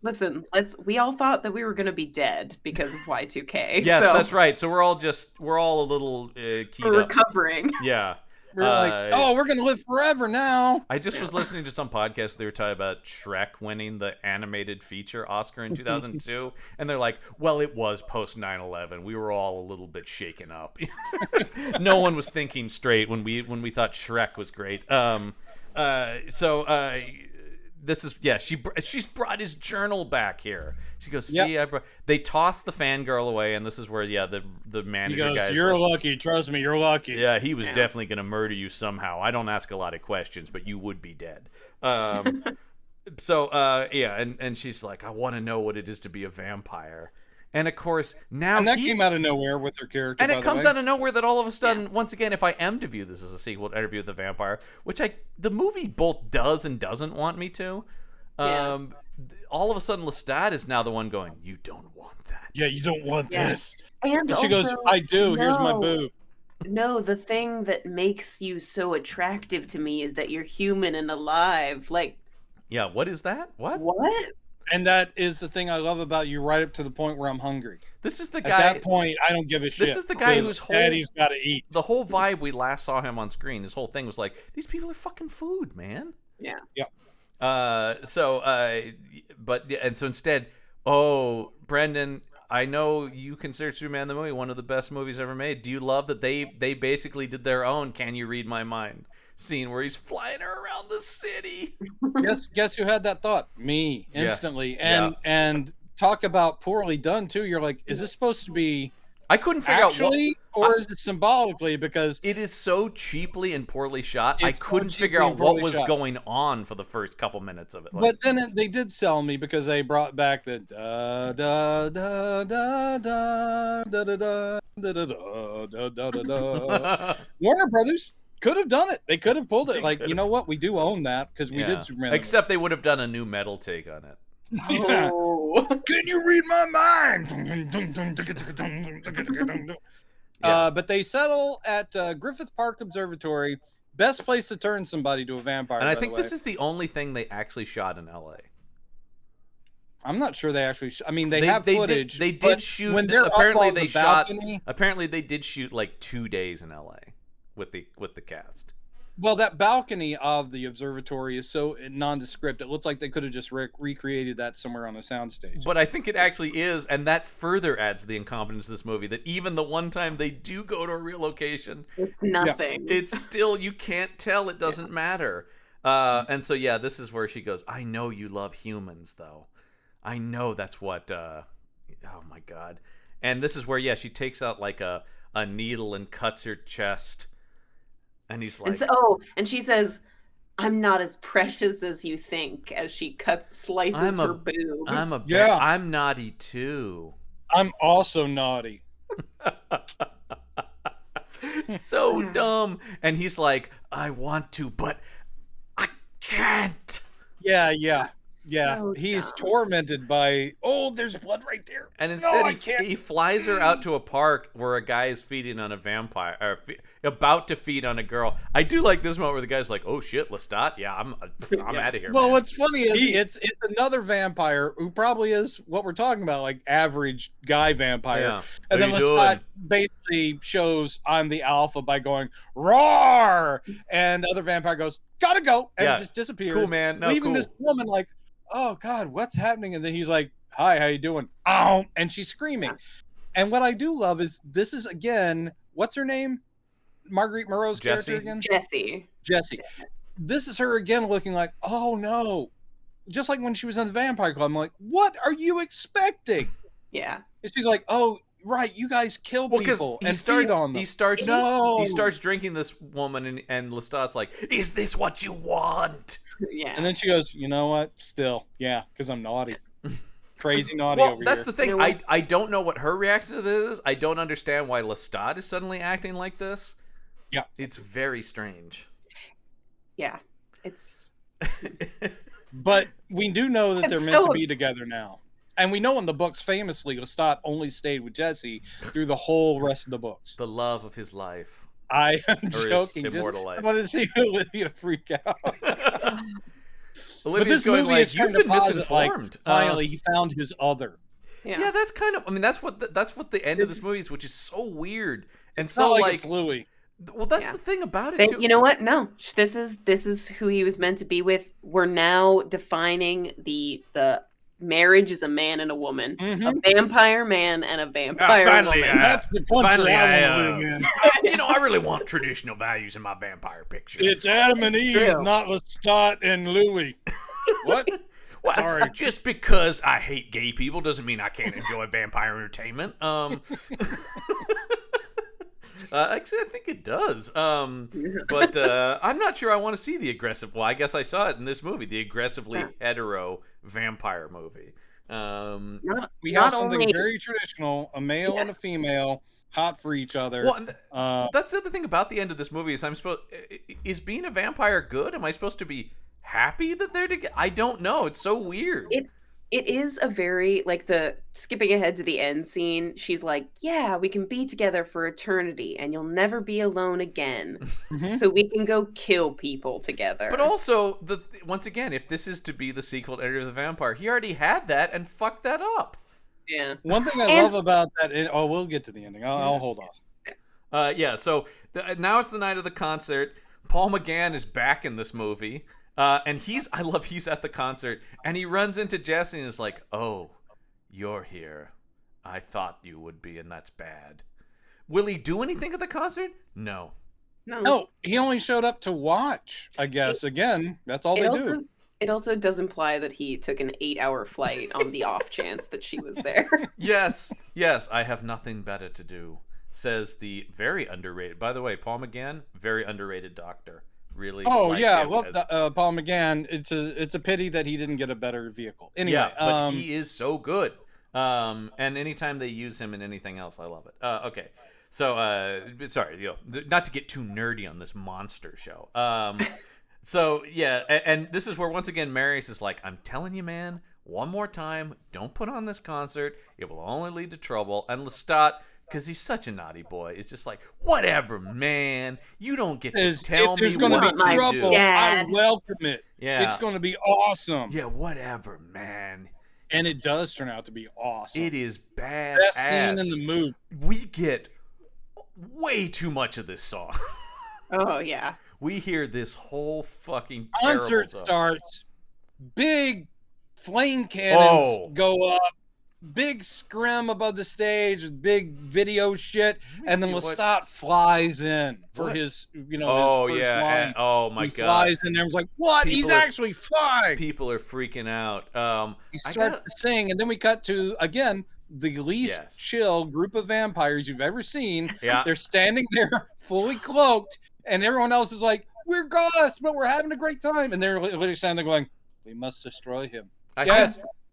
Speaker 3: Listen, we all thought that we were going to be dead because of Y2K.
Speaker 1: Yes, that's right. So we're all a little keyed
Speaker 3: recovering.
Speaker 1: Up. Yeah.
Speaker 2: We're like, we're going to live forever now.
Speaker 1: I just was listening to some podcast. They were talking about Shrek winning the animated feature Oscar in 2002. And they're like, well, it was post 9/11. We were all a little bit shaken up. No one was thinking straight when we thought Shrek was great. This is, she's brought his journal back here. She goes, see, they toss the fangirl away, and this is where, the manager guy
Speaker 2: you're lucky. Trust me, you're lucky.
Speaker 1: Yeah, he was definitely going to murder you somehow. I don't ask a lot of questions, but you would be dead. And she's like, I want to know what it is to be a vampire. And of course, now
Speaker 2: and that came out of nowhere with her character.
Speaker 1: And it comes out of nowhere that all of a sudden, once again, if I am to view this as a sequel to Interview with the Vampire, which the movie both does and doesn't want me to, all of a sudden Lestat is now the one going, you don't want that.
Speaker 2: Yeah, you don't want this.
Speaker 3: And
Speaker 2: she goes, I do. No. Here's my boob.
Speaker 3: No, the thing that makes you so attractive to me is that you're human and alive. Like,
Speaker 1: yeah, what is that? What?
Speaker 2: And that is the thing I love about you, right up to the point where I'm hungry.
Speaker 1: This is the guy.
Speaker 2: At that point, I don't give a shit.
Speaker 1: This is the guy whose whole
Speaker 2: daddy's got to eat.
Speaker 1: The whole vibe we last saw him on screen, his whole thing was like, these people are fucking food, man.
Speaker 3: Yeah.
Speaker 2: Yeah.
Speaker 1: So instead, Brendan, I know you consider Superman the movie one of the best movies ever made. Do you love that they basically did their own "Can You Read My Mind" scene where he's flying her around the city?
Speaker 2: Guess who had that thought? Me, instantly. And talk about poorly done too. You're like, is this supposed to be
Speaker 1: I couldn't figure out what,
Speaker 2: or is it symbolically, because
Speaker 1: it is so cheaply and poorly shot. I couldn't figure out what was going on for the first couple minutes of it.
Speaker 2: But then they did sell me because they brought back the da da da da da da da da da da da. Warner Brothers could have done it. They could have pulled it. Like, you know what? We do own that because we did Superman.
Speaker 1: Except they would have done a new metal take on it.
Speaker 2: Yeah. Can you read my mind? But they settle at Griffith Park Observatory. Best place to turn somebody to a vampire.
Speaker 1: And I think this is the only thing they actually shot in L.A.
Speaker 2: I'm not sure they actually. I mean, they have footage.
Speaker 1: They did shoot.
Speaker 2: When they're
Speaker 1: apparently
Speaker 2: up on
Speaker 1: they
Speaker 2: the
Speaker 1: shot.
Speaker 2: balcony,
Speaker 1: Apparently they did shoot like 2 days in L.A. with the cast.
Speaker 2: Well, that balcony of the observatory is so nondescript. It looks like they could have just recreated that somewhere on a soundstage.
Speaker 1: But I think it actually is, and that further adds the incompetence of this movie, that even the one time they do go to a real location,
Speaker 3: it's nothing.
Speaker 1: It's still, you can't tell, it doesn't matter. And so, yeah, this is where she goes, I know you love humans, though. I know that's what, oh my God. And this is where, yeah, she takes out like a needle and cuts her chest. And he's like,
Speaker 3: and she says, I'm not as precious as you think, as she slices her boob.
Speaker 1: I'm naughty too.
Speaker 2: I'm also naughty.
Speaker 1: So dumb. And he's like, I want to, but I can't.
Speaker 2: Yeah. So he's tormented by, there's blood right there.
Speaker 1: And instead he flies her out to a park where a guy is feeding on a vampire, or about to feed on a girl. I do like this moment where the guy's like, oh shit, Lestat? Yeah, I'm out of here.
Speaker 2: Well, man. What's funny is it's another vampire who probably is what we're talking about, like average guy vampire. Yeah. And then Lestat basically shows I'm the alpha by going, roar! And the other vampire goes, gotta go, and just disappears.
Speaker 1: Cool, man. No,
Speaker 2: leaving this woman like, oh God, what's happening? And then he's like, hi, how you doing? Ow! And she's screaming. And what I do love is this is, again, what's her name? Marguerite Moreau's character again? Jessie. This is her again looking like, oh no. Just like when she was in the Vampire Club, I'm like, what are you expecting?
Speaker 3: Yeah.
Speaker 2: And she's like, oh, right, you guys kill people and feed on them.
Speaker 1: He starts drinking this woman, and Lestat's like, is this what you want?
Speaker 3: Yeah.
Speaker 2: And then she goes, you know what? Still, yeah, because I'm naughty. Crazy naughty over here.
Speaker 1: Well, that's the thing. I don't know what her reaction to this is. I don't understand why Lestat is suddenly acting like this.
Speaker 2: Yeah.
Speaker 1: It's very strange.
Speaker 3: Yeah. It's...
Speaker 2: But we do know that they're meant to be together now. And we know in the books, famously, Lestat only stayed with Jessie through the whole rest of the books.
Speaker 1: The love of his life.
Speaker 2: I am joking. I want to see Olivia freak out.
Speaker 1: Olivia's going like, you've been misinformed.
Speaker 2: Finally, he found his other.
Speaker 1: Yeah, that's kind of. I mean, that's what the end of this movie is, which is so weird and
Speaker 2: so like it's Louis.
Speaker 1: Well, that's the thing about it.
Speaker 3: You know what? No, this is who he was meant to be with. We're now defining the marriage is a man and a woman, a vampire man and a vampire woman.
Speaker 2: That's the country I want to live in.
Speaker 1: I really want traditional values in my vampire picture.
Speaker 2: It's Adam and Eve, not Lestat and Louis. What?
Speaker 1: Well, sorry. Just because I hate gay people doesn't mean I can't enjoy vampire entertainment. Actually, I think it does. But I'm not sure I want to see the aggressive. Well, I guess I saw it in this movie, the aggressively hetero vampire movie.
Speaker 2: We have something very traditional: a male and a female, hot for each other.
Speaker 1: Well, that's the other thing about the end of this movie is being a vampire good? Am I supposed to be happy that they're together? I don't know. It's so weird.
Speaker 3: It is a very, like, the skipping ahead to the end scene, she's like, yeah, we can be together for eternity and you'll never be alone again. So we can go kill people together.
Speaker 1: But also, once again, if this is to be the sequel to Enter the Vampire, he already had that and fucked that up.
Speaker 3: Yeah.
Speaker 2: One thing I love about that, we'll get to the ending. I'll hold off.
Speaker 1: So now it's the night of the concert. Paul McGann is back in this movie. And he's at the concert, and he runs into Jessie and is like, oh, you're here. I thought you would be, and that's bad. Will he do anything at the concert? No.
Speaker 2: He only showed up to watch, I guess. Again, that's all they do.
Speaker 3: It also does imply that he took an 8-hour flight on the off chance that she was there.
Speaker 1: Yes, I have nothing better to do, says the very underrated, by the way, Paul McGann, very underrated doctor. Really.
Speaker 2: Oh yeah, I love Paul McGann. It's a pity that he didn't get a better vehicle. Anyway,
Speaker 1: but he is so good. And anytime they use him in anything else, I love it. Okay, so sorry, not to get too nerdy on this monster show. So yeah, and this is where once again Marius is like, I'm telling you, man, one more time, don't put on this concert. It will only lead to trouble. And Lestat, because he's such a naughty boy, it's just like, whatever, man. You don't get to tell me what to do.
Speaker 2: Trouble, I welcome it. Yeah. It's going to be awesome.
Speaker 1: Yeah, whatever, man.
Speaker 2: And it does turn out to be awesome.
Speaker 1: It is bad.
Speaker 2: Best scene in the movie.
Speaker 1: We get way too much of this song.
Speaker 3: Oh, yeah.
Speaker 1: we hear this whole fucking
Speaker 2: concert starts. Big flame cannons go up. Big scrim above the stage, big video shit, and then Lestat flies in for his, his first line.
Speaker 1: Oh my god,
Speaker 2: he flies in there. And was like, "What? He's actually flying!"
Speaker 1: People are freaking out.
Speaker 2: He starts to sing, and then we cut to again the least chill group of vampires you've ever seen.
Speaker 1: Yeah,
Speaker 2: they're standing there fully cloaked, and everyone else is like, "We're ghosts, but we're having a great time," and they're literally standing there going, "We must destroy him."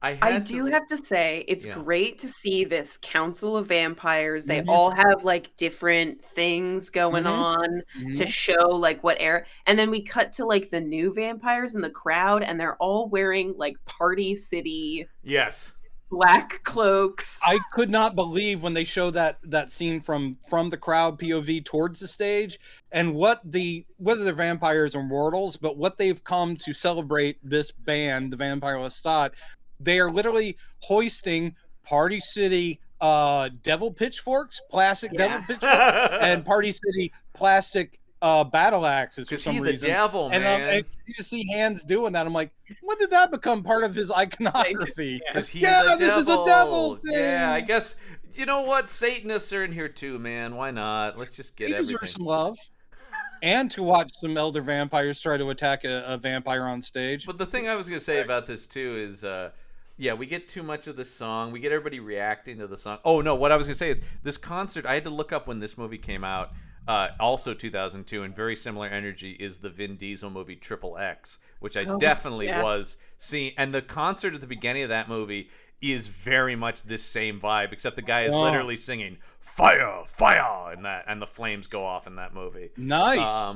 Speaker 3: I do have to say, it's great to see this council of vampires. They all have like different things going on to show like what era. And then we cut to like the new vampires in the crowd, and they're all wearing like Party City. Black cloaks.
Speaker 2: I could not believe when they show that scene from the crowd POV towards the stage, and whether they're vampires or mortals, but what they've come to celebrate this band, the Vampire Lestat. They are literally hoisting Party City devil pitchforks, plastic devil pitchforks, and Party City plastic battle axes for some reason.
Speaker 1: Because he's the devil, man.
Speaker 2: And you just see hands doing that. I'm like, when did that become part of his iconography?
Speaker 1: Because this is a devil thing. Yeah, I guess, you know what? Satanists are in here too, man. Why not? Let's just get everything.
Speaker 2: He deserves some love. And to watch some elder vampires try to attack a vampire on stage.
Speaker 1: But the thing I was going to say about this too is... we get too much of the song. We get everybody reacting to the song. Oh, no, what I was going to say is this concert, I had to look up when this movie came out, also 2002, and very similar energy is the Vin Diesel movie Triple X, which I definitely was seeing. And the concert at the beginning of that movie is very much this same vibe, except the guy is literally singing "Fire, Fire," and the flames go off in that movie.
Speaker 2: Nice.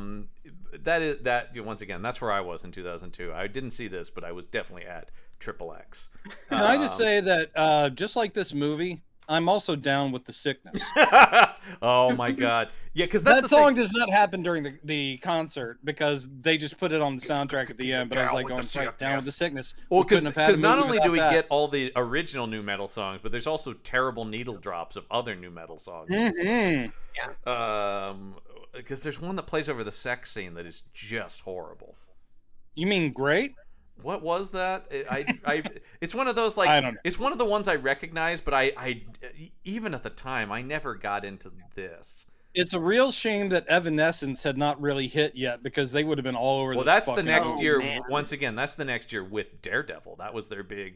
Speaker 1: That once again, that's where I was in 2002. I didn't see this, but I was definitely at Triple X.
Speaker 2: Can I just say that just like this movie, I'm also down with The Sickness.
Speaker 1: Oh my god, yeah, because
Speaker 2: that song does not happen during the concert because they just put it on the soundtrack at the end. But I was like, down with The Sickness.
Speaker 1: Well, because not only do we get all the original nu metal songs, but there's also terrible needle drops of other nu metal songs. Because there's one that plays over the sex scene that is just horrible.
Speaker 2: You mean Great?
Speaker 1: What was that? It's one of those, like, I don't know. It's one of the ones I recognize, but I even at the time I never got into this.
Speaker 2: It's a real shame that Evanescence had not really hit yet, because they would have been all over.
Speaker 1: Well, that's the next year. Man. Once again, that's the next year with Daredevil. That was their big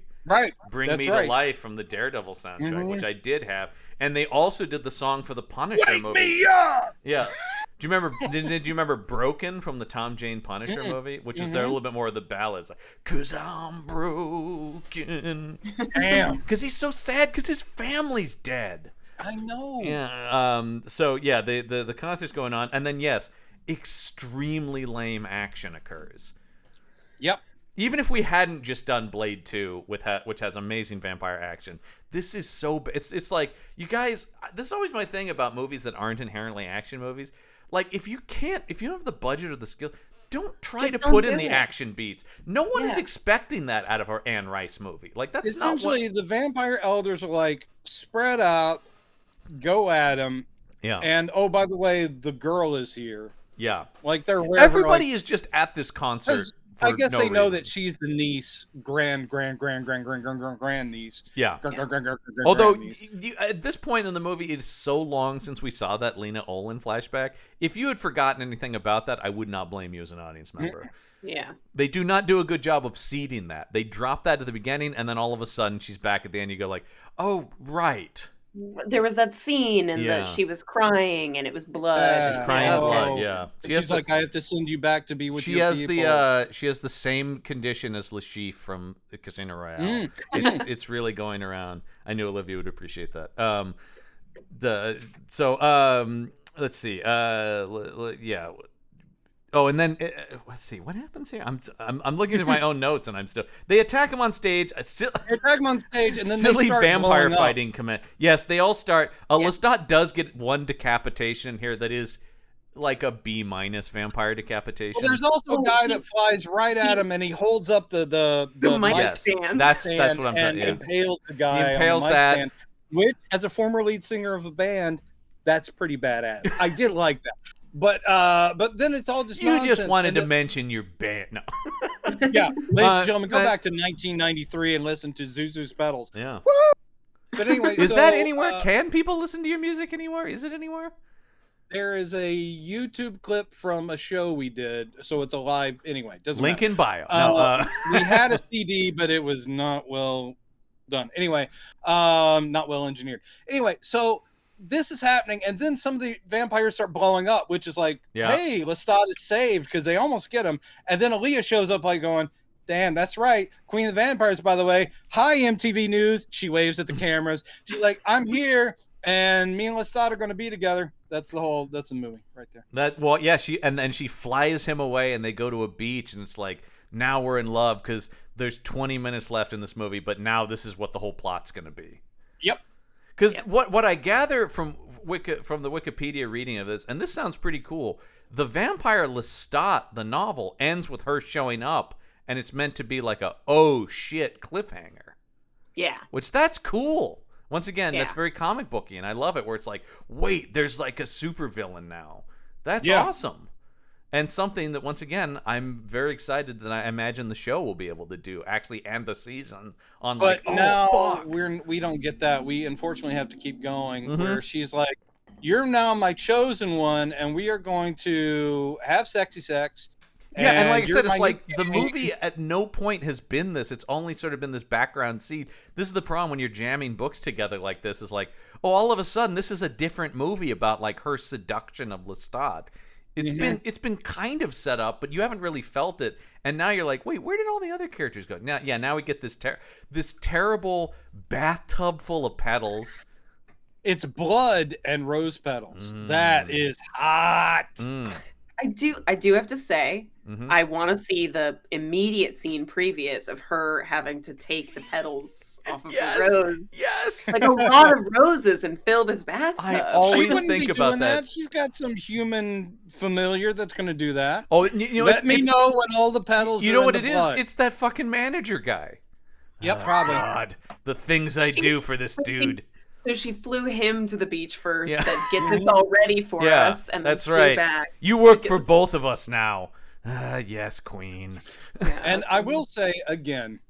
Speaker 1: Bring Me to Life from the Daredevil soundtrack, which I did have, and they also did the song for the Punisher movie.
Speaker 2: Me up!
Speaker 1: Yeah. Do you remember? Did you remember "Broken" from the Tom Jane Punisher movie, which is there a little bit more of the ballads, like "'Cause I'm broken."
Speaker 2: Damn.
Speaker 1: Because he's so sad because his family's dead.
Speaker 2: I know.
Speaker 1: Yeah. So yeah, the concert's going on, and then extremely lame action occurs.
Speaker 2: Yep.
Speaker 1: Even if we hadn't just done Blade 2 which has amazing vampire action, this is so it's like, you guys, this is always my thing about movies that aren't inherently action movies. Like, if you don't have the budget or the skill, don't try to put in the action beats. No one is expecting that out of our Anne Rice movie. Like, that's
Speaker 2: essentially the vampire elders are like, spread out, go at him.
Speaker 1: Yeah.
Speaker 2: And oh, by the way, the girl is here.
Speaker 1: Yeah.
Speaker 2: Like, they're
Speaker 1: everybody is just at this concert.
Speaker 2: I guess they know that she's the niece, grand niece.
Speaker 1: Yeah. Although, at this point in the movie, it is so long since we saw that Lena Olin flashback. If you had forgotten anything about that, I would not blame you as an audience member.
Speaker 3: Yeah.
Speaker 1: They do not do a good job of seeding that. They drop that at the beginning, and then all of a sudden, she's back at the end. You go like, oh, right.
Speaker 3: There was that scene and she was crying and it was blood.
Speaker 1: She's crying blood, yeah.
Speaker 2: She's like, I have to send you back to be with your
Speaker 1: people. She has the same condition as Le Chiffre from Casino Royale. It's really going around. I knew Olivia would appreciate that. Let's see. Yeah. Oh, and then let's see what happens here. I'm looking at my own notes, and they attack him on stage.
Speaker 2: They attack him on stage, and then
Speaker 1: silly
Speaker 2: they start
Speaker 1: vampire fighting command. Yes, they all start. Lestat does get one decapitation here that is like a B- vampire decapitation.
Speaker 2: Well, there's also a guy that flies right at him, and he holds up the
Speaker 3: mic stand.
Speaker 1: That's what I'm talking about.
Speaker 2: Impales the guy.
Speaker 1: He impales
Speaker 2: on the mic
Speaker 1: that.
Speaker 2: Stand, which, as a former lead singer of a band, that's pretty badass. I did like that. But then it's all just
Speaker 1: you
Speaker 2: nonsense.
Speaker 1: Just wanted to mention your band. No.
Speaker 2: Yeah, ladies and gentlemen, go back to 1993 and listen to Zuzu's Pedals.
Speaker 1: Yeah.
Speaker 2: Woo! But anyway,
Speaker 1: is that anywhere? Can people listen to your music anymore? Is it anywhere?
Speaker 2: There is a YouTube clip from a show we did, so it's a live. Anyway, doesn't
Speaker 1: link
Speaker 2: matter.
Speaker 1: in bio.
Speaker 2: We had a CD, but it was not well done. Anyway, not well engineered. Anyway, so this is happening, and then some of the vampires start blowing up, which is like, hey, Lestat is saved because they almost get him, and then Aaliyah shows up like going, damn, that's right, Queen of the Vampires, by the way. Hi, MTV News. She waves at the cameras. She's like, I'm here, and me and Lestat are going to be together. That's the movie right there.
Speaker 1: She flies him away, and they go to a beach, and it's like, now we're in love because there's 20 minutes left in this movie, but now this is what the whole plot's going to be.
Speaker 2: Yep.
Speaker 1: Because what I gather from the Wikipedia reading of this, and this sounds pretty cool, the vampire Lestat, the novel, ends with her showing up, and it's meant to be like a oh shit cliffhanger.
Speaker 3: Yeah.
Speaker 1: Which that's cool. Once again, that's very comic booky, and I love it where it's like, wait, there's like a supervillain now. That's awesome. And something that, once again, I'm very excited that I imagine the show will be able to do, actually end the season on
Speaker 2: but now we don't get that. We unfortunately have to keep going where she's like, you're now my chosen one, and we are going to have sexy sex.
Speaker 1: Yeah, and like I said, it's like the movie at no point has been this. It's only sort of been this background seed. This is the problem when you're jamming books together like this, is like, oh, all of a sudden this is a different movie about like her seduction of Lestat. It's been kind of set up, but you haven't really felt it. And now you're like, wait, where did all the other characters go? Now we get this terrible bathtub full of petals.
Speaker 2: It's blood and rose petals. That is hot.
Speaker 3: I do have to say, I want to see the immediate scene previous of her having to take the petals off of the rose.
Speaker 1: Yes,
Speaker 3: like a lot of roses and fill this bathtub.
Speaker 1: I always think about that.
Speaker 2: She's got some human familiar that's going to do that.
Speaker 1: Oh,
Speaker 2: let me know when all the petals.
Speaker 1: You know what it is? It's that fucking manager guy.
Speaker 2: Yep, probably.
Speaker 1: God, the things I do for this dude.
Speaker 3: So she flew him to the beach first and get this all ready for us, and
Speaker 1: that's
Speaker 3: then
Speaker 1: right.
Speaker 3: Back.
Speaker 1: You work for both of us now. Yes, Queen.
Speaker 2: And I will say again,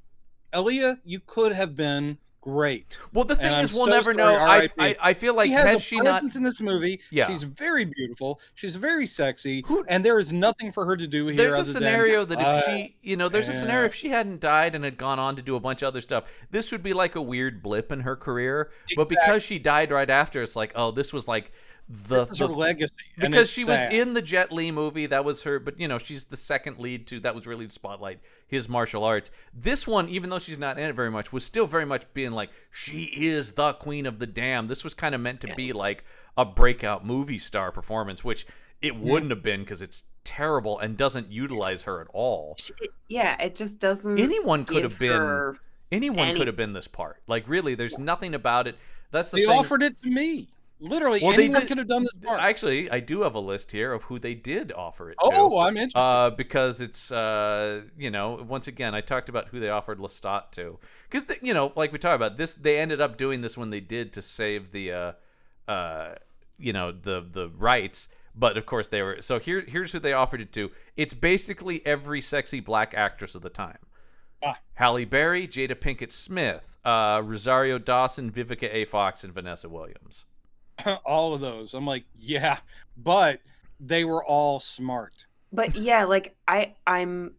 Speaker 2: Aaliyah, you could have been great.
Speaker 1: Well, the thing is, we'll never know. I feel like
Speaker 2: had she presence in this movie.
Speaker 1: Yeah.
Speaker 2: She's very beautiful. She's very sexy, and there is nothing for her to do here.
Speaker 1: There's a scenario that if she, there's a scenario if she hadn't died and had gone on to do a bunch of other stuff, this would be like a weird blip in her career. Exactly. But because she died right after, it's like, oh, this was like
Speaker 2: this is her legacy.
Speaker 1: Because she was in the Jet Li movie, that was her. But she's the second lead to that was really to spotlight his martial arts. This one, even though she's not in it very much, was still very much being like, she is the Queen of the Damned. This was kind of meant to be like a breakout movie star performance, which it wouldn't have been because it's terrible and doesn't utilize her at all.
Speaker 3: It just doesn't.
Speaker 1: Anyone could have been. Anyone could have been this part. Like really, there's nothing about it. That's the thing.
Speaker 2: They offered it to me. Literally, anyone could have done this part.
Speaker 1: Actually, I do have a list here of who they did offer it to.
Speaker 2: Oh, I'm interested.
Speaker 1: Because it's, once again, I talked about who they offered Lestat to. Because, like we talked about, this, they ended up doing this when they did to save the rights. But, of course, they were... So here's who they offered it to. It's basically every sexy black actress of the time. Halle Berry, Jada Pinkett Smith, Rosario Dawson, Vivica A. Fox, and Vanessa Williams.
Speaker 2: All of those. I'm like, yeah, but they were all smart.
Speaker 3: But yeah, like I'm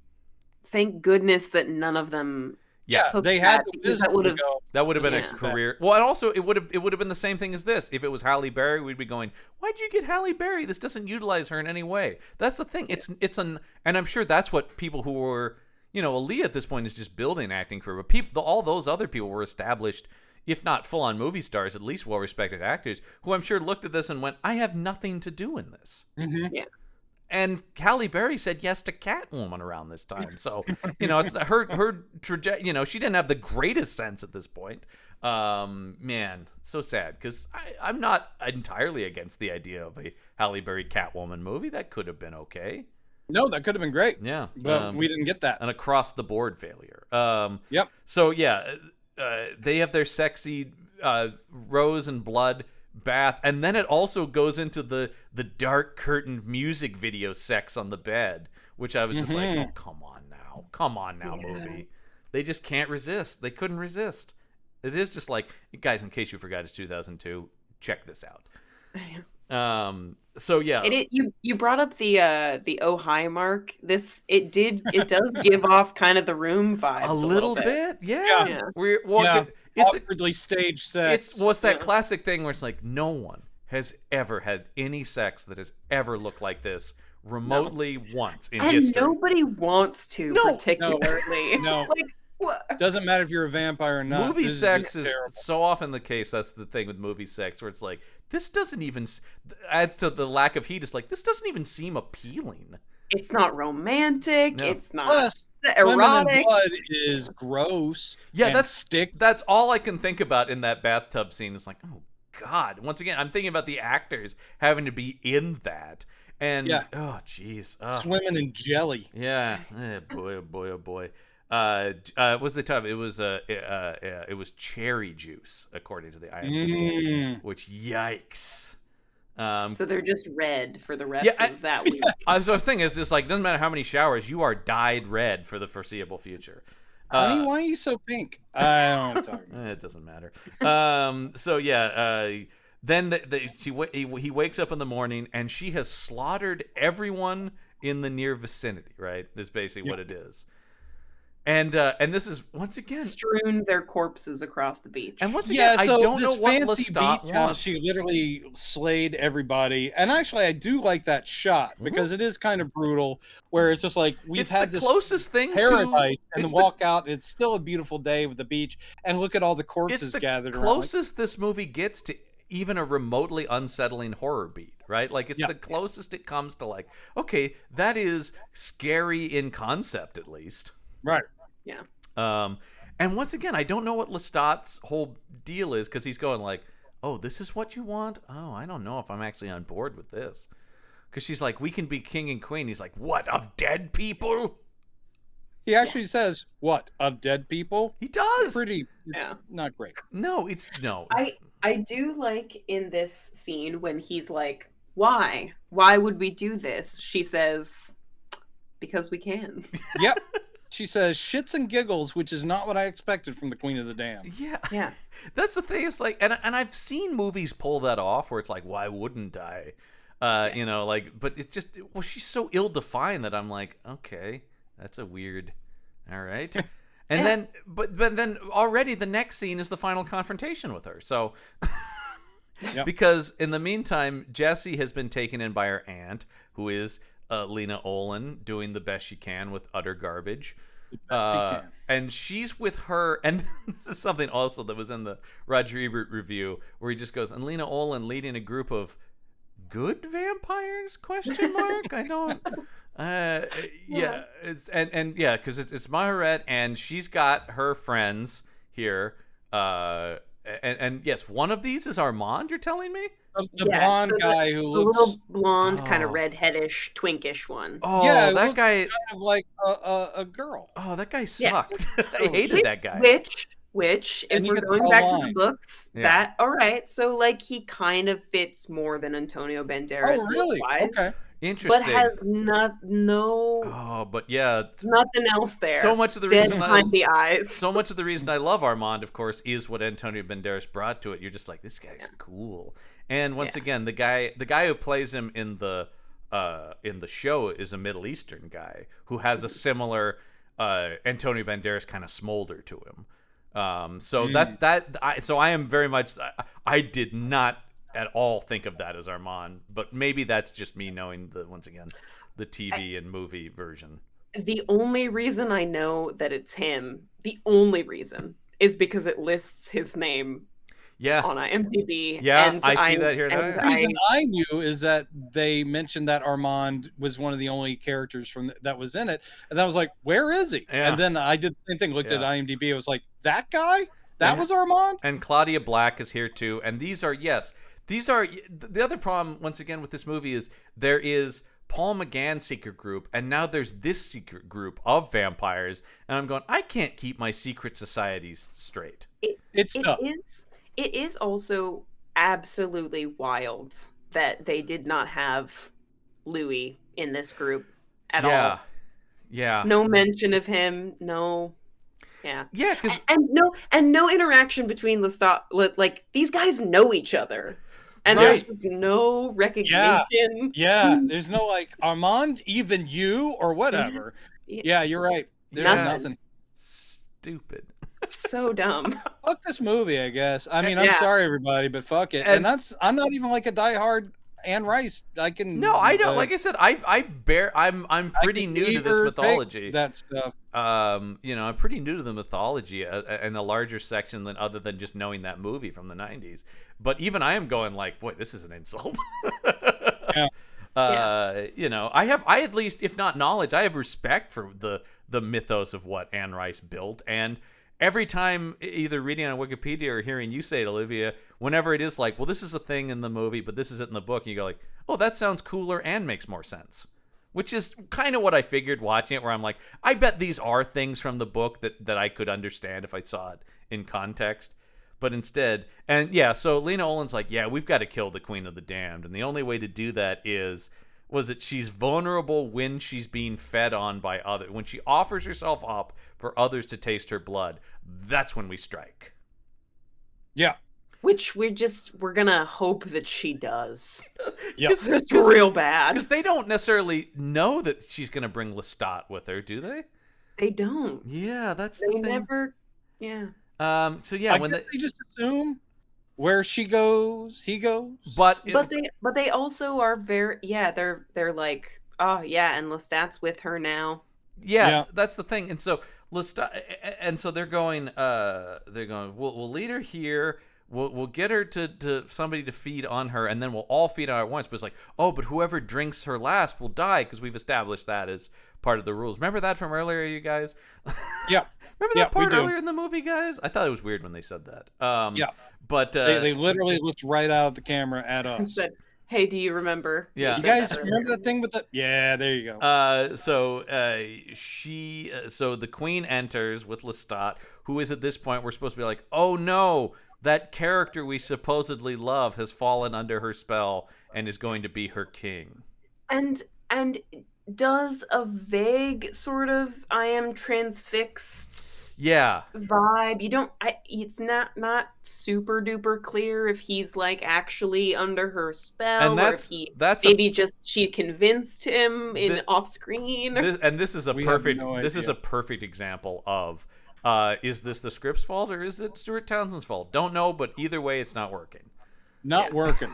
Speaker 3: thank goodness that none of them
Speaker 2: they had the wisdom
Speaker 1: that would have been a career. Well, and also it would have been the same thing as this. If it was Halle Berry, we'd be going, why'd you get Halle Berry? This doesn't utilize her in any way. That's the thing. And I'm sure that's what people who were, Aaliyah at this point is just building an acting career, but all those other people were established, if not full-on movie stars, at least well-respected actors, who I'm sure looked at this and went, I have nothing to do in this.
Speaker 2: Mm-hmm.
Speaker 3: Yeah.
Speaker 1: And Halle Berry said yes to Catwoman around this time. So, it's her trajectory, she didn't have the greatest sense at this point. Man, so sad, because I'm not entirely against the idea of a Halle Berry Catwoman movie. That could have been okay.
Speaker 2: No, that could have been great.
Speaker 1: Yeah.
Speaker 2: But we didn't get that.
Speaker 1: An across-the-board failure.
Speaker 2: Yep.
Speaker 1: So, yeah... they have their sexy rose and blood bath, and then it also goes into the dark curtained music video sex on the bed, which I was just like, oh, come on now, movie. They just can't resist. They couldn't resist. It is just like, guys, in case you forgot, it's 2002. Check this out. So yeah,
Speaker 3: you brought up the oh hi mark. It does give off kind of the Room vibes
Speaker 1: a little bit. Yeah.
Speaker 2: It's awkwardly staged sex.
Speaker 1: It's that classic thing where it's like, no one has ever had any sex that has ever looked like this remotely once in history.
Speaker 3: And nobody wants to, particularly.
Speaker 2: No.
Speaker 3: Like, what?
Speaker 2: Doesn't matter if you're a vampire or not.
Speaker 1: Movie sex is so often the case. That's the thing with movie sex, where it's like, this doesn't even, adds to the lack of heat. It's like, this doesn't even seem appealing.
Speaker 3: It's not romantic. No. It's not
Speaker 2: erotic. Women in blood is gross.
Speaker 1: Yeah, that's all I can think about in that bathtub scene. It's like, oh God. Once again, I'm thinking about the actors having to be in that. And oh jeez,
Speaker 2: swimming in jelly.
Speaker 1: Yeah, boy, oh boy, oh boy. What's the time? It was cherry juice, according to the IMDb. Which, yikes.
Speaker 3: So they're just red for the rest of that week.
Speaker 1: So I was thinking, it's just like, doesn't matter how many showers, you are dyed red for the foreseeable future.
Speaker 2: Why are you so pink? I don't want to talk about
Speaker 1: it. Doesn't matter. So yeah. Then he wakes up in the morning and she has slaughtered everyone in the near vicinity, right? Is basically what it is. And this is, once again,
Speaker 3: strewn their corpses across the beach.
Speaker 1: And once again, I don't know what Lestat wants.
Speaker 2: She literally slayed everybody. And actually, I do like that shot because it is kind of brutal, where it's just like, we've had this
Speaker 1: closest thing
Speaker 2: paradise, and then walk out. It's still a beautiful day with the beach, and look at all the corpses gathered around.
Speaker 1: It's the closest this movie gets to even a remotely unsettling horror beat, right? Like, it's the closest it comes to, like, okay, that is scary in concept, at least.
Speaker 2: Right.
Speaker 3: Yeah.
Speaker 1: And once again, I don't know what Lestat's whole deal is, because he's going like, oh, this is what you want? Oh, I don't know if I'm actually on board with this. Because she's like, we can be king and queen. He's like, what, of dead people?
Speaker 2: He actually says, what, of dead people?
Speaker 1: He does.
Speaker 2: Pretty, not great.
Speaker 1: No.
Speaker 3: I do like in this scene when he's like, why? Why would we do this? She says, because we can.
Speaker 2: Yep. She says shits and giggles, which is not what I expected from the Queen of the Damned.
Speaker 3: Yeah.
Speaker 1: That's the thing. It's like, and I've seen movies pull that off where it's like, why wouldn't I? You know, like, but it's just, well, she's so ill-defined that I'm like, okay, that's a weird, all right. And then, but then already the next scene is the final confrontation with her. So, because in the meantime, Jessie has been taken in by her aunt, who is Lena Olin, doing the best she can with utter garbage. And she's with her, and this is something also that was in the Roger Ebert review, where he just goes, and Lena Olin leading a group of good vampires, ? I don't it's because it's Maharet, and she's got her friends here, and yes, one of these is Armand, you're telling me?
Speaker 2: The blonde guy who looks...
Speaker 3: The little blonde, kind of redheadish, twinkish one.
Speaker 1: Oh, yeah, that guy...
Speaker 2: kind of like a girl.
Speaker 1: Oh, that guy sucked. I hated that guy.
Speaker 3: Which, if we're going back to the books, all right, so, like, he kind of fits more than Antonio Banderas.
Speaker 2: Oh, really? Okay.
Speaker 1: Interesting.
Speaker 3: But has no...
Speaker 1: Oh, but yeah.
Speaker 3: Nothing else there.
Speaker 1: So much of the
Speaker 3: Dead
Speaker 1: reason
Speaker 3: behind the eyes.
Speaker 1: So much of the reason I love Armand, of course, is what Antonio Banderas brought to it. You're just like, this guy's cool. And once again, the guy who plays him in the show is a Middle Eastern guy who has a similar Antonio Banderas kind of smolder to him. So that's that. So I am very much. I did not at all think of that as Armand, but maybe that's just me knowing the TV and movie version.
Speaker 3: The only reason I know that it's him, the only reason, is because it lists his name. On IMDb.
Speaker 1: Yeah, and I see that here now.
Speaker 2: The reason I knew is that they mentioned that Armand was one of the only characters that was in it, and I was like, "Where is he?" Yeah. And then I did the same thing. Looked at IMDb. I was like, "That guy? That was Armand?"
Speaker 1: And Claudia Black is here too. And these are the other problem once again with this movie is there is Paul McGann's secret group, and now there's this secret group of vampires, and I'm going, I can't keep my secret societies straight.
Speaker 3: It is also absolutely wild that they did not have Louis in this group at all.
Speaker 1: Yeah.
Speaker 3: No mention of him. No. Yeah.
Speaker 1: Yeah, because
Speaker 3: and no interaction between Lestat. Like these guys know each other, and there's no recognition.
Speaker 2: Yeah. There's no like Armand, even you or whatever. Yeah, you're right. There's nothing.
Speaker 1: Stupid.
Speaker 3: So dumb.
Speaker 2: Fuck this movie, I guess. I mean, I'm sorry, everybody, but fuck it. And I'm not even like a diehard Anne Rice. I don't.
Speaker 1: Like I said, I'm pretty new to this mythology.
Speaker 2: That stuff.
Speaker 1: I'm pretty new to the mythology in a larger section other than just knowing that movie from the 90s. But even I am going like, boy, this is an insult.
Speaker 2: Yeah.
Speaker 1: I at least, if not knowledge, I have respect for the mythos of what Anne Rice built. And every time, either reading on Wikipedia or hearing you say it, Olivia, whenever it is like, well, this is a thing in the movie, but this isn't in the book, and you go like, oh, that sounds cooler and makes more sense. Which is kind of what I figured watching it, where I'm like, I bet these are things from the book that I could understand if I saw it in context. But instead, so Lena Olin's like, yeah, we've got to kill the Queen of the Damned. And the only way to do that was that she's vulnerable when she's being fed on by others. When she offers herself up for others to taste her blood, that's when we strike.
Speaker 2: Yeah.
Speaker 3: Which we're gonna hope that she does.
Speaker 2: Yeah,
Speaker 3: it's real bad.
Speaker 1: Because they don't necessarily know that she's gonna bring Lestat with her, do they?
Speaker 3: They don't.
Speaker 1: Yeah, that's
Speaker 3: the thing. They never. Yeah. I
Speaker 2: guess they just assume where she goes, he goes.
Speaker 3: But they also are very they're like, oh yeah, and Lestat's with her now.
Speaker 1: Yeah, that's the thing. And so they're going we'll lead her here. We'll get her to somebody to feed on her, and then we'll all feed on her at once. But it's like, oh, but whoever drinks her last will die, because we've established that as part of the rules. Remember that from earlier, you guys?
Speaker 2: Yeah.
Speaker 1: Remember that part earlier in the movie, guys? I thought it was weird when they said that. But
Speaker 2: they literally looked right out of the camera at us.
Speaker 3: Said, hey, do you remember?
Speaker 2: Yeah. You guys remember that thing with the... Yeah, there you go.
Speaker 1: So the queen enters with Lestat, who is at this point, we're supposed to be like, oh no, that character we supposedly love has fallen under her spell and is going to be her king.
Speaker 3: And does a vague sort of I am transfixed vibe. You don't it's not super duper clear if he's like actually under her spell, or if maybe just she convinced him off screen.
Speaker 1: This is a perfect example of is this the script's fault or is it Stuart Townsend's fault? Don't know, but either way it's not working.
Speaker 2: Working.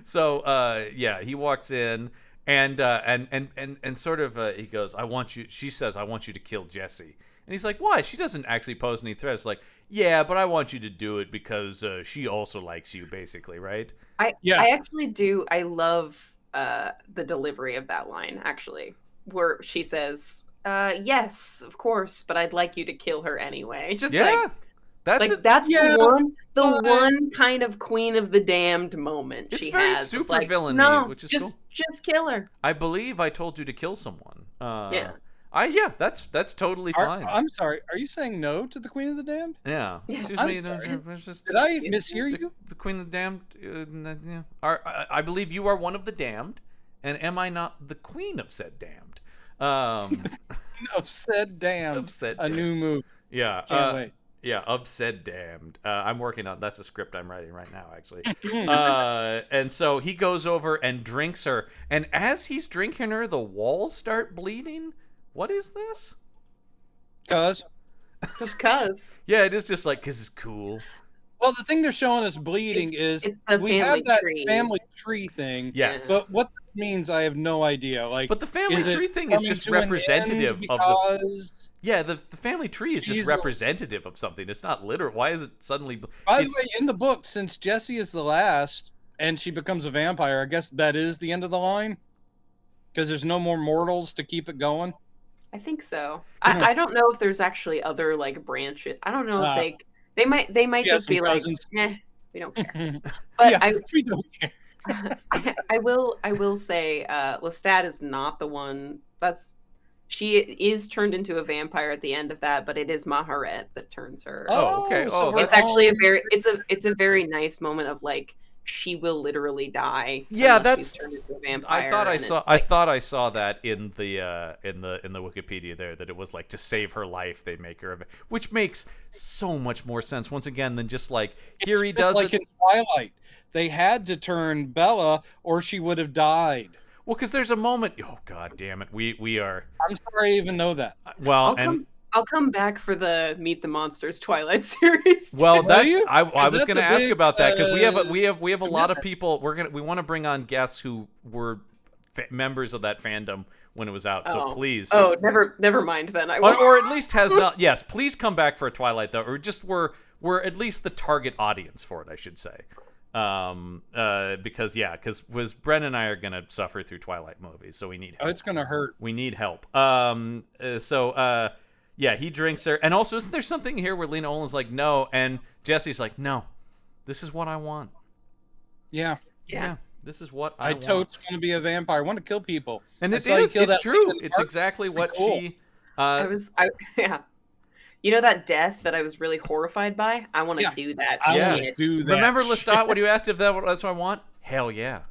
Speaker 1: So he walks in and sort of he goes, she says, I want you to kill Jessie. And he's like, why? She doesn't actually pose any threats. Like, yeah, but I want you to do it because she also likes you, basically, right?
Speaker 3: I actually do. I love the delivery of that line, actually, where she says, yes, of course, but I'd like you to kill her anyway. Just that's the one kind of Queen of the Damned moment
Speaker 1: it's
Speaker 3: she
Speaker 1: very
Speaker 3: has.
Speaker 1: Super villainy, which is
Speaker 3: cool. Just kill her.
Speaker 1: I believe I told you to kill someone. That's totally fine.
Speaker 2: I'm sorry. Are you saying no to the Queen of the Damned?
Speaker 1: Yeah. Excuse me. Did
Speaker 2: I mishear you?
Speaker 1: The Queen of the Damned. I believe you are one of the damned, and am I not the Queen of said damned?
Speaker 2: Of said damned. A new movie.
Speaker 1: Yeah.
Speaker 2: Can't wait.
Speaker 1: Yeah, of said damned. I'm working on that's the script I'm writing right now, actually. And so he goes over and drinks her, and as he's drinking her, the walls start bleeding. What is this?
Speaker 2: Just
Speaker 3: cause.
Speaker 1: Yeah, it is just like, cause it's cool.
Speaker 2: Well, the thing they're showing us bleeding is we have that family tree thing.
Speaker 1: Yes.
Speaker 2: But what that means, I have no idea. Like,
Speaker 1: but the family tree thing is just representative of the. Yeah, the family tree is just representative of something. It's not literal. Why is it suddenly?
Speaker 2: By the way, in the book, since Jessie is the last and she becomes a vampire, I guess that is the end of the line, because there's no more mortals to keep it going.
Speaker 3: I think so. I don't know if there's actually other like branches. I don't know if they might just be cousins. Like, we don't care. But
Speaker 2: we don't care.
Speaker 3: I will say Lestat is not the one. she is turned into a vampire at the end of that, but it is Maharet that turns her.
Speaker 1: Oh, okay.
Speaker 2: So
Speaker 3: it's actually it's a very nice moment of like she will literally die.
Speaker 1: Yeah,
Speaker 3: she's turned into a vampire.
Speaker 1: I thought I saw that in the Wikipedia there, that it was like to save her life they make her, which makes so much more sense once again than just like here he does
Speaker 2: like
Speaker 1: it.
Speaker 2: In Twilight, they had to turn Bella or she would have died.
Speaker 1: Well, because there's a moment. Oh God damn it, we are.
Speaker 2: I'm sorry I even know that.
Speaker 1: Well,
Speaker 3: I'll come back for the Meet the Monsters Twilight series.
Speaker 1: Well, that I was going to ask about that, because we have a lot of people. We want to bring on guests who were members of that fandom when it was out. So please.
Speaker 3: Oh, never mind then. I will.
Speaker 1: Or at least has not. Yes, please come back for a Twilight though, or just we're at least the target audience for it, I should say. Because Bren and I are going to suffer through Twilight movies, so we need help.
Speaker 2: Oh, it's going to hurt.
Speaker 1: We need help. Yeah, he drinks her. And also, isn't there something here where Lena Olin's like, no, and Jesse's like, no, this is what I want.
Speaker 2: Yeah.
Speaker 1: This is what I want.
Speaker 2: totes want to be a vampire. I want to kill people.
Speaker 1: And it's true. It's exactly what she...
Speaker 3: yeah. You know that death that I was really horrified by? I want to do that.
Speaker 2: I want to do that.
Speaker 1: Remember, Lestat, when you asked if that's what I want? Hell yeah.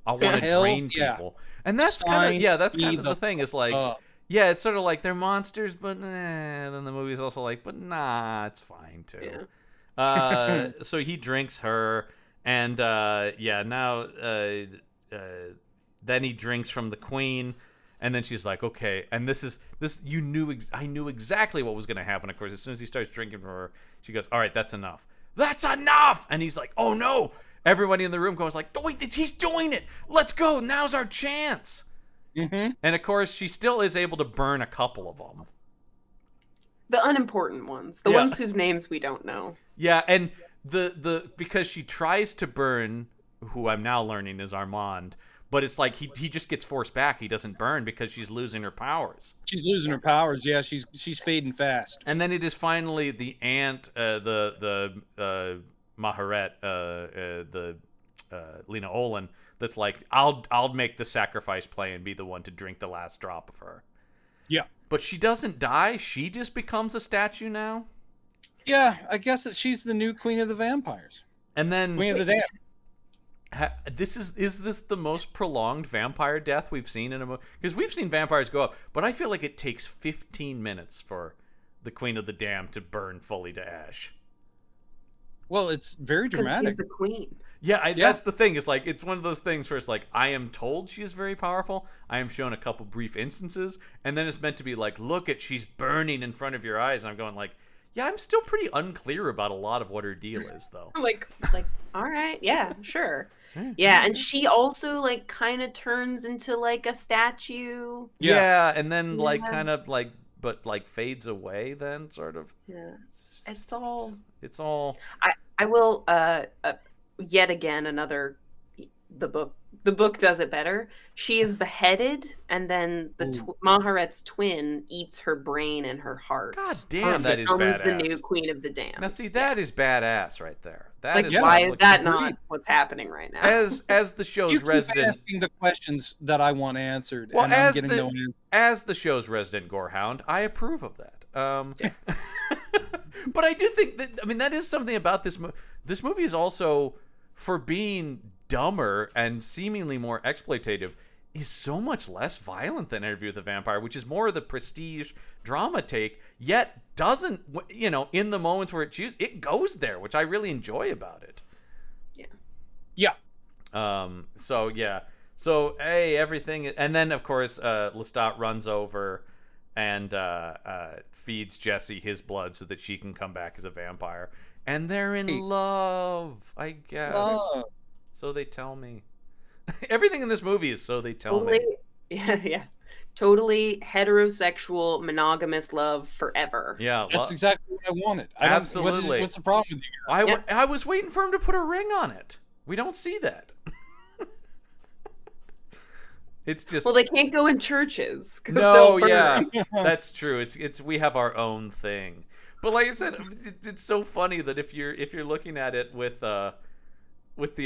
Speaker 1: I want to drain people. And that's kind of the thing, is like... Yeah, it's sort of like they're monsters, but then the movie's also like, but nah, it's fine too. Yeah. So he drinks her, and now then he drinks from the queen, and then she's like, okay, and this I knew exactly what was going to happen. Of course, as soon as he starts drinking from her, she goes, all right, that's enough. That's enough! And he's like, oh no! Everybody in the room goes like, oh, wait, he's doing it! Let's go! Now's our chance!
Speaker 2: Mm-hmm.
Speaker 1: And of course, she still is able to burn a couple of them.
Speaker 3: The unimportant ones. The ones whose names we don't know.
Speaker 1: Yeah, and because she tries to burn, who I'm now learning is Armand, but it's like he just gets forced back. He doesn't burn because she's losing her powers.
Speaker 2: She's losing her powers, yeah. She's fading fast.
Speaker 1: And then it is finally the aunt, the Maharet, Lena Olin, that's like, I'll make the sacrifice play and be the one to drink the last drop of her.
Speaker 2: Yeah.
Speaker 1: But she doesn't die. She just becomes a statue now.
Speaker 2: Yeah, I guess that she's the new queen of the vampires.
Speaker 1: And then
Speaker 2: Queen of the Damned.
Speaker 1: Is this the most prolonged vampire death we've seen in a movie? Because we've seen vampires go up, but I feel like it takes 15 minutes for the Queen of the Damned to burn fully to ash.
Speaker 2: Well, it's very dramatic.
Speaker 3: She's the queen.
Speaker 1: Yeah, that's the thing. It's like, it's one of those things where it's like, I am told she is very powerful. I am shown a couple brief instances, and then it's meant to be like, look at, she's burning in front of your eyes. And I'm going like, yeah, I'm still pretty unclear about a lot of what her deal is, though.
Speaker 3: like, all right, yeah, sure. Yeah, and she also like kind of turns into like a statue.
Speaker 1: Yeah, and then like kind of like, but like fades away then, sort of.
Speaker 3: Yeah, it's all.
Speaker 1: I
Speaker 3: will yet again the book does it better. She is beheaded, and then the Maharet's twin eats her brain and her heart.
Speaker 1: God damn, that is badass.
Speaker 3: The new Queen of the Damned.
Speaker 1: Now, see, that is badass right there.
Speaker 3: Why is that not what's happening right now?
Speaker 1: As the show's resident,
Speaker 2: asking the questions that I want answered,
Speaker 1: well,
Speaker 2: and I'm getting no answer.
Speaker 1: As the show's resident gorehound, I approve of that. But I do think that, I mean, that is something about this movie. This movie is also, for being dumber and seemingly more exploitative, is so much less violent than Interview with a Vampire, which is more of the prestige drama take, yet doesn't, in the moments where it chooses, it goes there, which I really enjoy about it.
Speaker 2: Yeah.
Speaker 1: So, yeah. So, hey, everything, and then, of course, Lestat runs over and feeds Jessie his blood so that she can come back as a vampire. And they're in love, I guess. Love. So they tell me. Everything in this movie is so they tell me.
Speaker 3: Yeah. Totally heterosexual, monogamous love forever.
Speaker 2: Yeah. That's exactly what I wanted.
Speaker 1: Absolutely.
Speaker 2: What's the problem with you?
Speaker 1: I was waiting for him to put a ring on it. We don't see that. It's just,
Speaker 3: well, they can't go in churches.
Speaker 1: No, yeah, that's true. It's we have our own thing. But like I said, it's so funny that if you're looking at it with the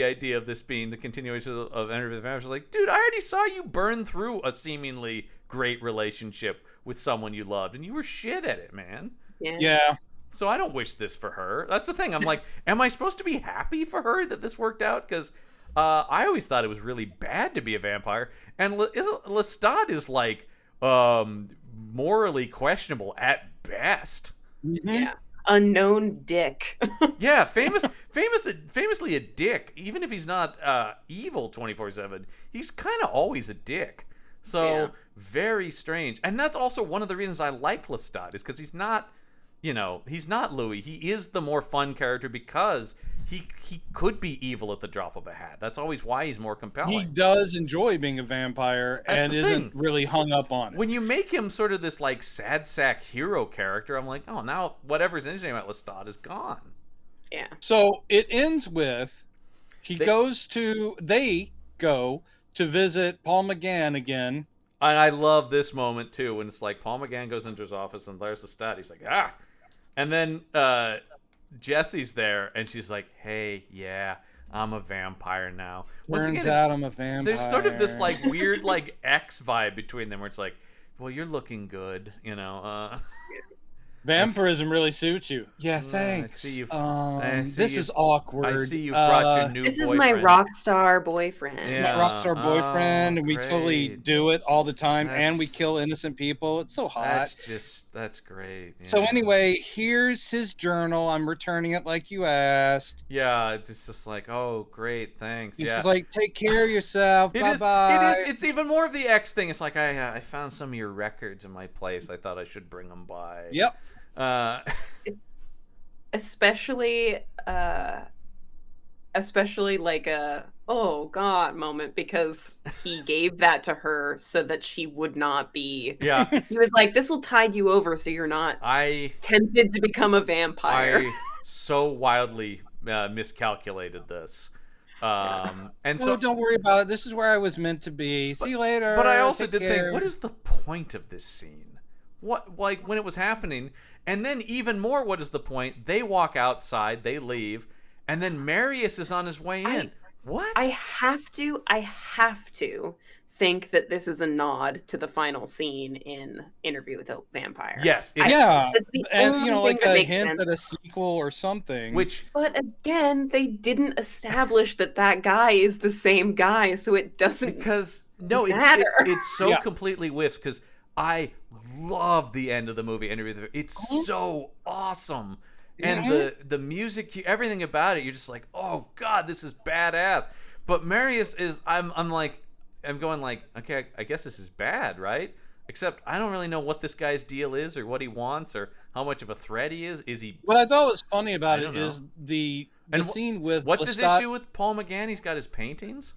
Speaker 1: idea of this being the continuation of Enter the Vampire, like, dude, I already saw you burn through a seemingly great relationship with someone you loved, and you were shit at it, man.
Speaker 2: Yeah.
Speaker 1: So I don't wish this for her. That's the thing. I'm like, am I supposed to be happy for her that this worked out? Because I always thought it was really bad to be a vampire. And Lestat is like morally questionable at best.
Speaker 3: Mm-hmm. Yeah. Unknown dick.
Speaker 1: Yeah, famously a dick. Even if he's not evil 24/7, he's kind of always a dick. So very strange. And that's also one of the reasons I like Lestat, is because he's not, he's not Louis. He is the more fun character because he could be evil at the drop of a hat. That's always why he's more compelling.
Speaker 2: He does enjoy being a vampire and isn't really hung up on it.
Speaker 1: When you make him sort of this like sad sack hero character, I'm like, oh, now whatever's interesting about Lestat is gone.
Speaker 3: Yeah.
Speaker 2: So it ends with they go to visit Paul McGann again.
Speaker 1: And I love this moment too, when it's like Paul McGann goes into his office and there's Lestat. He's like, ah. And then Jesse's there, and she's like, "Hey, yeah, I'm a vampire now."
Speaker 2: Turns out I'm a vampire.
Speaker 1: There's sort of this like weird like X vibe between them, where it's like, "Well, you're looking good,"
Speaker 2: Vampirism really suits you. Yeah, thanks. This is awkward.
Speaker 1: I see you brought your new
Speaker 3: This
Speaker 1: boyfriend.
Speaker 3: is my rock star boyfriend.
Speaker 2: Yeah. My rock star boyfriend, and we totally do it all the time, and we
Speaker 1: That's-
Speaker 2: kill innocent people. It's so hot.
Speaker 1: That's great. Yeah.
Speaker 2: So anyway, here's his journal. I'm returning it like you asked.
Speaker 1: Yeah, it's just like, oh, great, thanks.
Speaker 2: He's
Speaker 1: Yeah.
Speaker 2: like, take care of yourself. Bye-bye.
Speaker 1: It's even more of the X thing. It's like, I found some of your records in my place. I thought I should bring them by.
Speaker 2: Yep.
Speaker 3: It's especially like a oh god moment, because he gave that to her so that she would not be.
Speaker 1: Yeah.
Speaker 3: He was like, this will tide you over so you're not tempted to become a vampire.
Speaker 1: I so wildly miscalculated this. And so
Speaker 2: don't worry about it. This is where I was meant to be. See you later.
Speaker 1: But I also did think, what is the point of this scene? What, like, when it was happening, and then even more, what is the point? They walk outside, they leave, and then Marius is on his way in. What?
Speaker 3: I have to think that this is a nod to the final scene in Interview with a Vampire.
Speaker 1: Yes.
Speaker 2: And like a hint at a sequel or something.
Speaker 3: But again, they didn't establish that guy is the same guy, so it doesn't matter.
Speaker 1: It's so completely whiffs, because I love the end of the movie Interview with the Vampire. It's so awesome. And the music, everything about it, you're just like, oh god, this is badass. But Marius is, I'm going like, okay, I guess this is bad, right? Except I don't really know what this guy's deal is, or what he wants, or how much of a threat he is. Is he?
Speaker 2: What I thought was funny about it is the scene with
Speaker 1: what's
Speaker 2: Lestat.
Speaker 1: his issue with Paul McGann? He's got his paintings.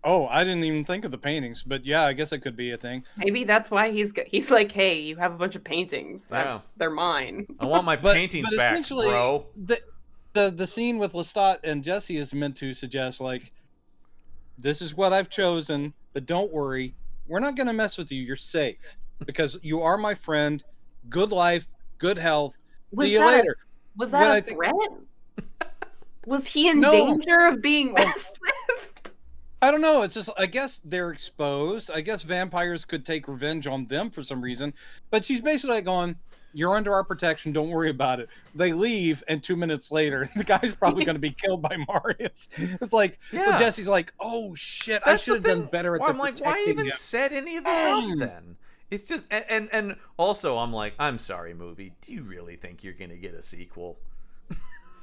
Speaker 2: Oh, I didn't even think of the paintings, but yeah, I guess it could be a thing.
Speaker 3: Maybe that's why he's like, hey, you have a bunch of paintings. They're mine.
Speaker 1: I want my paintings back, bro.
Speaker 2: The scene with Lestat and Jesse is meant to suggest, like, this is what I've chosen, but don't worry, we're not going to mess with you. You're safe because you are my friend. Good life, good health. See you later.
Speaker 3: Was that a threat? Was he in danger of being messed with?
Speaker 2: I don't know. It's just, I guess they're exposed. I guess vampires could take revenge on them for some reason. But she's basically like going, you're under our protection. Don't worry about it. They leave, and 2 minutes later, the guy's probably going to be killed by Marius. It's like, but Jesse's like, oh shit, I should have done better at
Speaker 1: I'm like, why even set any of this up then? It's just, and also I'm like, I'm sorry, movie. Do you really think you're going to get a sequel?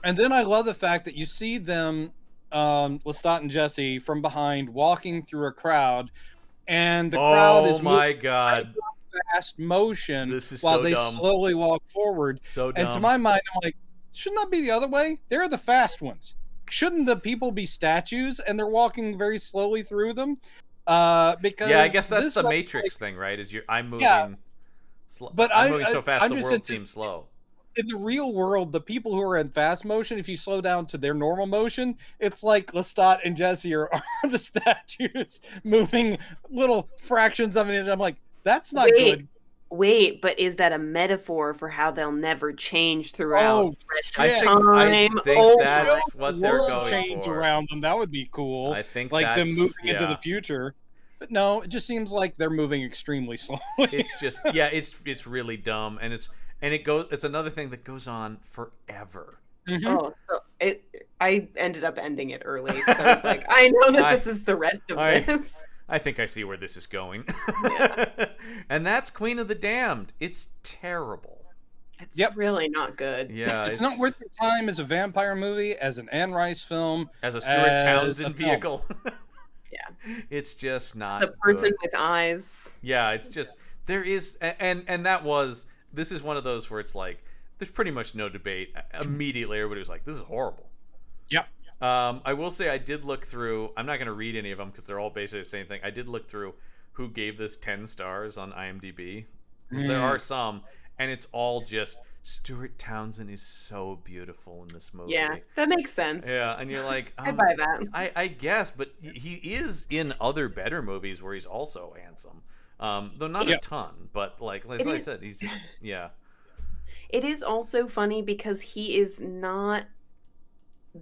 Speaker 2: And then I love the fact that you see them, Lestat and Jesse, from behind walking through a crowd, and the crowd is moving fast motion while they slowly walk forward.
Speaker 1: So dumb.
Speaker 2: And to my mind, I'm like, shouldn't that be the other way? They're the fast ones. Shouldn't the people be statues and they're walking very slowly through them? Because
Speaker 1: I guess that's the Matrix thing, right? I'm moving, but I'm moving so fast the world seems slow.
Speaker 2: In the real world, the people who are in fast motion, if you slow down to their normal motion, it's like Lestat and Jesse are the statues moving little fractions of an inch. I'm like, that's not good.
Speaker 3: Wait, but is that a metaphor for how they'll never change throughout
Speaker 1: I think that's what they're going
Speaker 2: change
Speaker 1: for.
Speaker 2: Around them. That would be cool.
Speaker 1: I think
Speaker 2: like them moving into the future. But no, it just seems like they're moving extremely slowly.
Speaker 1: It's just it's really dumb, and it's another thing that goes on forever.
Speaker 3: Mm-hmm. Oh, so I ended up ending it early because I was like, I know that this is the rest of this.
Speaker 1: I think I see where this is going. Yeah. And that's Queen of the Damned. It's terrible.
Speaker 3: It's really not good.
Speaker 1: Yeah,
Speaker 2: it's not worth your time as a vampire movie, as an Anne Rice film,
Speaker 1: as a Stuart Townsend vehicle.
Speaker 3: Yeah,
Speaker 1: it's just not.
Speaker 3: The person with eyes.
Speaker 1: Yeah, it's just there is, and this is one of those where it's like there's pretty much no debate. Immediately, everybody was like, "This is horrible."
Speaker 2: Yep.
Speaker 1: I will say I did look through. I'm not going to read any of them because they're all basically the same thing. I did look through who gave this 10 stars on IMDb because there are some, and it's all just Stuart Townsend is so beautiful in this movie.
Speaker 3: Yeah, that makes sense.
Speaker 1: Yeah, and you're like,
Speaker 3: I buy that.
Speaker 1: I guess, but he is in other better movies where he's also handsome, though not a ton. But like I said, he's just
Speaker 3: It is also funny because he is not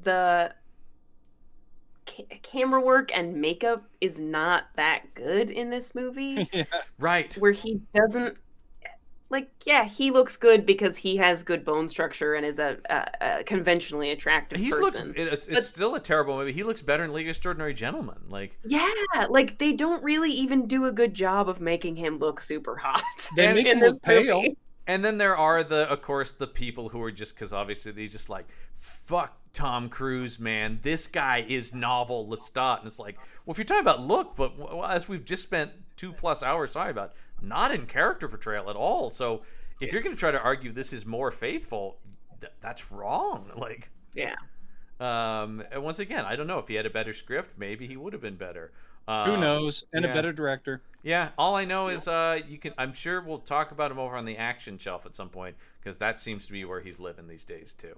Speaker 3: the camera work and makeup is not that good in this movie.
Speaker 1: Right.
Speaker 3: Where he doesn't he looks good because he has good bone structure and is a conventionally attractive person.
Speaker 1: It's still a terrible movie. He looks better in League of Extraordinary Gentlemen.
Speaker 3: They don't really even do a good job of making him look super hot.
Speaker 2: They make him look pale.
Speaker 1: And then there are of course, the people who are just because obviously they just like, fuck Tom Cruise, man. This guy is novel Lestat. And it's like, well, if you're talking about look, but as we've just spent 2+ hours talking about, not in character portrayal at all. So if you're going to try to argue this is more faithful, that's wrong. And once again, I don't know if he had a better script, maybe he would have been better.
Speaker 2: Who knows? And a better director.
Speaker 1: Yeah, all I know is I'm sure we'll talk about him over on the action shelf at some point because that seems to be where he's living these days too.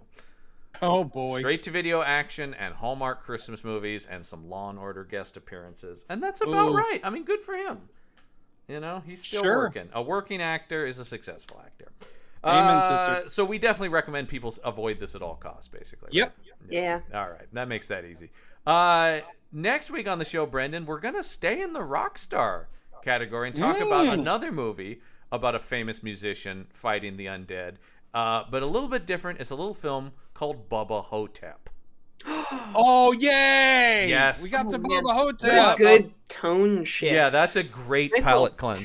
Speaker 2: Oh boy.
Speaker 1: Straight to video action and Hallmark Christmas movies and some Law and Order guest appearances. And that's about right. I mean, good for him. You know, he's still working. A working actor is a successful actor.
Speaker 2: Amen, sister.
Speaker 1: So we definitely recommend people avoid this at all costs, basically.
Speaker 2: Yep.
Speaker 3: Yeah.
Speaker 1: All right. That makes that easy. Next week on the show, Brendan, we're going to stay in the rock star category and talk about another movie about a famous musician fighting the undead. But a little bit different. It's a little film called Bubba Hotep.
Speaker 2: Oh, yay!
Speaker 1: Yes.
Speaker 2: We got the Bubba Hotep.
Speaker 3: Good tone shift.
Speaker 1: Yeah, that's a great palate cleanser.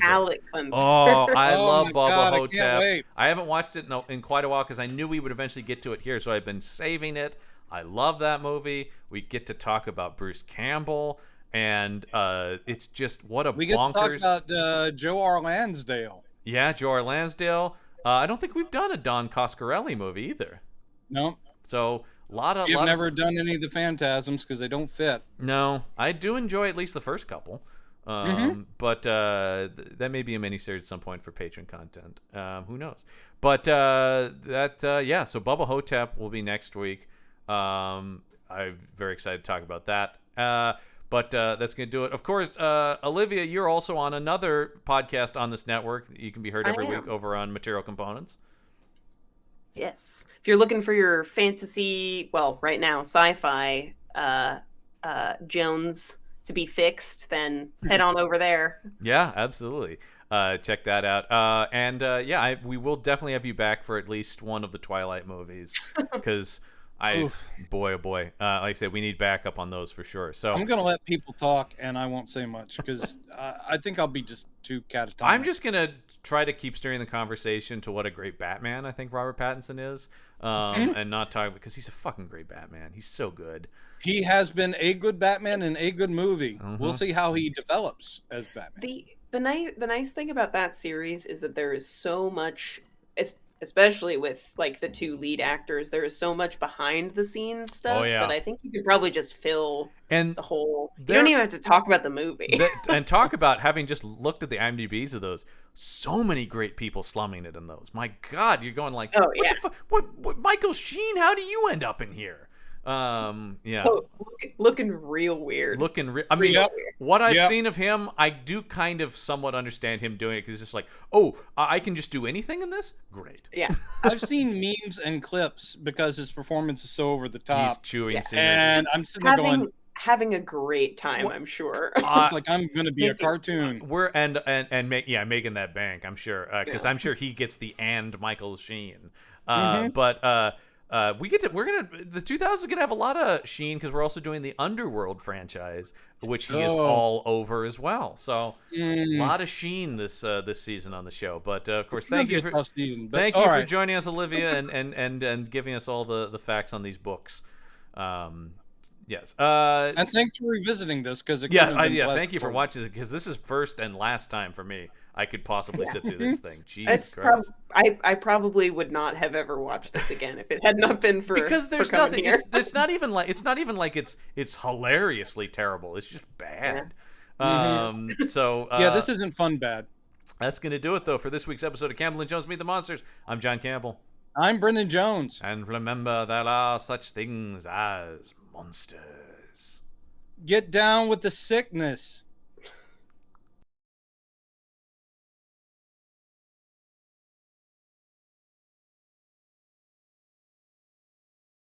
Speaker 3: Oh,
Speaker 1: I love Bubba
Speaker 2: Hotep.
Speaker 1: I haven't watched it in quite a while because I knew we would eventually get to it here, so I've been saving it. I love that movie. We get to talk about Bruce Campbell, and it's just what a bonkers.
Speaker 2: We get to talk about Joe R. Lansdale.
Speaker 1: Yeah, Joe R. Lansdale. I don't think we've done a Don Coscarelli movie either.
Speaker 2: No.
Speaker 1: So
Speaker 2: You've never done any of the Phantasms because they don't fit.
Speaker 1: No, I do enjoy at least the first couple. But that may be a miniseries at some point for Patreon content. Who knows? But so Bubba Hotep will be next week. I'm very excited to talk about that. But that's going to do it. Of course, Olivia, you're also on another podcast on this network. You can be heard every week over on Material Components.
Speaker 3: Yes. If you're looking for your fantasy, well, right now, sci-fi Jones to be fixed, then head on over there.
Speaker 1: Yeah, absolutely. Check that out. We will definitely have you back for at least one of the Twilight movies because boy, oh boy. Like I said, we need backup on those for sure. So
Speaker 2: I'm going to let people talk and I won't say much because I think I'll be just too catatonic.
Speaker 1: I'm just going to try to keep steering the conversation to what a great Batman I think Robert Pattinson is and not talk because he's a fucking great Batman. He's so good.
Speaker 2: He has been a good Batman and a good movie. We'll see how he develops as Batman.
Speaker 3: The nice thing about that series is that there is so much, especially with like the two lead actors, there is so much behind the scenes stuff that I think you could probably just fill the whole. You don't even have to talk about the movie.
Speaker 1: And talk about having just looked at the IMDb's of those. So many great people slumming it in those. My God, you're going like, what Michael Sheen? How do you end up in here?
Speaker 3: Looking real weird.
Speaker 1: What I've seen of him, I do kind of somewhat understand him doing it because it's just like, I can just do anything in this? Great.
Speaker 3: Yeah.
Speaker 2: I've seen memes and clips because his performance is so over the top.
Speaker 1: He's chewing scenery.
Speaker 2: And I'm sitting there going,
Speaker 3: having a great time, I'm sure.
Speaker 2: It's like, I'm gonna be a cartoon.
Speaker 1: We're making that bank, I'm sure, because I'm sure he gets the Michael Sheen. But the 2000s are gonna have a lot of Sheen, because we're also doing the Underworld franchise, which he is all over as well. So a lot of Sheen this season on the show. But of course, thank you for joining us, Olivia, and giving us all the facts on these books. Yes.
Speaker 2: And thanks for revisiting this, because
Speaker 1: thank you for watching this, because this is first and last time for me I could possibly sit through this thing. Jesus Christ.
Speaker 3: I probably would not have ever watched this again if it had not been for,
Speaker 1: because there's nothing. It's not even like it's hilariously terrible. It's just bad. So
Speaker 2: this isn't fun bad.
Speaker 1: That's gonna do it though for this week's episode of Campbell and Jones Meet the Monsters. I'm John Campbell.
Speaker 2: I'm Brendan Jones.
Speaker 1: And remember, there are such things as monsters.
Speaker 2: Get down with the sickness.